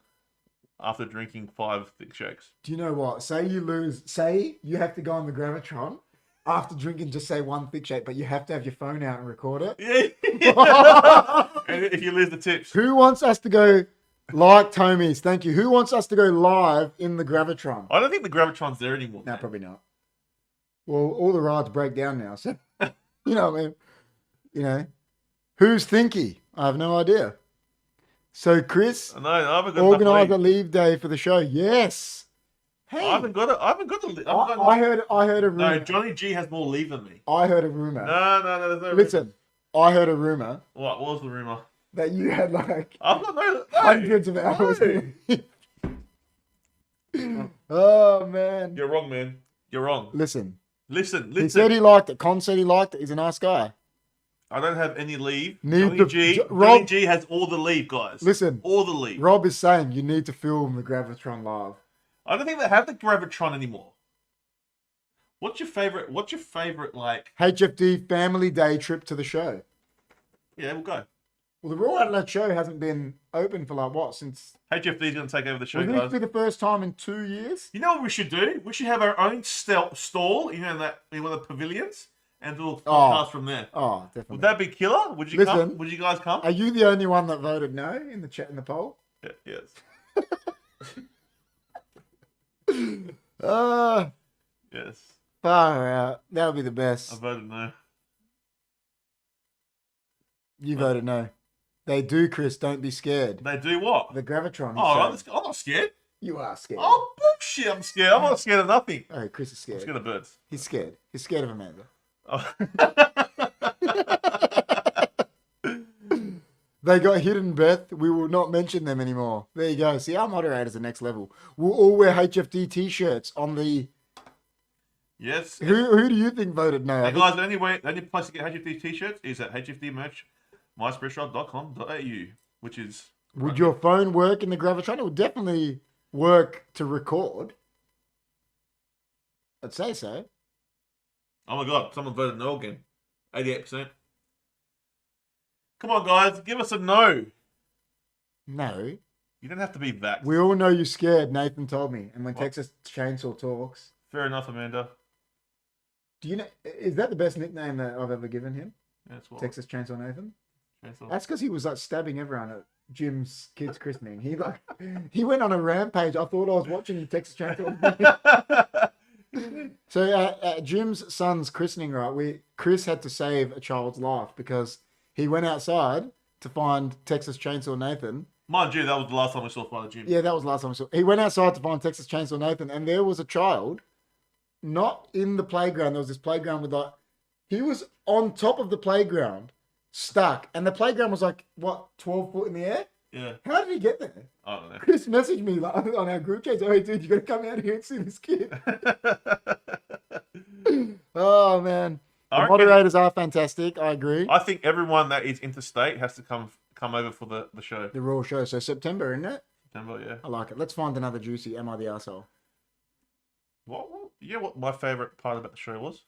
after drinking 5 thick shakes. Do you know what? Say you lose. Say you have to go on the Gravitron after drinking just say 1 thick shake, but you have to have your phone out and record it. Yeah. And if you lose the tips. Who wants us to go like Tomies? Thank you. Who wants us to go live in the Gravitron? I don't think the Gravitron's there anymore. No, man. probably not. Well, all the rides break down now, so you know what I mean. You know. Who's Thinky? I have no idea. So, Chris, I haven't got organise a leave day for the show. Yes. Hey, I haven't got it. I heard a rumor. No, Johnny G has more leave than me. I heard a rumor. No, there's no Listen, I heard a rumor. What was the rumor? That you had like I've got no, hundreds of hours. Oh, man. You're wrong, man. You're wrong. Listen. Listen. He said he liked it. Con said he liked it. He's a nice guy. I don't have any leave. Need Johnny G has all the leave, guys. Listen, all the leave. Rob is saying you need to film the Gravitron live. I don't think they have the Gravitron anymore. What's your favorite? Like HFD Family Day trip to the show? Yeah, we'll go. Well, the Raw Adelaide show hasn't been open for like what since. HFD's going to take over the show, Will guys. this be the first time in 2 years? You know what we should do? We should have our own stall, in one of the pavilions, and do a podcast from there. Oh, definitely. Would that be killer? Would you come? Would you guys come? Are you the only one that voted no in the chat in the poll? Yeah, yes. Yes. Far out. That would be the best. I voted no. You voted no. They do, Chris. Don't be scared. They do what? The Gravitron. I'm not scared. You are scared. Oh, bullshit. I'm scared. I'm not scared of nothing. Oh, Chris is scared. I'm scared of birds. He's scared. He's scared of Amanda. Oh. They got hidden, Beth. We will not mention them anymore. There you go. See, our moderators are next level. We'll all wear HFD t-shirts on the... Yes. Who do you think voted no? Hey guys, the only place to get HFD t-shirts is at hfdmerch.myspreadshop.com.au, which is... Would your phone work in the Gravitron? It would definitely work to record. I'd say so. Oh my god, someone voted no again. 88%. Come on, guys, give us a no. No. You don't have to be vaxxed. We all know you're scared, Nathan told me. And when Texas Chainsaw talks... Fair enough, Amanda. Do you know... Is that the best nickname that I've ever given him? That's what. Texas Chainsaw Nathan? Chainsaw. That's because he was like stabbing everyone at Jim's kids' christening. He went on a rampage. I thought I was watching Texas Chainsaw. So at Jim's son's christening, right, Chris had to save a child's life because he went outside to find Texas Chainsaw Nathan. Mind you, that was the last time we saw Father Jim. Yeah, that was the last time we saw. He went outside to find Texas Chainsaw Nathan, and there was a child not in the playground. There was this playground with like... He was on top of the playground, stuck, and the playground was like, what, 12 foot in the air? Yeah. How did he get there? I don't know. Chris messaged me like, on our group chat, hey dude, you gotta come out here and see this kid. Oh man. The moderators are fantastic, I agree. I think everyone that is interstate has to come over for the show. The Raw show. So September, isn't it? September, yeah. I like it. Let's find another juicy Am I the Arsehole? What? Yeah, what my favourite part about the show was?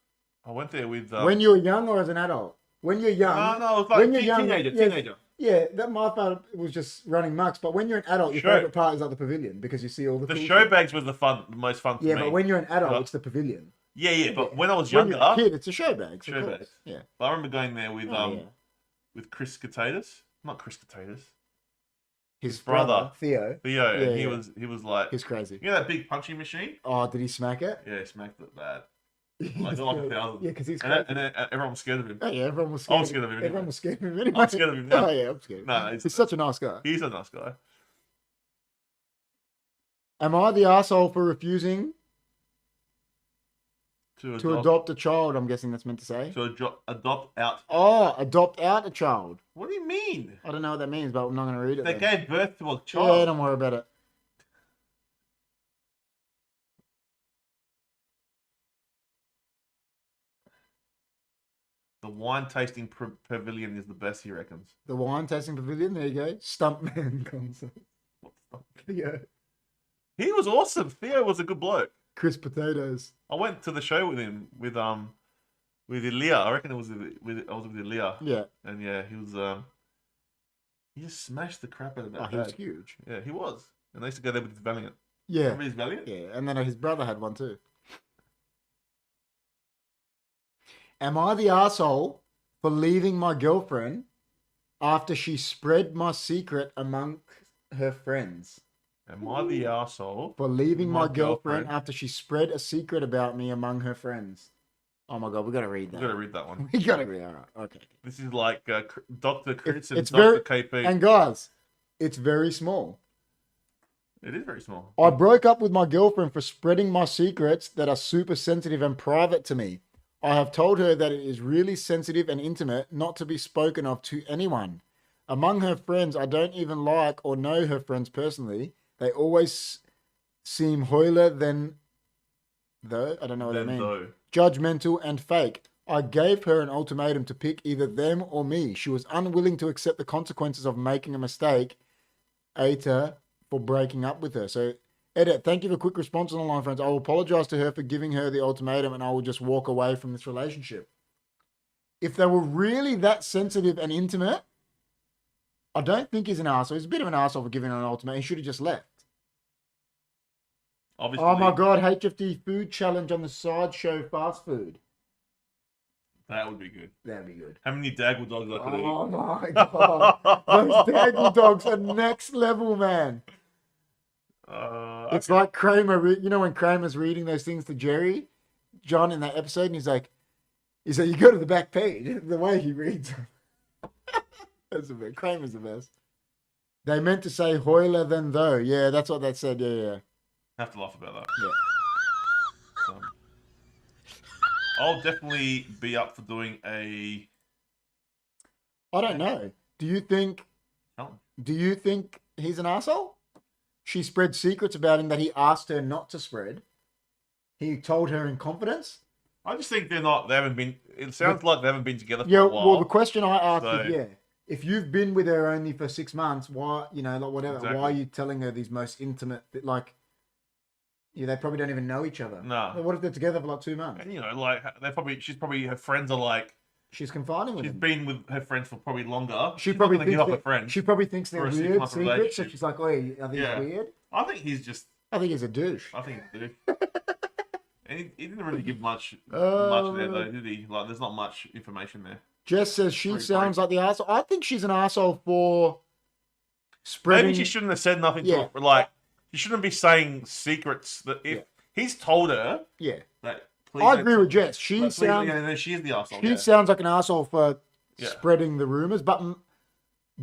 I went there with... when you were young or as an adult? When you're young... No, it was like teenager. Yeah, that my part was just running mucks. But when you're an adult, your favourite part is like the pavilion because you see all the... The show bags was the most fun for me. Yeah, but when you're an adult, it's the pavilion. Yeah, but when I was younger... When you're a kid, it's a show bag. Show bags. Yeah. But I remember going there with Chris Katatis. Not Chris Katatis. His brother, Theo. Yeah, and he was like... He's crazy. You know that big punching machine? Oh, did he smack it? Yeah, he smacked it bad. Like 1,000. Yeah, because he's crazy. And everyone was scared of him. Oh, yeah, everyone was scared. I was scared of him. Everyone was scared of him anyway. I'm scared of him now. Oh, yeah, I'm scared. No, he's such a nice guy. He's a nice guy. Am I the arsehole for refusing to adopt a child? I'm guessing that's meant to say. To adopt out. Oh, adopt out a child. What do you mean? I don't know what that means, but I'm not going to read it. They gave birth to a child. Yeah, don't worry about it. The wine tasting pavilion is the best, he reckons. The wine tasting pavilion, there you go. Stuntman concert. Theo. He was awesome. Theo was a good bloke. Chris Potatoes. I went to the show with him with Ilya. I reckon I was with Ilya. Yeah. And yeah, he was he just smashed the crap out of that. Oh, he was huge. Yeah, he was. And they used to go there with his Valiant. Yeah. Remember his Valiant? Yeah, and then his brother had one too. Am I the arsehole for leaving my girlfriend after she spread my secret among her friends? Am I the arsehole for leaving my girlfriend after she spread a secret about me among her friends? Oh my god, we got to read that. We got to read that one. We got to read. All right, okay. This is like Dr. Chris and Dr. KP. And guys, it's very small. It is very small. I broke up with my girlfriend for spreading my secrets that are super sensitive and private to me. I have told her that it is really sensitive and intimate, not to be spoken of to anyone. Among her friends, I don't even like or know her friends personally. They always seem hoiler than, though, I don't know what that means. Judgmental and fake. I gave her an ultimatum to pick either them or me. She was unwilling to accept the consequences of making a mistake. Ate her for breaking up with her. So, Edit, thank you for quick response on the line, friends. I will apologize to her for giving her the ultimatum and I will just walk away from this relationship. If they were really that sensitive and intimate, I don't think he's an arsehole. He's a bit of an arsehole for giving her an ultimatum. He should have just left. Obviously. Oh my God, HFD food challenge on the sideshow fast food. That would be good. That'd be good. How many Daggle dogs I could eat? Oh my God. Those Daggle dogs are next level, man. It's like Kramer, you know when Kramer's reading those things to Jerry, John, in that episode, and he's like, you go to the back page, the way he reads them. That's the best. Kramer's the best. They meant to say Hoyler than though. Yeah, that's what that said. Yeah. Have to laugh about that. Yeah. I'll definitely be up for doing a... I don't know. Do you think he's an asshole? She spread secrets about him that he asked her not to spread. He told her in confidence. I just think they haven't been, it sounds like they haven't been together for a while. Well, the question I asked is, if you've been with her only for 6 months, why, whatever, Exactly. why are you telling her these most intimate, they probably don't even know each other. No. What if they're together for 2 months? And her friends are like, she's confiding with she's him. been with her friends for probably longer. She probably thinks thinks her friends. She probably thinks they're for a weird 6-month secrets, so relationship. she's like, "Oh, I think it's weird." I think he's just. I think he's a douche. I think he's a douche. And he didn't really give much there though, did he? Like, there's not much information there. Jess says she sounds like the arsehole. I think she's an arsehole for spreading. Maybe she shouldn't have said nothing to her. Like, she shouldn't be saying secrets that if he's told her. Yeah. That, I agree with Jess. She sounds. She is the arsehole. She sounds like an arsehole for spreading the rumors. But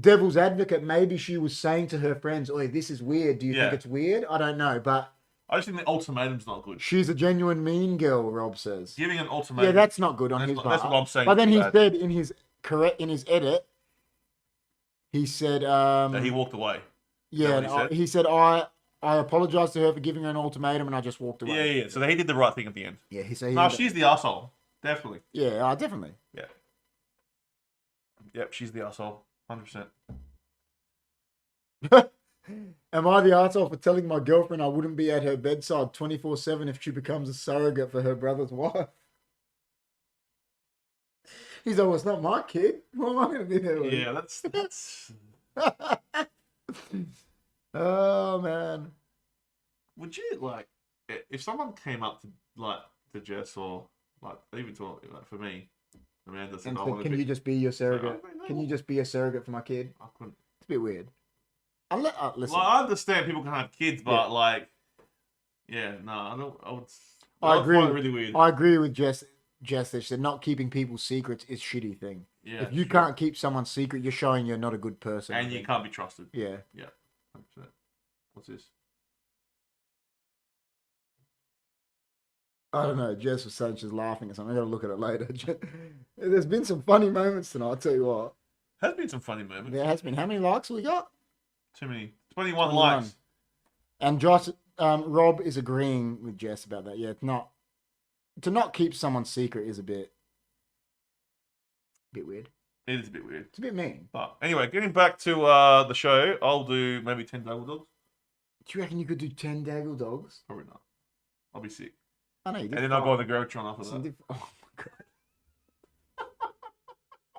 devil's advocate, maybe she was saying to her friends, "Oh, this is weird. Do you think it's weird?" I don't know, but. I just think the ultimatum's not good. She's a genuine mean girl, Rob says. Giving an ultimatum. Yeah, that's not good on his part. That's what I'm saying. But then he said in his edit, he said that he walked away. Yeah, he said I apologized to her for giving her an ultimatum and I just walked away. Yeah. So he did the right thing at the end. Yeah, he said. No, she's the asshole. Definitely. Yeah, definitely. Yeah. Yep, she's the asshole. 100%. Am I the arsehole for telling my girlfriend I wouldn't be at her bedside 24/7 if she becomes a surrogate for her brother's wife? He's like, well, it's not my kid. Why am I going to be there with? Yeah, that's... Oh, man. Would you, if someone came up to Jess or, even to, for me, Amanda said, can you just be your surrogate? Can you just be a surrogate for my kid? I couldn't. It's a bit weird. Listen. I understand people can have kids, but I don't. I agree. Find it really weird. I agree with Jess. That she said not keeping people's secrets is a shitty thing. Yeah. If you can't keep someone's secret, you're showing you're not a good person. And you can't be trusted. Yeah. Yeah. 100%. What's this? I don't know. Jess was saying she's laughing or something. I got to look at it later. There's been some funny moments tonight. I'll tell you what. Has been some funny moments. There has been. How many likes we got? Too many. 21 likes. And Josh, Rob is agreeing with Jess about that. Yeah, to not keep someone's secret is a bit weird. It is a bit weird. It's a bit mean. But anyway, getting back to the show, I'll do maybe 10 Daggle Dogs. Do you reckon you could do 10 Daggle Dogs? Probably not. I'll be sick. I know you did. And then I'll go on the Grotron after that. Oh my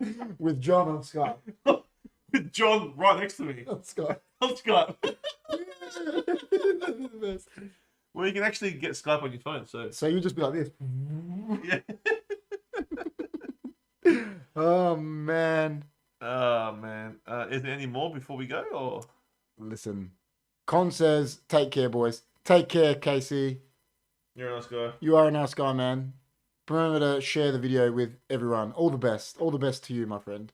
god. With John on Skype. With John right next to me. On Skype. On Skype. Well, you can actually get Skype on your phone, so. So you just be like this. Yeah. Oh man. Oh man. Is there any more before we go, or? Listen. Con says, take care, boys. Take care, Casey. You're a nice guy. You are a nice guy, man. Remember to share the video with everyone. All the best. All the best to you, my friend.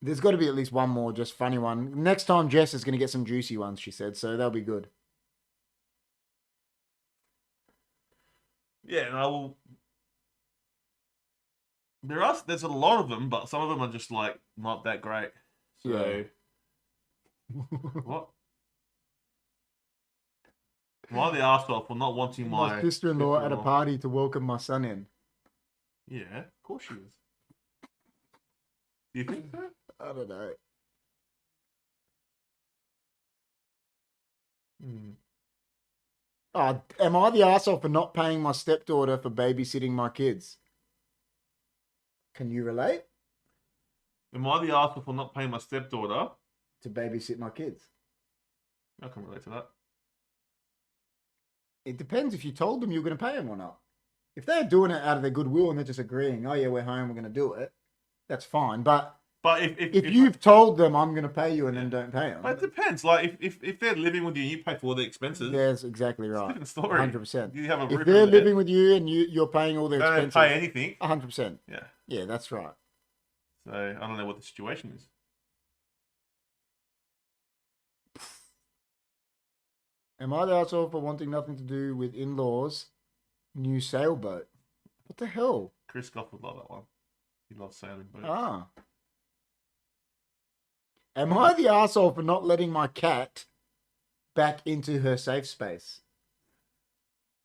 There's got to be at least one more just funny one. Next time, Jess is going to get some juicy ones, she said. So that'll be good. Yeah, and I will... There's a lot of them, but some of them are just, not that great. So... Yeah. What? Am I the arsehole for not wanting My sister-in-law at a party to welcome my son in. Yeah, of course she is. Do you think so? I don't know. Am I the arsehole for not paying my stepdaughter for babysitting my kids? Can you relate? Am I the arsehole for not paying my stepdaughter to babysit my kids? I can relate to that. It depends if you told them you were going to pay them or not. If they're doing it out of their goodwill and they're just agreeing, oh yeah, we're home, we're going to do it, that's fine. But if you've told them I'm going to pay you and then don't pay them, it depends. Like if they're living with you, and you pay for all the expenses. That's exactly right. It's a different story. 100%. You have a if they're living with you and you're paying all their expenses, don't pay anything. 100%. Yeah. Yeah, that's right. So I don't know what the situation is. Am I the asshole for wanting nothing to do with in-laws' new sailboat? What the hell? Chris Goff would love that one. He loves sailing boats. Ah. Am I the asshole for not letting my cat back into her safe space?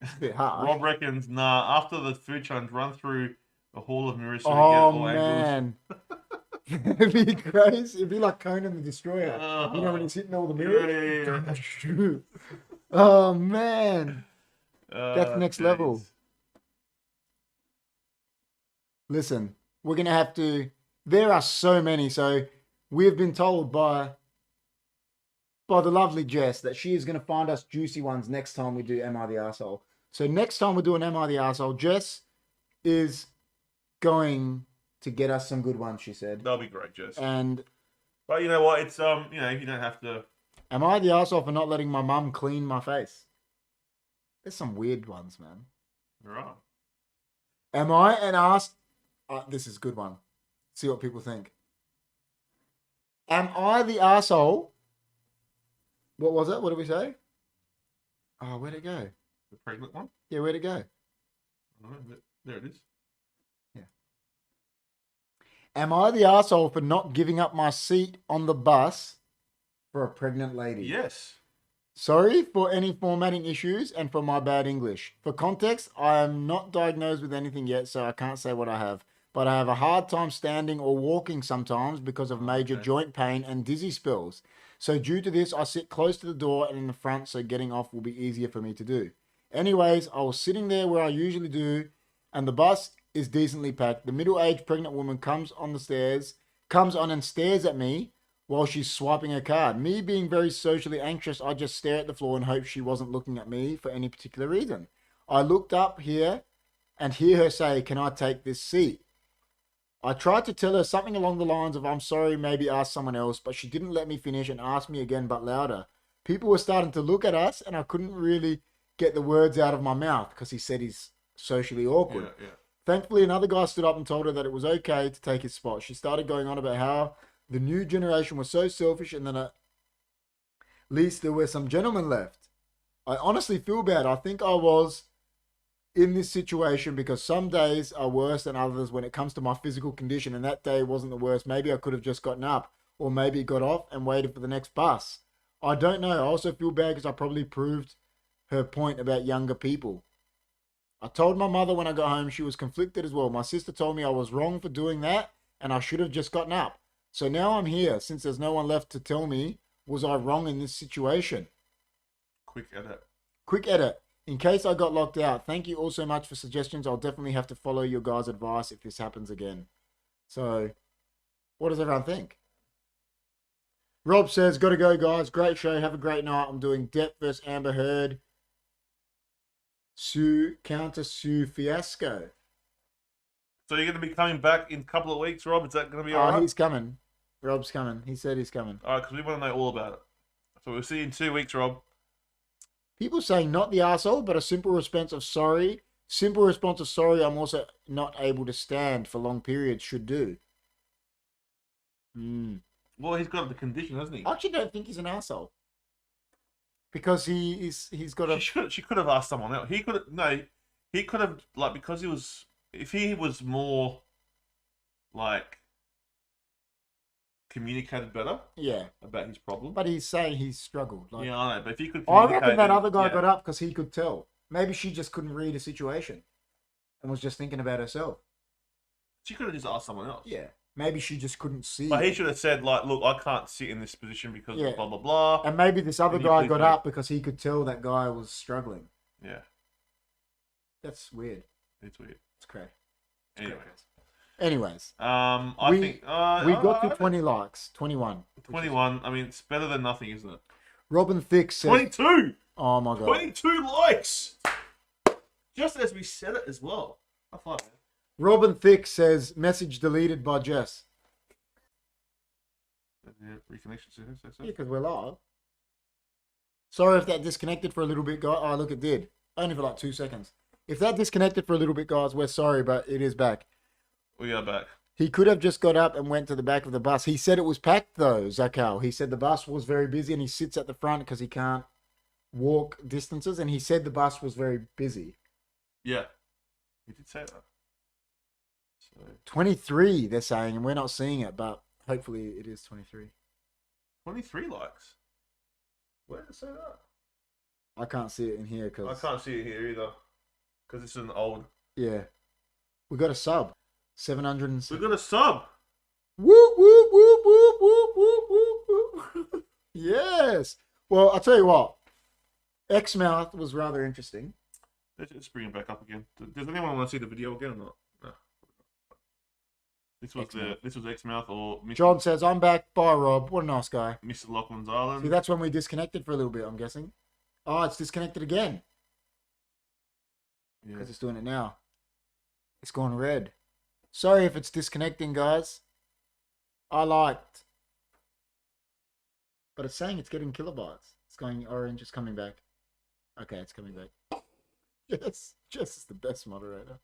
It's a bit hard. Rob reckons, nah, after the food challenge, run through the Hall of Mirrors. Oh, man. It'd be crazy. It'd be like Conan the Destroyer. You know when he's hitting all the mirrors? Yeah. Oh, man. That's next level. Listen, we're going to have to... There are so many. So we've been told by the lovely Jess that she is going to find us juicy ones next time we do Am I the Arsehole. So next time we're doing Am I the Arsehole, Jess is going to get us some good ones, she said. That'll be great, Jess. But you know what? It's you don't have to. Am I the arsehole for not letting my mum clean my face? There's some weird ones, man. Right. Am I an arse? This is a good one. See what people think. Am I the arsehole? What was it? What did we say? Oh, where'd it go? The pregnant one? Yeah, where'd it go? There it is. Am I the arsehole for not giving up my seat on the bus for a pregnant lady? Yes. Sorry for any formatting issues and for my bad English. For context, I am not diagnosed with anything yet, so I can't say what I have. But I have a hard time standing or walking sometimes because of major joint pain and dizzy spells. So due to this, I sit close to the door and in the front, so getting off will be easier for me to do. Anyways, I was sitting there where I usually do, and the bus is decently packed. The middle-aged pregnant woman comes on and stares at me while she's swiping her card. Me being very socially anxious, I just stare at the floor and hope she wasn't looking at me for any particular reason. I looked up here and hear her say, "Can I take this seat?" I tried to tell her something along the lines of, "I'm sorry, maybe ask someone else," but she didn't let me finish and asked me again, but louder. People were starting to look at us and I couldn't really get the words out of my mouth because he said he's socially awkward. Yeah. Thankfully, another guy stood up and told her that it was okay to take his spot. She started going on about how the new generation was so selfish and then at least there were some gentlemen left. I honestly feel bad. I think I was in this situation because some days are worse than others when it comes to my physical condition, and that day wasn't the worst. Maybe I could have just gotten up or maybe got off and waited for the next bus. I don't know. I also feel bad because I probably proved her point about younger people. I told my mother when I got home. She was conflicted as well. My sister told me I was wrong for doing that and I should have just gotten up. So now I'm here. Since there's no one left to tell me, was I wrong in this situation? Quick edit. In case I got locked out, thank you all so much for suggestions. I'll definitely have to follow your guys' advice if this happens again. So, what does everyone think? Rob says, "Gotta go, guys. Great show. Have a great night. I'm doing Depp vs. Amber Heard. Sue fiasco." So you're going to be coming back in a couple of weeks, Rob? Is that going to be all right? He's coming. Rob's coming. He said he's coming. All right, because we want to know all about it. So we'll see you in 2 weeks, Rob. People saying not the arsehole, but a simple response of sorry. Simple response of sorry, I'm also not able to stand for long periods should do. Well, he's got the condition, hasn't he? I actually don't think he's an arsehole. Because he's got a... She could have asked someone else. He could have, like, because he was... If he was more, like, communicated better Yeah. about his problem. But he's saying he's struggled. Like, Yeah, I know. But if he could I communicate... reckon that other guy yeah. got up because he could tell. Maybe she just couldn't read a situation and was just thinking about herself. She could have just asked someone else. Yeah. Maybe she just couldn't see. But he should have said, like, look, I can't sit in this position because of blah, blah, blah. And maybe this other Can you guy please got move? up because he could tell that guy was struggling. Yeah, That's weird. it's weird. It's crazy. Anyways, I I think... we got to 20 likes. 21. 21. I mean, it's better than nothing, isn't it? Robin Thicke says... 22! Oh, my God. 22 likes! Just as we said it as well. I thought... Robin Thicke says, message deleted by Jess. Yeah, reconnection. Yeah, because we're live. Sorry if that disconnected for a little bit, guys. Oh, look, it did. Only for like 2 seconds. If that disconnected for a little bit, guys, we're sorry, but it is back. We are back. He could have just got up and went to the back of the bus. He said it was packed, though, Zakal. He said the bus was very busy and he sits at the front because he can't walk distances. And he said the bus was very busy. Yeah. He did say that. So 23, they're saying, and we're not seeing it, but hopefully it is 23. 23 likes. Where did it say that? I can't see it in here I because... can't see it here either. Because it's an old... Yeah. We got a sub. 706. We got a sub. Whoop, whoop, whoop, whoop, whoop, whoop, whoop, whoop. Yes. Well, I'll tell you what. Exmouth was rather interesting. Let's bring it back up again. Does anyone want to see the video again or not? No. This was Exmouth or Mr. John says, I'm back. Bye, Rob. What a nice guy. Mr. Lachlan's Island. See, that's when we disconnected for a little bit, I'm guessing. Oh, it's disconnected again. Yeah. Because it's doing it now. It's gone red. Sorry if it's disconnecting, guys. I liked. But it's saying it's getting kilobytes. It's going orange. It's coming back. Okay, it's coming back. Yes. Jess is the best moderator.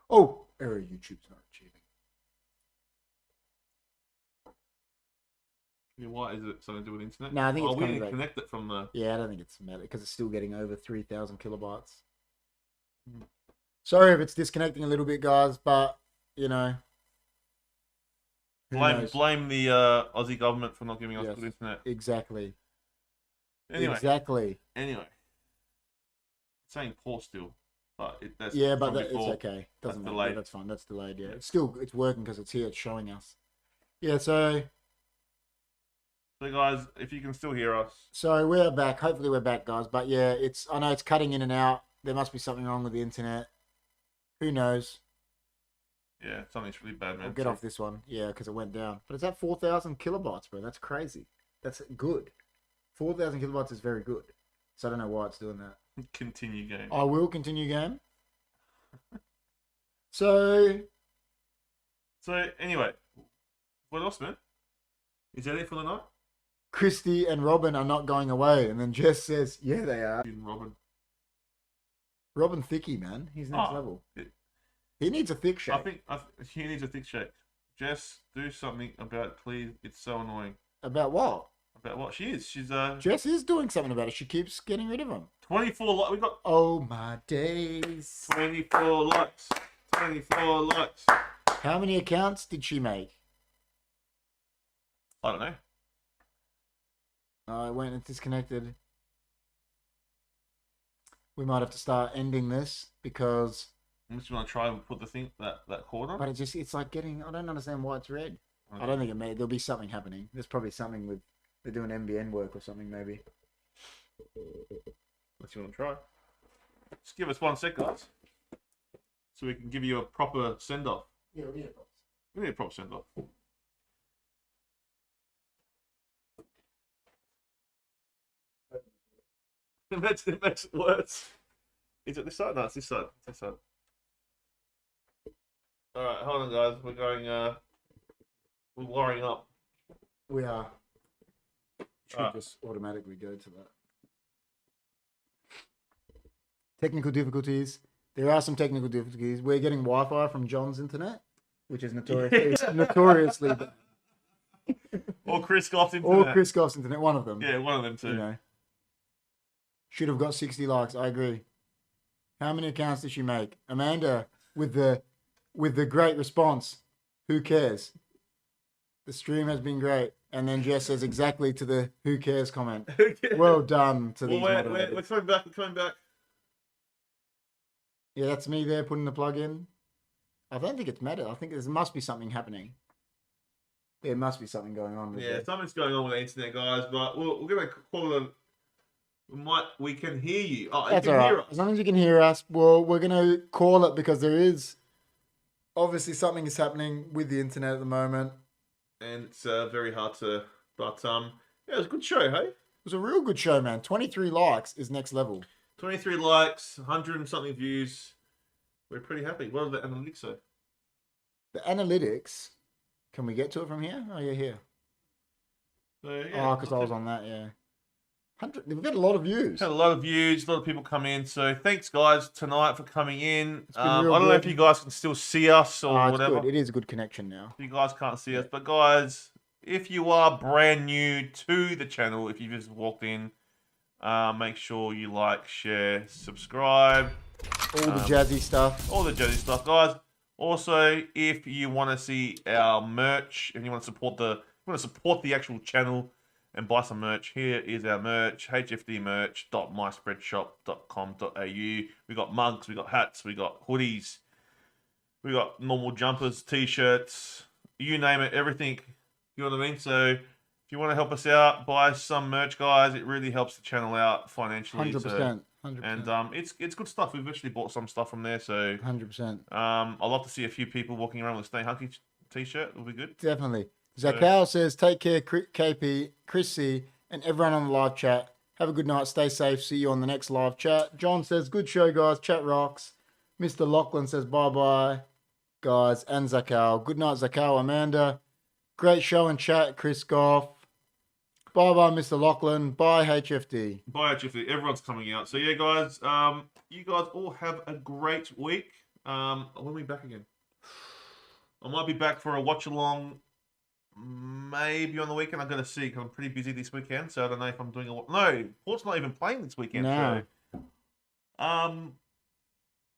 Oh, error. YouTube's not achieving. Yeah, why is it something to do with internet? No, I think it's we coming didn't back. connect it from the... Yeah, I don't think it's matter because it's still getting over 3,000 kilobytes. Hmm. Sorry if it's disconnecting a little bit, guys, but you know, who knows? Blame the Aussie government for not giving us good internet. Exactly. Anyway, Exactly. It's saying poor still, but that's Yeah, but from it's before. okay. Doesn't matter. delayed. Yeah, that's fine. That's delayed. Yeah, it's working because it's here. It's showing us. Yeah. So guys, if you can still hear us, we're back. Hopefully we're back, guys. But yeah, I know it's cutting in and out. There must be something wrong with the internet. Who knows? yeah, something's really bad, man. I'll get off this one. Yeah, because it went down. But it's at 4,000 kilobytes, bro. That's crazy. That's good. 4,000 kilobytes is very good. So I don't know why it's doing that. Continue game. I will continue game. So anyway, what else, man? Is that it for the night? Christy and Robin are not going away. And then Jess says, yeah, they are. Robin. Robin Thicke, man. He's next level. He needs a thick shake. I think he needs a thick shake. Jess, do something about it, please. It's so annoying. About what? About what she is. She's Jess is doing something about it. She keeps getting rid of him. 24 likes. We got Oh my days. 24 likes. 24 likes. How many accounts did she make? I don't know. It went and disconnected. We might have to start ending this because. Unless you want to try and put the thing that cord on. But it's like getting. I don't understand why it's red. Okay. I don't think it may. There'll be something happening. There's probably something with. They're doing MBN work or something maybe. Unless you want to try. Just give us 1 second, guys. So we can give you a proper send off. Yeah, We need a proper send off. It makes it worse. Is it this side? No, it's this side. It's this side. Alright, hold on, guys. We're going, we're wiring up. We are. Should just automatically go to that. Technical difficulties. There are some technical difficulties. We're getting Wi-Fi from John's internet, which is notoriously bad. Or Chris Goff's internet. Or Chris Goff's internet, one of them. Yeah, one of them too. You know. Should have got 60 likes. I agree. How many accounts did she make? Amanda with the great response. Who cares? The stream has been great. And then Jess says exactly to the who cares comment. Well done to these moderators. We're coming back. We're coming back. Yeah, that's me there putting the plug in. I don't think it's meta. I think there must be something happening. There must be something going on. Yeah, something's going on with the internet, guys. But we're going to call it. We can hear you. Oh, that's you can all right. hear us. As long as you can hear us, well, we're going to call it because there is obviously something is happening with the internet at the moment. And it's very hard to. But yeah, it was a good show, hey? It was a real good show, man. 23 likes is next level. 23 likes, 100 and something views. We're pretty happy. What are the analytics say? The analytics. Can we get to it from here? Oh, yeah, here. So, yeah, because I was on that, yeah. 100. We've got a lot of views. Had a lot of views, a lot of people come in. So thanks, guys, tonight for coming in. I real don't know good. if you guys can still see us or It's whatever. good. It is a good connection now. You guys can't see us. But, guys, if you are brand new to the channel, if you just walked in, make sure you like, share, subscribe. All the jazzy stuff. All the jazzy stuff, guys. Also, if you want to see our merch and you want to support the actual channel and buy some merch, here is our merch: hfdmerch.myspreadshop.com.au. We got mugs, we got hats, we got hoodies, we got normal jumpers, t-shirts, you name it, everything. You know what I mean? So if you want to help us out, buy some merch, guys. It really helps the channel out financially. 100%. 100%. And it's good stuff. We've actually bought some stuff from there, so 100%. I'd love to see a few people walking around with a Stay Hunky t-shirt. It'll be good. Definitely. Zakal says, take care, KP, Chrissy, and everyone on the live chat. Have a good night. Stay safe. See you on the next live chat. John says, good show, guys. Chat rocks. Mr. Lachlan says, bye-bye, guys. And Zakal. Good night, Zakal. Amanda. Great show and chat, Chris Goff. Bye-bye, Mr. Lachlan. Bye, HFD. Bye, HFD. Everyone's coming out. So, yeah, guys, you guys all have a great week. When are we back again? I might be back for a watch-along maybe on the weekend. I've got to see because I'm pretty busy this weekend. So, I don't know if I'm doing No, Port's not even playing this weekend. No. So,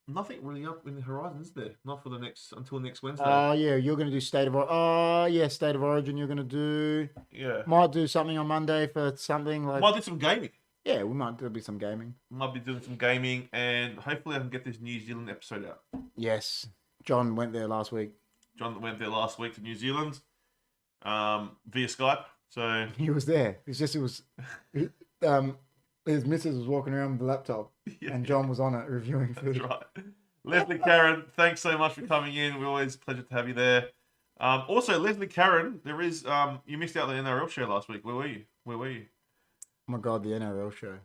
nothing really up in the horizon, is there? Not for until next Wednesday. Oh, yeah, you're going to do State of Origin. Oh, yeah, State of Origin you're going to do. Yeah. Might do something on Monday for something like... Might do some gaming. Yeah, there'll be some gaming. Might be doing some gaming, and hopefully I can get this New Zealand episode out. Yes. John went there last week. John went there last week to New Zealand via Skype. So He was there. It's just, his missus was walking around with the laptop, and John was on it reviewing food. That's right. Leslie Karen, thanks so much for coming in. We're always a pleasure to have you there. Also, Leslie Karen, there is you missed out the NRL show last week. Where were you? Oh my God, the NRL show.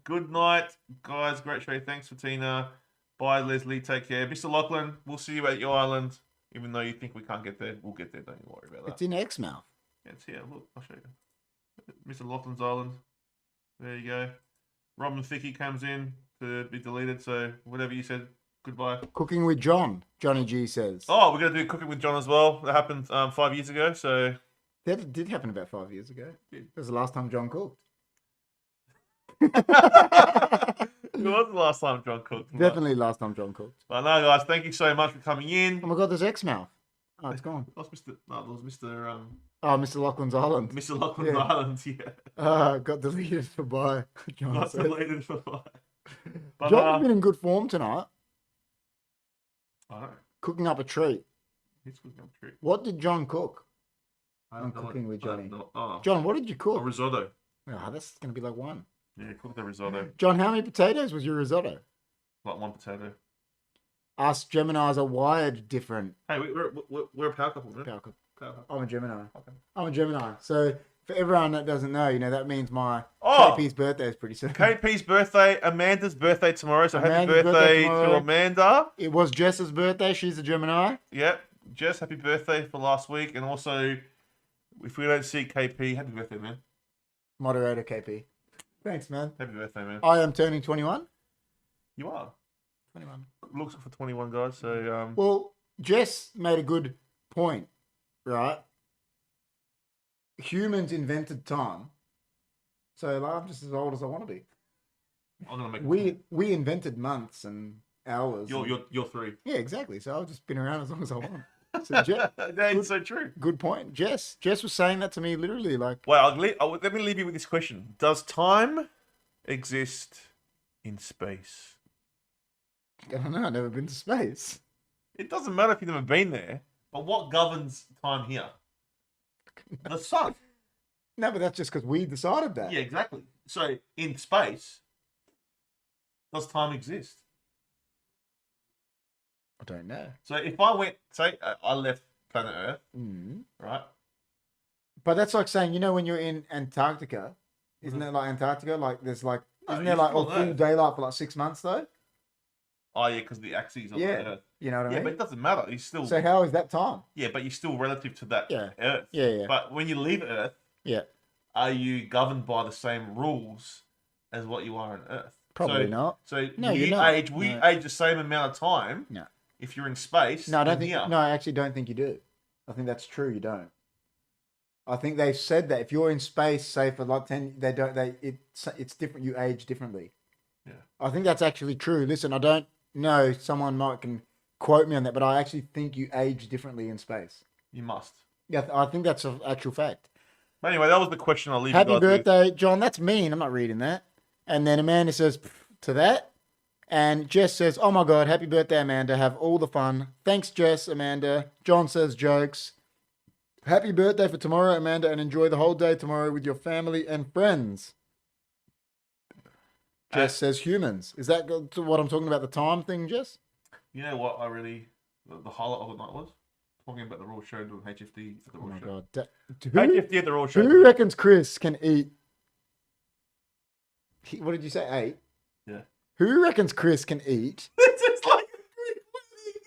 Good night, guys. Great show. Thanks for Tina. Bye, Leslie. Take care. Mr. Lachlan, we'll see you at your island. Even though you think we can't get there, we'll get there. Don't you worry about that. It's in Exmouth. Yeah, it's here. Look, I'll show you. Mr. Lachlan's island. There you go. Robin Thicke comes in to be deleted. So whatever you said, goodbye. Cooking with John, Johnny G says. Oh, we're going to do Cooking with John as well. That happened 5 years ago. So That did happen about 5 years ago. That was the last time John cooked. It was the last time John cooked. Definitely last time John cooked. But no, guys, thank you so much for coming in. Oh my God, there's Exmouth. Oh, it's gone. That was Mr. Oh, Mr. Lachlan's Island. Mr. Lachlan's Yeah. Island, yeah. Got deleted for bye. John Not said. deleted for But, John's been in good form tonight. I know. Cooking up a treat. He's cooking up a treat. What did John cook? I I'm don't know cooking with I don't Johnny. know. Oh, John, what did you a cook? risotto. Oh, that's going to be like one. Yeah, cook the risotto. John, how many potatoes was your risotto? Like one potato. Us Geminis are wired different. Hey, we're a power couple, man. Power couple. Power couple. I'm a Gemini. Okay. I'm a Gemini. So for everyone that doesn't know, that means my Oh! KP's birthday is pretty soon. KP's birthday, Amanda's birthday tomorrow. So happy Amanda's birthday birthday to tomorrow. Amanda. It was Jess's birthday. She's a Gemini. Yep. Jess, happy birthday for last week. And also, if we don't see KP, happy birthday, man. Moderator KP. Thanks, man. Happy birthday, man. I am turning 21. You are. 21. Looks for 21, guys. So, Well, Jess made a good point, right? Humans invented time. So I'm just as old as I want to be. I'm gonna make. We invented months and hours. You're 3. Yeah, exactly. So I've just been around as long as I want. So That's so true. Good point. Jess was saying that to me literally like. Well, let me leave you with this question: does time exist in space? I don't know. I've never been to space. It doesn't matter if you've never been there, but what governs time here? The sun. No, but that's just because we decided that. Yeah, exactly. So in space, does time exist? I don't know. So if I went, say, I left planet Earth, right? But that's like saying, you know, when you're in Antarctica, isn't it like Antarctica? Like there's like, isn't there like a full daylight for like 6 months though? Oh yeah, because the axes of the Earth. You know what I mean? Yeah, but it doesn't matter. You still. So how is that time? Yeah, but you're still relative to that Earth. Yeah. But when you leave Earth, are you governed by the same rules as what you are on Earth? Probably not. So no, you you're not. age the same amount of time. No. If you're in space, no, I don't think. No, I actually don't think you do. I think that's true. You don't. I think they've said that if you're in space, say for like 10, they don't. It's different. You age differently. Yeah. I think that's actually true. Listen, I don't know. Someone can quote me on that, but I actually think you age differently in space. You must. Yeah, I think that's an actual fact. But anyway, that was the question I'll leave Happy you guys birthday, John. That's mean. I'm not reading that. And then Amanda says to that. And Jess says, oh my God, happy birthday, Amanda. Have all the fun. Thanks, Jess, Amanda. John says jokes. Happy birthday for tomorrow, Amanda, and enjoy the whole day tomorrow with your family and friends. Jess says humans. Is that what I'm talking about, the time thing, Jess? You know what the highlight of the night was? Talking about the Raw Show doing HFD at the Raw Show. Oh my God. HFD at the Raw Show. Who reckons Chris can eat? What did you say, 8? Yeah. Who reckons Chris can eat? This is like a Greek wedding.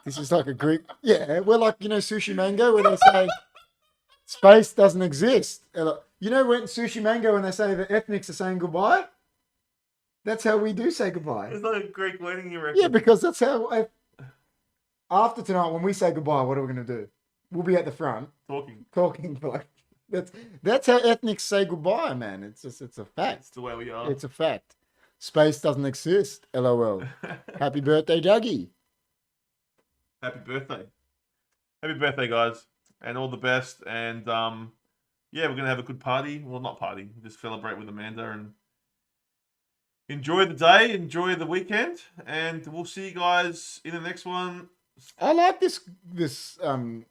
This is like a Greek. Yeah, we're like, you know, Sushi Mango, where they say space doesn't exist. You know, when Sushi Mango, when they say the ethnics are saying goodbye, that's how we do say goodbye. It's like a Greek wedding, you reckon? Yeah, because that's how. After tonight, when we say goodbye, what are we going to do? We'll be at the front talking for like. That's how ethnics say goodbye, man. It's a fact. It's the way we are. It's a fact. Space doesn't exist. LOL. Happy birthday, Dougie. Happy birthday. Happy birthday, guys. And all the best. And we're going to have a good party. Well, not party. Just celebrate with Amanda and enjoy the day. Enjoy the weekend. And we'll see you guys in the next one. I like this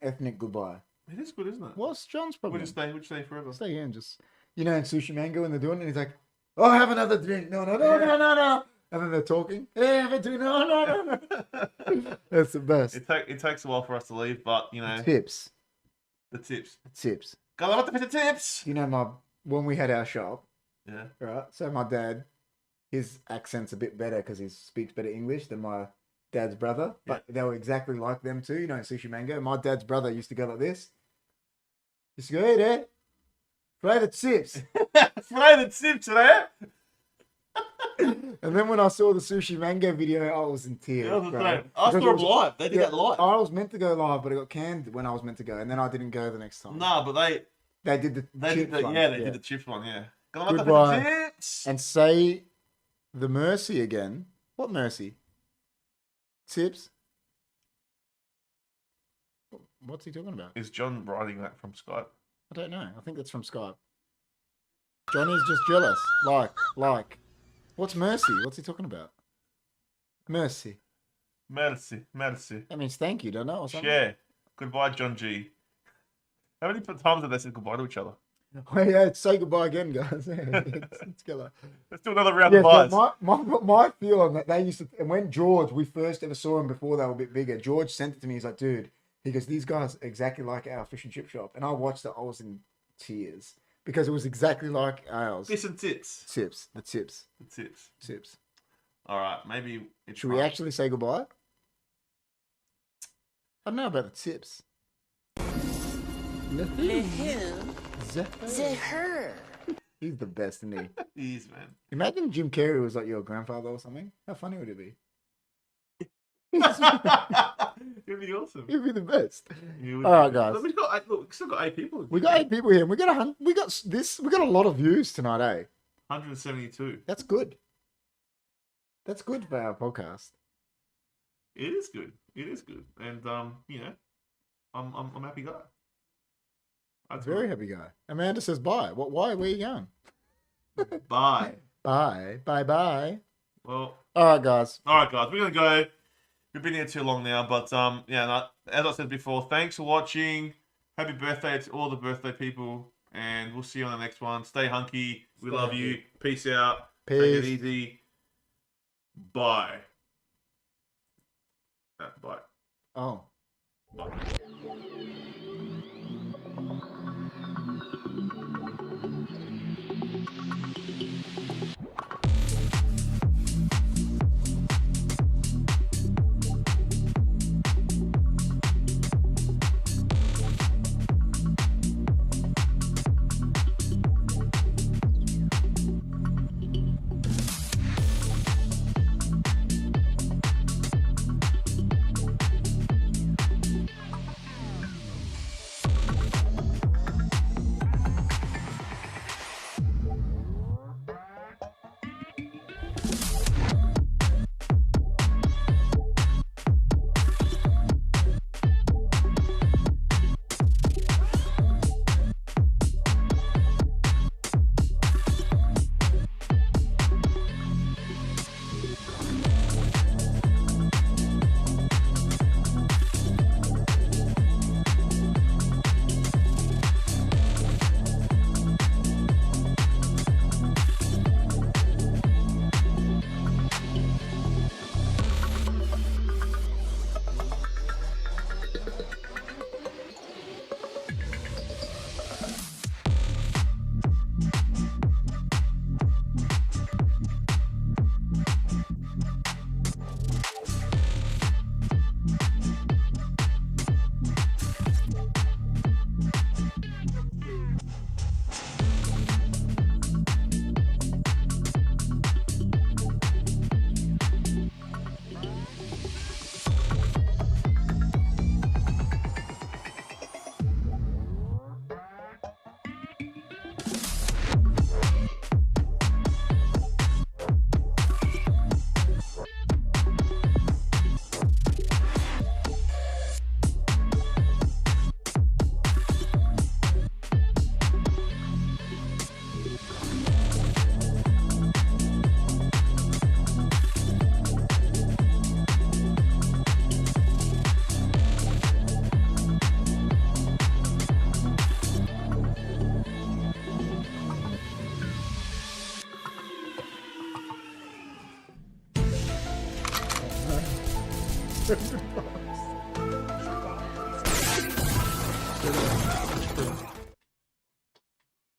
ethnic goodbye. It is good, isn't it? What's John's problem? We'll just stay forever. Stay here and just, you know, in Sushi Mango when they're doing it, and he's like, oh, have another drink. No. And then they're talking. Hey, have a drink. No. That's the best. It takes a while for us to leave, but, you know. The tips. Gotta love the tips. You know, when we had our shop. Yeah. Right. So my dad, his accent's a bit better because he speaks better English than my dad's brother, but they were exactly like them too, you know, in Sushi Mango. My dad's brother used to go like this. Used to go, hey there, fry the chips. Fry the chips, there. And then when I saw the Sushi Mango video, I was in tears. Yeah, I saw them live. They did that live. I was meant to go live, but it got canned when I was meant to go, and then I didn't go the next time. No, but they did the chips one. Yeah, they did the chips one, yeah. Goodbye. The chips. And say the mercy again. What mercy? Tips? What's he talking about? Is John writing that from Skype? I don't know. I think that's from Skype. Johnny's just jealous. Like. What's mercy? What's he talking about? Mercy. That means thank you, don't know? Or something? Yeah. Goodbye, John G. How many times have they said goodbye to each other? Oh, yeah, say goodbye again, guys. Let's go. Let's do another round of buys. My feel on that, they used to, and when we first ever saw him before they were a bit bigger, George sent it to me. He's like, dude, he goes, these guys are exactly like our fish and chip shop. And I watched it, I was in tears because it was exactly like ours. Fish and tips. The tips. All right, maybe it's Should we actually say goodbye? I don't know about the tips. Her. He's the best, isn't he? He is, man. Imagine Jim Carrey was like your grandfather or something. How funny would it be? It'd be awesome. It'd be the best. All right, guys. We still got 8 people. We got 8 people here. And we got a lot of views tonight, eh? 172. That's good. That's good for our podcast. It is good. It is good. And you know, I'm a happy guy. That's Very good. happy guy. Amanda says bye. What? Why? Where are you going? Bye. Bye. Bye. Bye. Well. All right, guys. We're gonna go. We've been here too long now, but yeah. No, as I said before, thanks for watching. Happy birthday to all the birthday people, and we'll see you on the next one. Stay hunky. We love you. Peace out. Peace. Take it easy. Bye. Bye. Oh. Bye.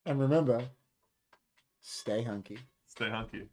And remember, stay hunky. Stay hunky.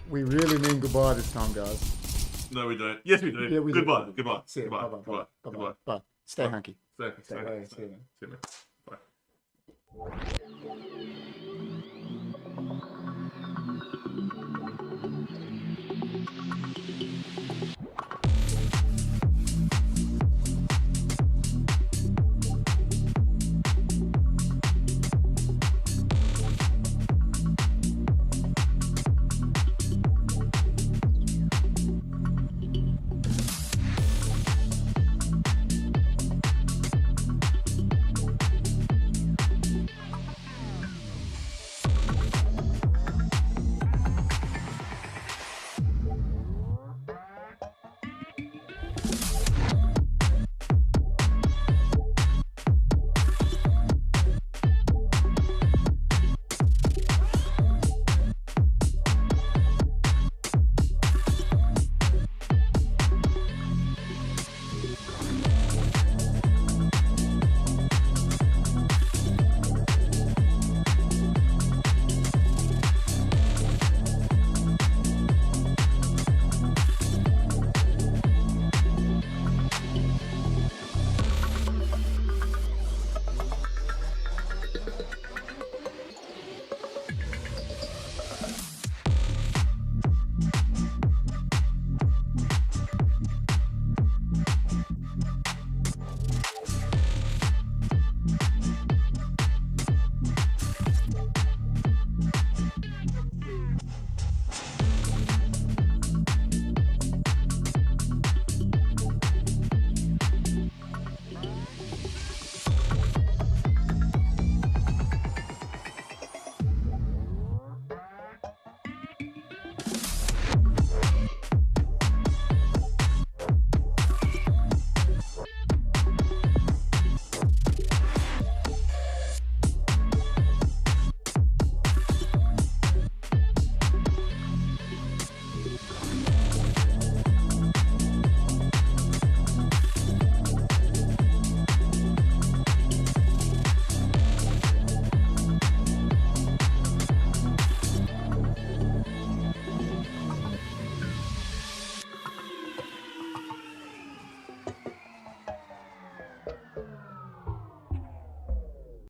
We really mean goodbye this time, guys. No, we don't. Yes, we do. Yeah, we do. Goodbye. Goodbye. See you. Goodbye. Bye-bye. Goodbye. Bye-bye. Goodbye. Bye. Stay hunky. Stay. Stay. Stay. See you, man. See you, man. Bye.